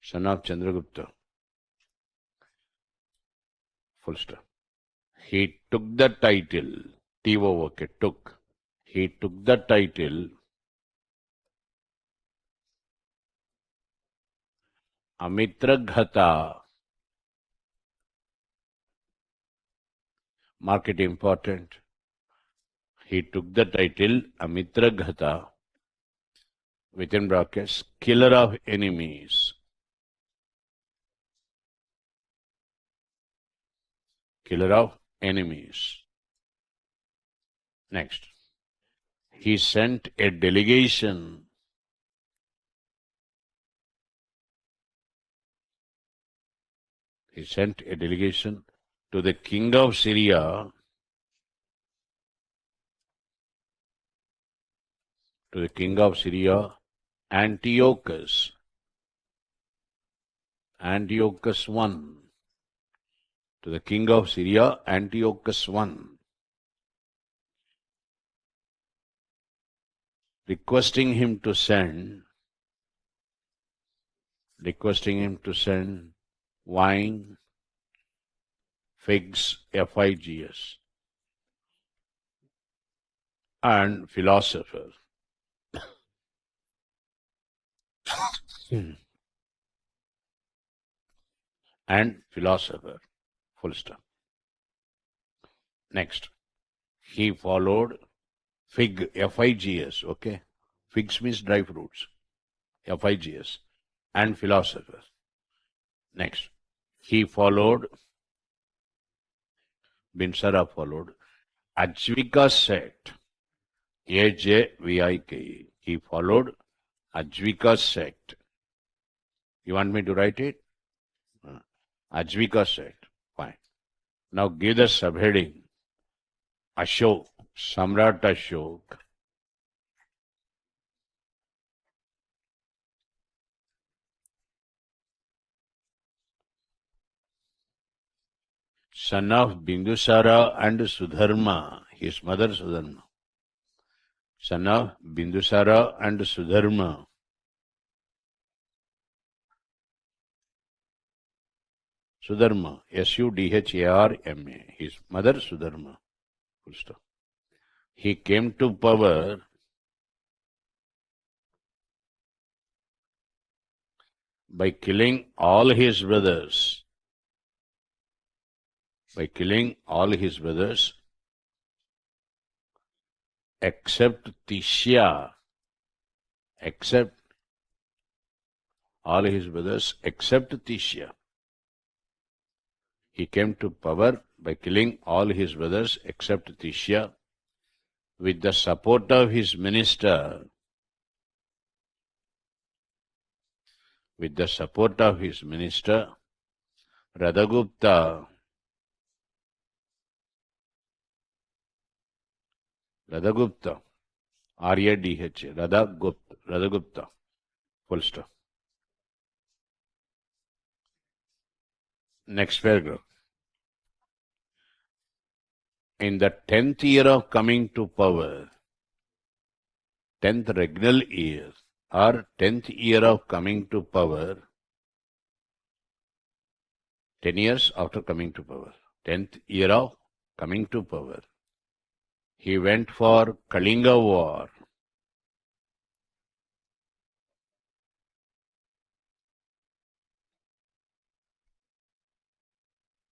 Son of Chandragupta. Full stop. He took the title, T-O-O-K, took. He took the title Amitraghata. Mark it important. He took the title Amitraghata, within brackets, killer of enemies. Killer of enemies. Next. He sent a delegation. He sent a delegation to the king of Syria, Antiochus. Antiochus I. To the king of Syria, Antiochus I. Requesting him to send wine, figs, F-I-G-S, and philosopher. And philosopher. Full stop. Next. He followed fig, F-I-G-S, okay? Figs means dry fruits, F-I-G-S, and philosopher. Next. He followed, Binsara followed, Ajvika sect, A-J-V-I-K-E. He followed Ajvika sect. You want me to write it? Ajvika sect. Fine. Now give the subheading. Ashok, Samrat Ashok. Son of Bindusara and Sudharma, his mother Sudharma. Son of Bindusara and Sudharma. Sudharma, S-U-D-H-A-R-M-A, his mother Sudharma. He came to power by killing all his brothers. Except Tishya. Except all his brothers except Tishya. He came to power by killing all his brothers except Tishya with the support of his minister with the support of his minister, Radhagupta, R-A-D-H, Radhagupta, full stop. Next paragraph. In the 10th year of coming to power, 10th regnal year or 10th year of coming to power, 10 years after coming to power, 10th year of coming to power, he went for Kalinga war.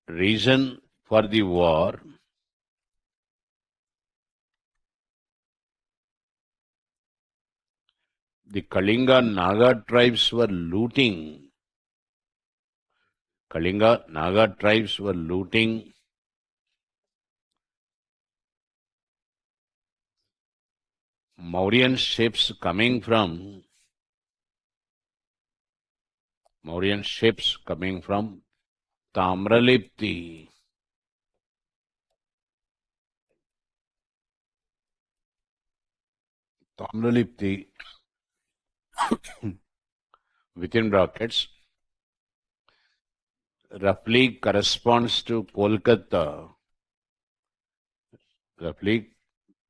Reason for the war: the Kalinga Naga tribes were looting. Kalinga Naga tribes were looting Mauryan ships coming from Tamralipti. Tamralipti, within brackets, roughly corresponds to Kolkata. Roughly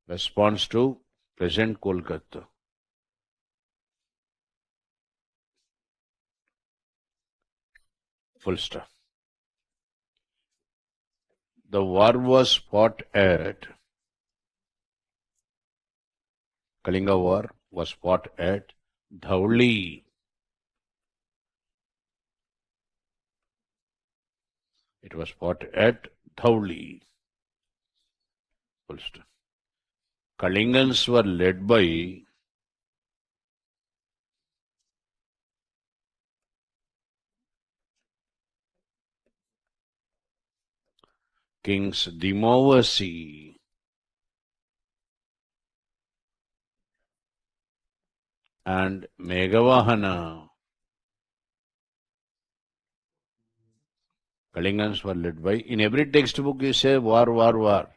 corresponds to present Kolkata. Full stop. The war was fought at Kalinga War was fought at Dhauli. It was fought at Dhauli. Full stop. Kalingans were led by Kings Dimavasi and Meghavahana. Kalingans were led by. In every textbook you say war, war, war.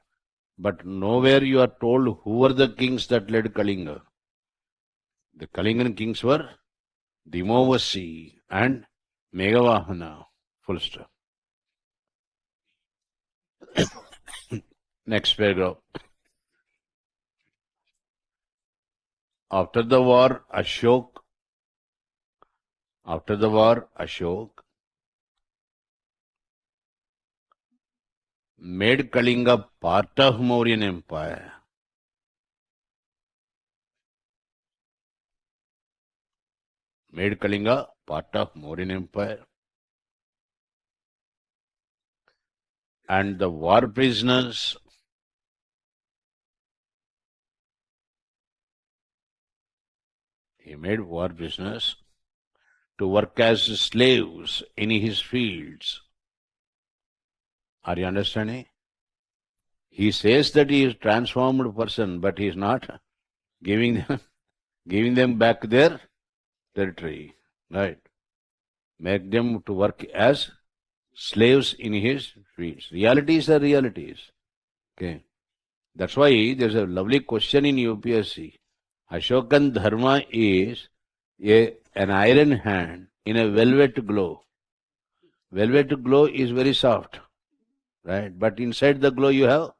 But nowhere you are told who were the kings that led Kalinga. The Kalingan kings were Dimavasi and Meghavahana. Full stop. Next paragraph. After the war, Ashok made Kalinga part of Mauryan Empire. Made Kalinga part of Mauryan Empire. And the war prisoners he made war prisoners to work as slaves in his fields. Are you understanding? He says that he is a transformed person, but he is not giving them back their territory. Right? Make them to work as slaves in his fields. Realities are realities. Okay. That's why there's a lovely question in UPSC. Ashokan Dharma is an iron hand in a velvet glow. Velvet glow is very soft, right? But inside the glow you have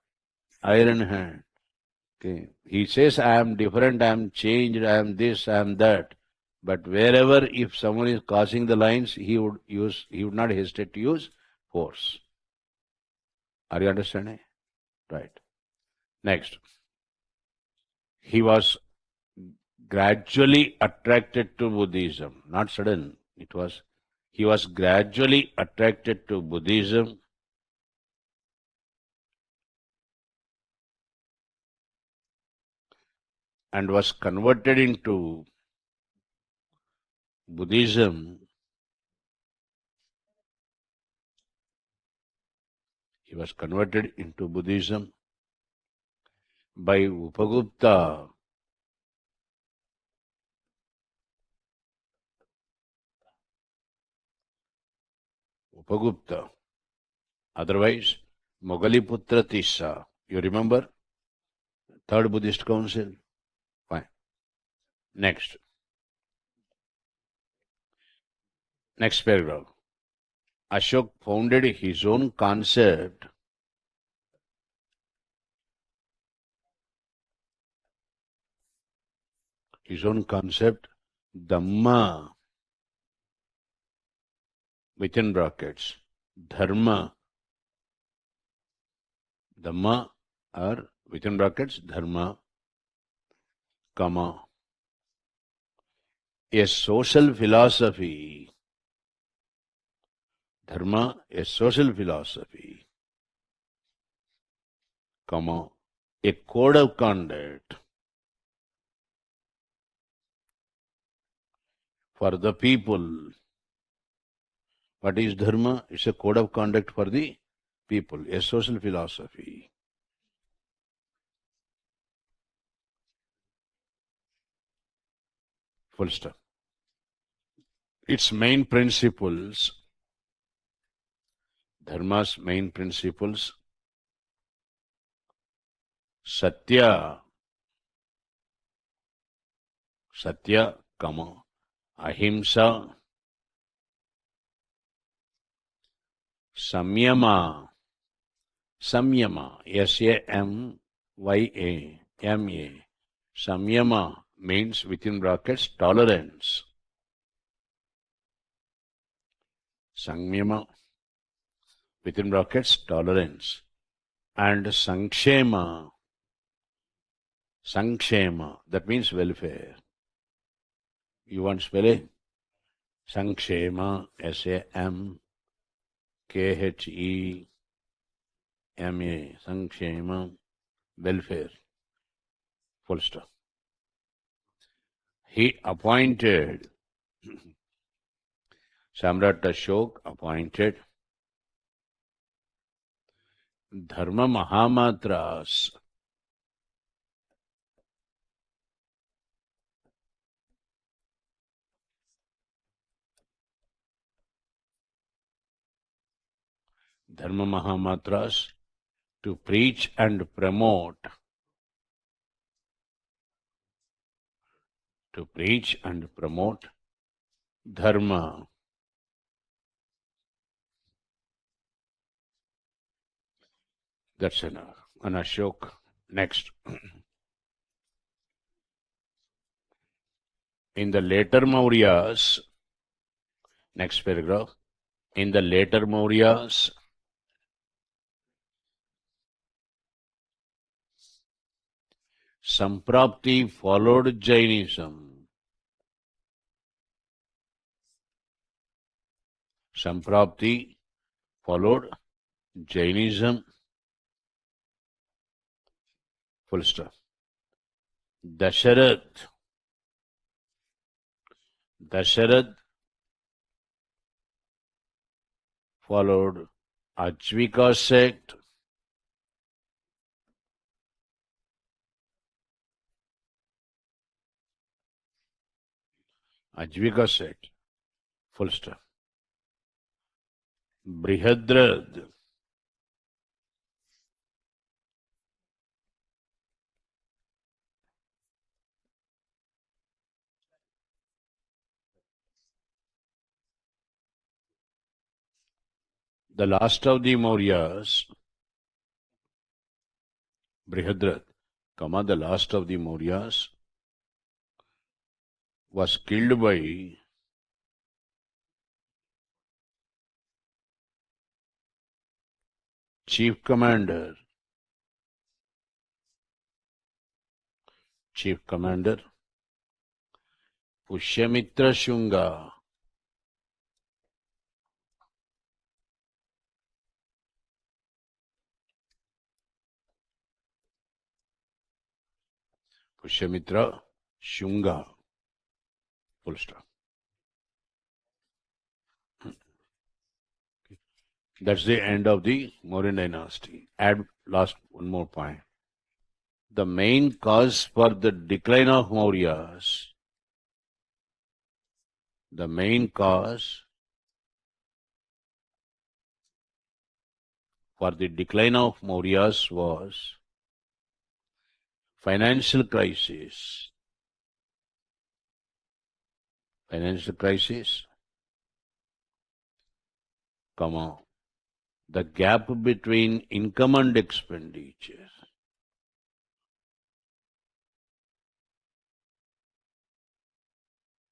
iron hand. Okay. He says, I am different, I am changed, I am this, I am that. But wherever if someone is crossing the lines, he would not hesitate to use force. Are you understanding? Right. Next. He was gradually attracted to Buddhism, not sudden. He was gradually attracted to Buddhism and was converted into Buddhism. He was converted into Buddhism by Upagupta. Upagupta. Otherwise, Moggaliputra Tissa. You remember? Third Buddhist Council. Fine. Next. Next paragraph. Ashok founded his own concept Dhamma, within brackets, Dharma, Dhamma, or within brackets, Dharma, comma, a social philosophy, Dharma, a social philosophy, comma, a code of conduct for the people. What is Dharma? It's a code of conduct for the people, a social philosophy. Full stop. Its main principles, Dharma's main principles, Satya, comma, Ahimsa, Samyama, Samyama, Samyama means within brackets tolerance. Samyama within brackets tolerance. And Sankshema, that means welfare. You want spelling? Sankshema, Sankhema, Sankshema, welfare. Full stop. He appointed, Samrat Ashok appointed Dharma Mahamatras, to preach and promote Dharma. That's enough. And Ashok, next. In the later Mauryas, next paragraph, in the later Mauryas, Samprapti followed Jainism. Samprapti followed Jainism. Full stop. Dasharath followed Ajvika sect. Full stop. Brihadrad the last of the Mauryas, Brihadrad, the last of the Mauryas, was killed by Chief Commander Pushyamitra Shunga. Pushyamitra Shunga. Full stop. That's the end of the Mauryan dynasty. Add last one more point. The main cause for the decline of Mauryas, the main cause for the decline of Mauryas was financial crisis. Financial crisis, comma, the gap between income and expenditure.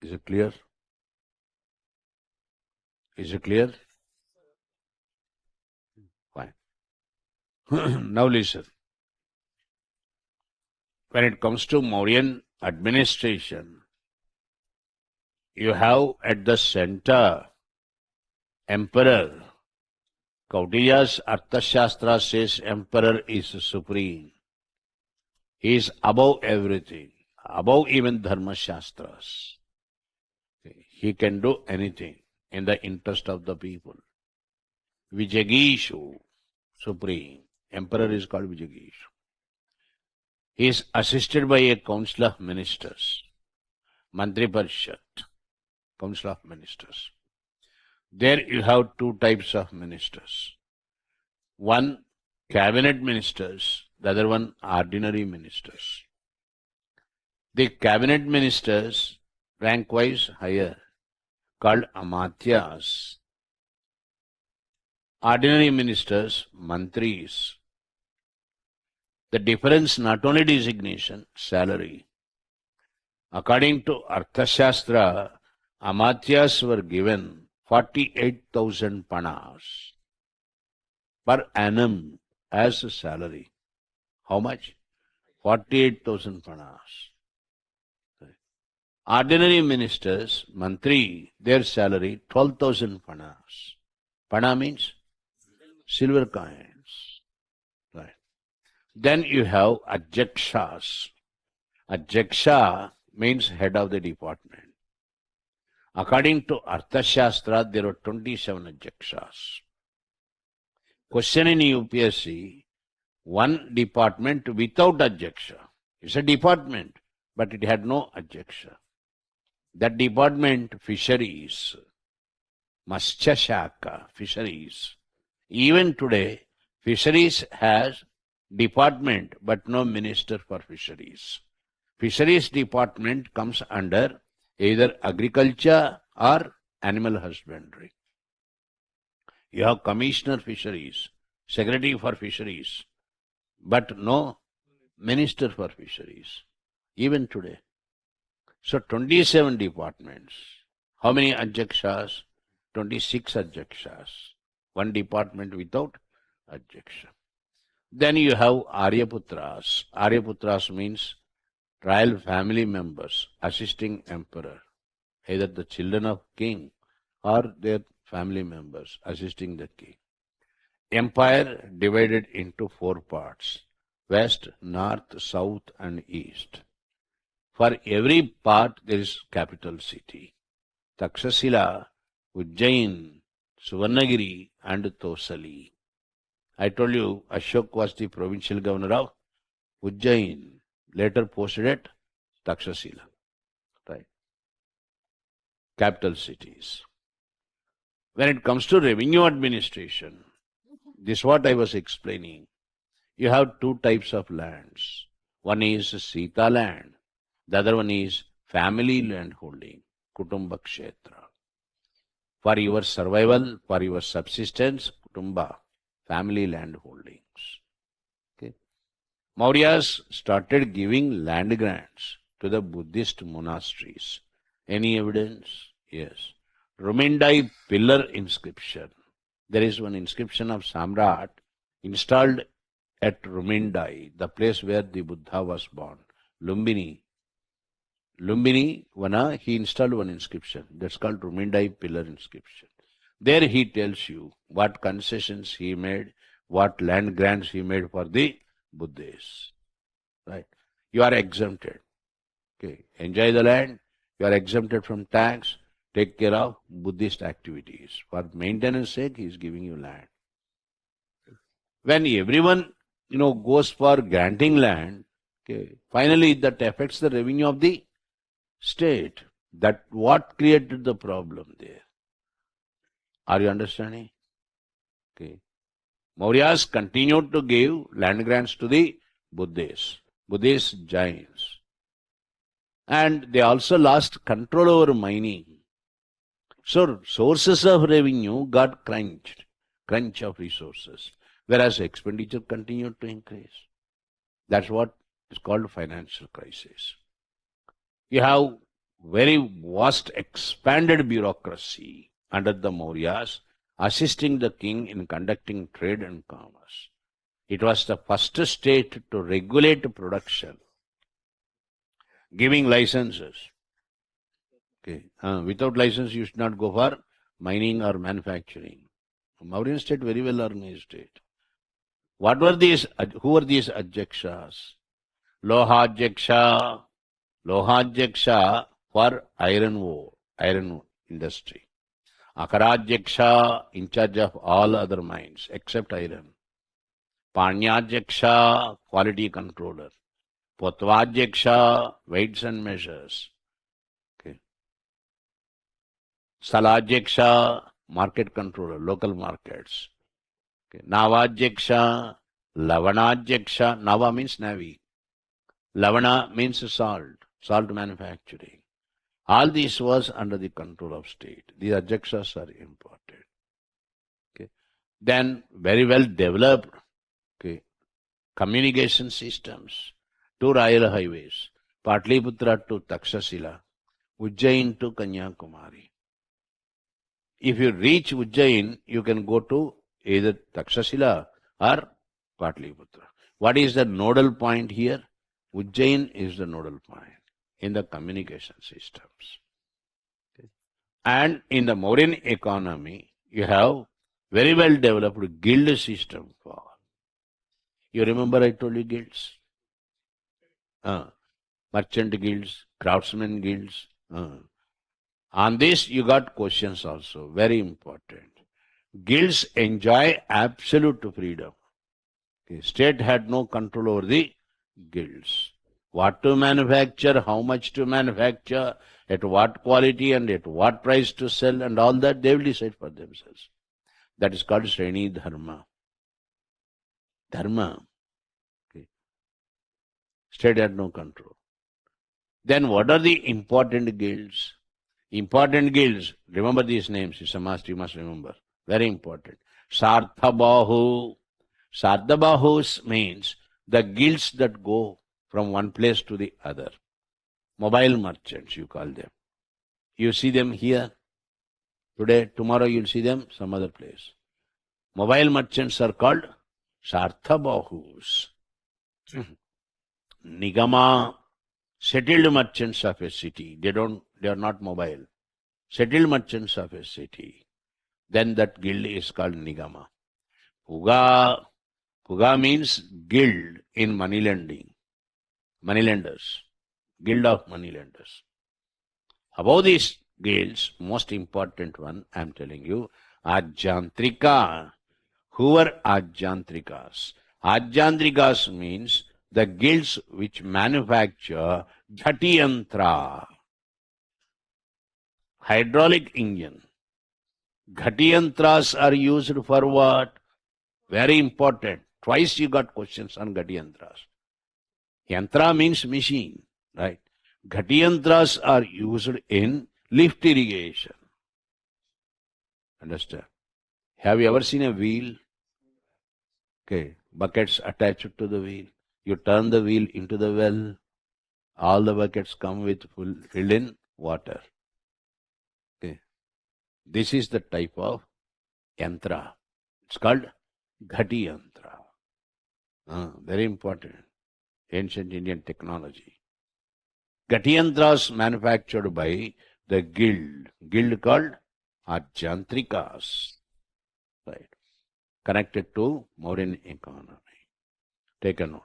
Is it clear? Is it clear? Fine. Now listen. When it comes to Mauryan administration, you have at the center emperor. Kautilya's Arthashastra says emperor is supreme. He is above everything, above even Dharma Shastras. He can do anything in the interest of the people. Vijagishu, supreme. Emperor is called Vijagishu. He is assisted by a council of ministers, Mantri Parishad, council of ministers. There you have two types of ministers. One, cabinet ministers, the other one, ordinary ministers. The cabinet ministers, rank-wise higher, called Amatyas. Ordinary ministers, mantris. The difference, not only designation, salary. According to Arthashastra, Amatyas were given 48,000 panas per annum as a salary. How much? 48,000 panas. Ordinary ministers, mantri, their salary 12,000 panas. Pana means silver coins. Right. Then you have adjakshas. Adjaksha means head of the department. According to Arthashastra, there are 27 adjakshas. Question in UPSC, one department without adjaksha. It's a department, but it had no adjaksha. That department, fisheries, Matsya Shaka, fisheries. Even today, fisheries has department, but no minister for fisheries. Fisheries department comes under either agriculture or animal husbandry. You have commissioner fisheries, secretary for fisheries, but no minister for fisheries, even today. So 27 departments. How many adjakshas? 26 adjakshas. One department without adjaksha. Then you have Aryaputras. Aryaputras means royal family members assisting emperor, either the children of king or their family members assisting the king. Empire divided into 4 parts: west, north, south and east. For every part there is capital city. Takshashila, Ujjain, Suvarnagiri and Tosali. I told you Ashok was the provincial governor of Ujjain, later posted at Takshashila. Right. Capital cities. When it comes to revenue administration, this is what I was explaining. You have 2 types of lands. One is Sita land, the other one is family land holding, Kutumba Kshetra. For your survival, for your subsistence, Kutumba, family land holdings. Okay. Mauryas started giving land grants to the Buddhist monasteries. Any evidence? Yes. Rumindai pillar inscription. There is one inscription of Samrat installed at Rumindai, the place where the Buddha was born. Lumbini, Vana, he installed one inscription. That's called Rumindai pillar inscription. There he tells you what concessions he made, what land grants he made for the Buddhists. Right? You are exempted. Okay. Enjoy the land. You are exempted from tax. Take care of Buddhist activities. For maintenance sake, he is giving you land. When everyone, goes for granting land, okay, finally that affects the revenue of the state. That what created the problem there. Are you understanding? Okay. Mauryas continued to give land grants to the Buddhist Jains. And they also lost control over mining. So sources of revenue got crunch of resources, whereas expenditure continued to increase. That's what is called financial crisis. You have very vast expanded bureaucracy under the Mauryas, assisting the king in conducting trade and commerce. It was the first state to regulate production, giving licenses. Okay. Without license, you should not go for mining or manufacturing. Mauryan state, very well organized state. What were these? Who were these adjakshas? Lohadjaksha for iron ore, iron industry. Akaradjaksha in charge of all other mines except iron. Panyadjaksha, quality controller. Potvadjaksha, weights and measures. Okay. Salajyaksha, market controller, local markets. Okay. Navadyaksha, Lavanadyaksha, Nava means navy. Lavana means salt manufacturing. All this was under the control of state. These adjakshas are important. Okay. Then very well developed communication systems, 2 rail highways, Patliputra to Takshashila, Ujjain to Kanyakumari. If you reach Ujjain, you can go to either Takshashila or Patliputra. What is the nodal point here? Ujjain is the nodal point in the communication systems. Okay. And in the Mauryan economy, you have very well developed guild system. You remember I told you guilds? Merchant guilds, craftsman guilds. On this, you got questions also, very important. Guilds enjoy absolute freedom. Okay. State had no control over the guilds. What to manufacture, how much to manufacture, at what quality and at what price to sell, and all that they will decide for themselves. That is called Sreni Dharma. Dharma. Okay. State had no control. Then what are the important guilds? Important guilds, remember these names, it's a must, you must remember. Very important. Sarthabahu. Sarthabahus means the guilds that go from one place to the other. Mobile merchants, you call them. You see them here today, tomorrow you'll see them some other place. Mobile merchants are called Sarthabahus. Nigama, settled merchants of a city. They are not mobile. Settled merchants of a city. Then that guild is called Nigama. Puga means guild in money lending. Moneylenders. Guild of moneylenders. Above these guilds, most important one, I am telling you, Ajyantrika. Who were Ajyantrikas? Ajyantrikas means the guilds which manufacture Ghatiyantra, hydraulic engine. Ghatiyantras are used for what? Very important. Twice you got questions on Ghatiyantras. Yantra means machine, right? Ghatiyantras are used in lift irrigation. Understand? Have you ever seen a wheel? Okay, buckets attached to the wheel. You turn the wheel into the well. All the buckets come with filled in water. Okay. This is the type of yantra. It's called Ghati yantra. Very important. Ancient Indian technology. Ghati yantras manufactured by the guild called Ajyantrikas. Right. Connected to Mauryan economy. Take a note.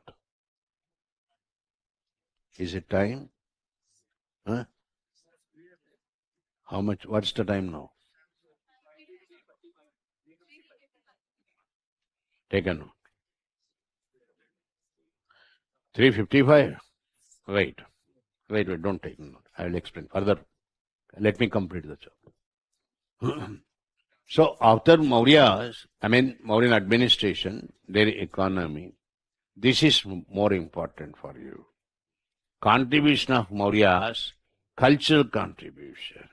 Is it time? Huh? How much? What's the time now? Take a note. 3:55. Wait, don't take note. I will explain further. Let me complete the chapter. So after Mauryas, Mauryan administration, their economy, this is more important for you. Contribution of Mauryas, cultural contribution.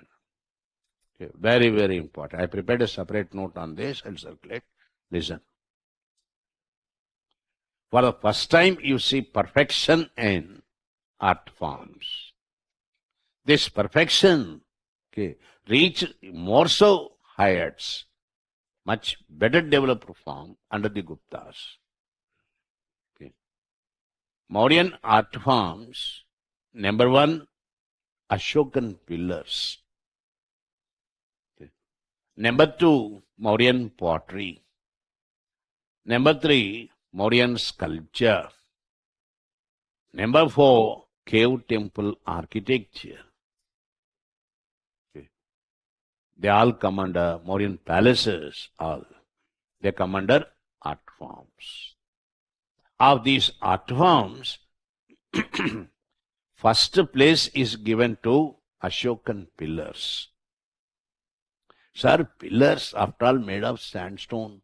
Okay, very, very important. I prepared a separate note on this and circulate. Listen. For the first time, you see perfection in art forms. This perfection, okay, reached more so heights, much better developed form under the Guptas. Okay. Mauryan art forms, number one, Ashokan pillars. Okay. Number two, Mauryan pottery. Number three, Mauryan sculpture. Number four, cave temple architecture. Okay. They all come under Mauryan palaces, all. They come under art forms. Of these art forms, first place is given to Ashokan pillars. Sir, pillars after all made of sandstone,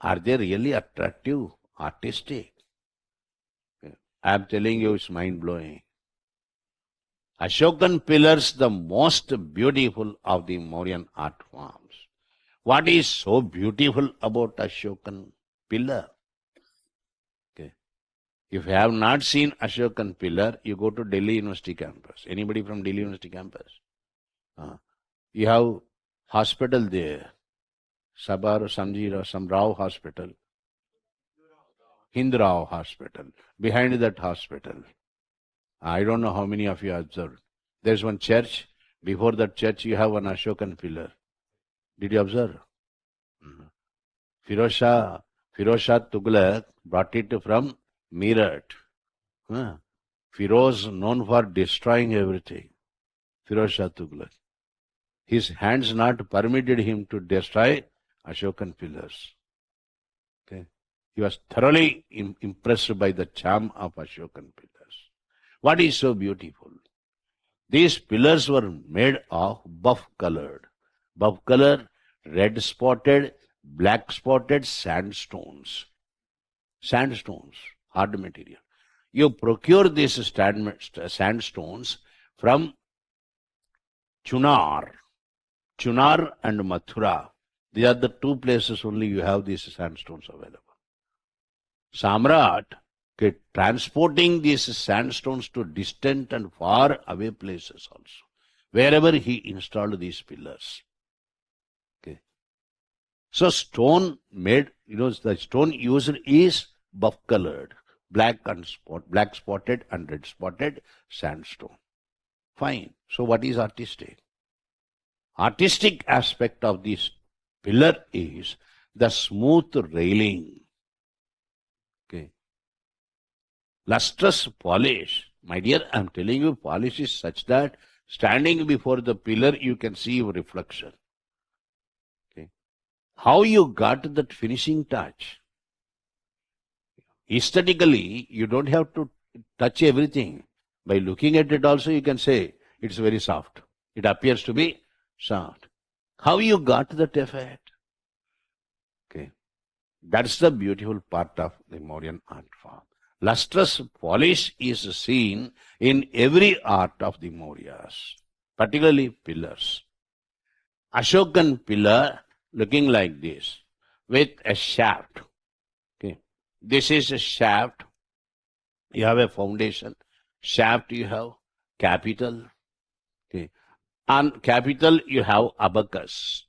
are they really attractive, artistic? I am telling you, it's mind-blowing. Ashokan pillars, the most beautiful of the Mauryan art forms. What is so beautiful about Ashokan pillar? Okay. If you have not seen Ashokan pillar, you go to Delhi University campus. Anybody from Delhi University campus? You have hospital there. Sabar Samji some Rao hospital. Hindu Rao hospital. Behind that hospital, I don't know how many of you observed. There's one church. Before that church, you have one Ashokan pillar. Did you observe? Firoz Shah Tughlaq brought it from Meerut. Firoz known for destroying everything. Firoz Shah Tughlaq. His hands not permitted him to destroy Ashokan pillars. Okay. He was thoroughly impressed by the charm of Ashokan pillars. What is so beautiful? These pillars were made of buff color, red spotted, black spotted sandstones. Sandstones, hard material. You procure these sandstones from Chunar and Mathura. These are the two places only you have these sandstones available. Samrat, transporting these sandstones to distant and far away places also, wherever he installed these pillars. Okay. So stone made, the stone used is buff colored, black spotted and red spotted sandstone. Fine. So what is artistic? Artistic aspect of this pillar is the smooth railing. Okay. Lustrous polish. My dear, I am telling you, polish is such that standing before the pillar, you can see your reflection. Okay. How you got that finishing touch? Aesthetically, you don't have to touch everything. By looking at it also, you can say it's very soft. It appears to be soft. How you got that effect? Okay. That's the beautiful part of the Mauryan art form. Lustrous polish is seen in every art of the Mauryas, particularly pillars. Ashokan pillar looking like this with a shaft. Okay. This is a shaft. You have a foundation. Shaft you have capital. Okay. On capital you have abacus.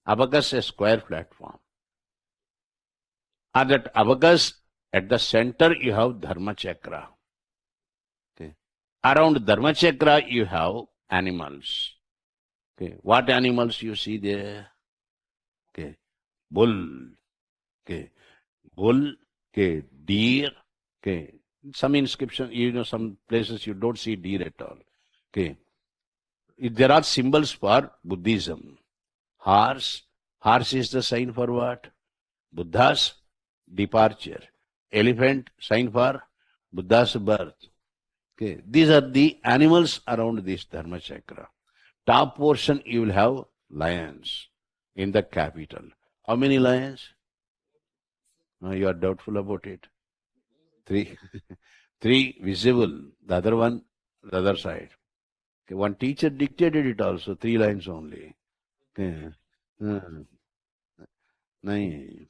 Abacus, a square platform. On that abacus, at the center you have dharma chakra. Okay. Around dharma chakra you have animals. Okay. What animals you see there? Okay. Bull. Okay. Bull. Okay. Deer. Okay. Some inscription, some places you don't see deer at all. Okay. There are symbols for Buddhism. Horse. Horse is the sign for what? Buddha's departure. Elephant, sign for Buddha's birth. Okay. These are the animals around this Dharma Chakra. Top portion you will have lions. in the capital. How many lions? You are doubtful about it. 3. 3 visible, the other one, the other side. Okay, one teacher dictated it also, 3 lines only. Okay.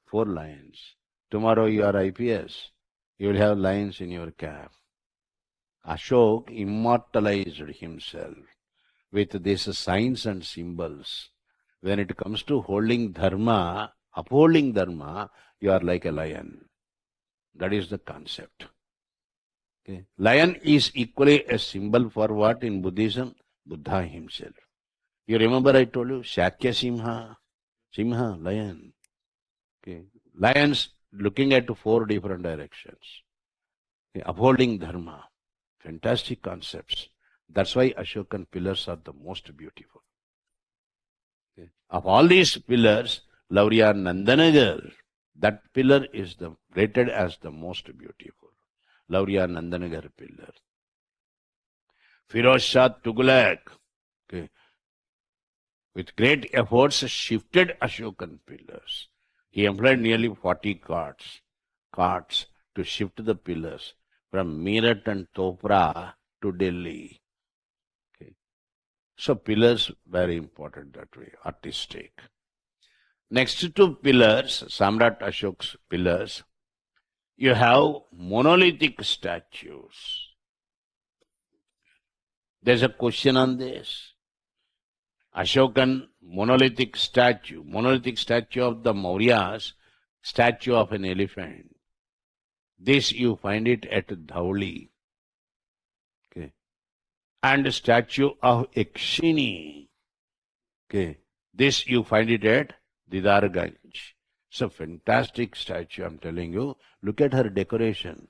4 lines. Tomorrow you are IPS, you will have lines in your cap. Ashok immortalized himself with these signs and symbols. When it comes to holding dharma, upholding dharma, you are like a lion. That is the concept. Okay. Lion is equally a symbol for what in Buddhism? Buddha himself. You remember I told you, Shakya Simha, Simha, lion. Okay. Lions looking at 4 different directions. Okay. Upholding dharma. Fantastic concepts. That's why Ashokan pillars are the most beautiful. Okay. Of all these pillars, Lauriya Nandanagar, that pillar is rated as the most beautiful. Lauriya Nandanagar pillar. Firoz Shah Tughlaq, okay, with great efforts shifted Ashokan pillars. He employed nearly 40 carts to shift the pillars from Meerut and Topra to Delhi. Okay. So pillars very important that way, artistic. Next to pillars, Samrat Ashok's pillars, you have monolithic statues. There's a question on this. Ashokan monolithic statue of the Mauryas, statue of an elephant. This you find it at Dhauli. Okay. And statue of Yakshini. Okay. This you find it at Didarganj. It's a fantastic statue, I'm telling you. Look at her decoration,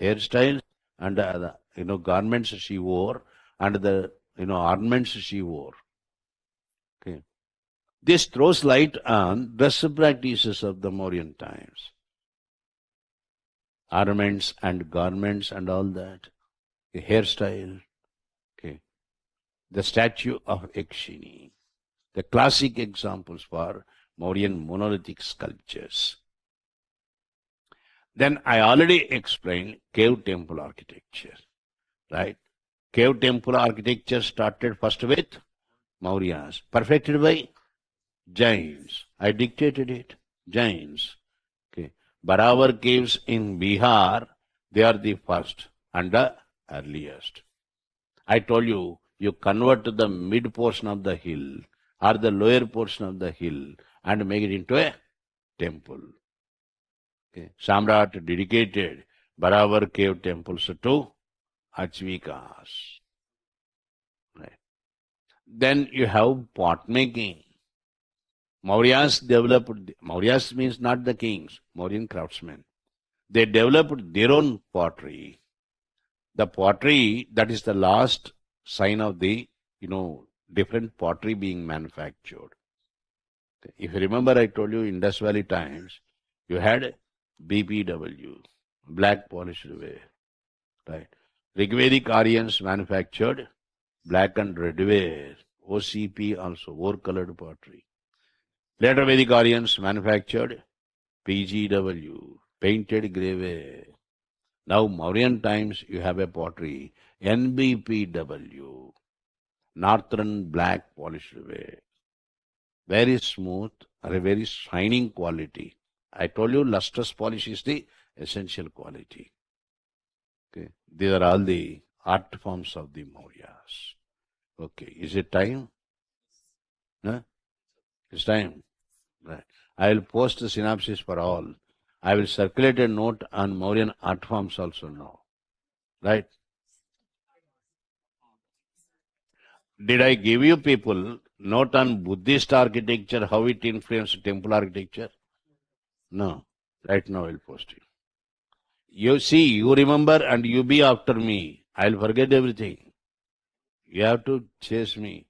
hairstyles, and the garments she wore, and the ornaments she wore. Okay. This throws light on dress practices of the Mauryan times. Ornaments and garments and all that. The hairstyle. Okay. The statue of Yakshini. The classic examples for Mauryan monolithic sculptures. Then I already explained cave temple architecture. Right? Cave temple architecture started first with Mauryas, perfected by Jains. I dictated it. Jains. Okay. Barawar caves in Bihar, they are the first and the earliest. I told you, you convert the mid portion of the hill or the lower portion of the hill and make it into a temple. Okay. Samrat dedicated Barawar cave temples to Achvikas. Right. Then you have pot making. Mauryas means not the kings, Mauryan craftsmen. They developed their own pottery. The pottery, that is the last sign of the, different pottery being manufactured. If you remember, I told you Indus Valley times, you had BPW, black polished ware, right? Rigvedic Aryans manufactured black and red ware, OCP also, ore-colored pottery. Later Vedic Aryans manufactured PGW, painted grey ware. Now Mauryan times you have a pottery, NBPW, northern black polished ware. Very smooth, or a very shining quality. I told you lustrous polish is the essential quality. Okay. These are all the art forms of the Mauryas. Okay. Is it time? No? It's time. Right. I will post the synopsis for all. I will circulate a note on Mauryan art forms also now. Right? Did I give you people note on Buddhist architecture, how it influenced temple architecture? No. Right now I will post it. You see, you remember and you be after me. I'll forget everything. You have to chase me.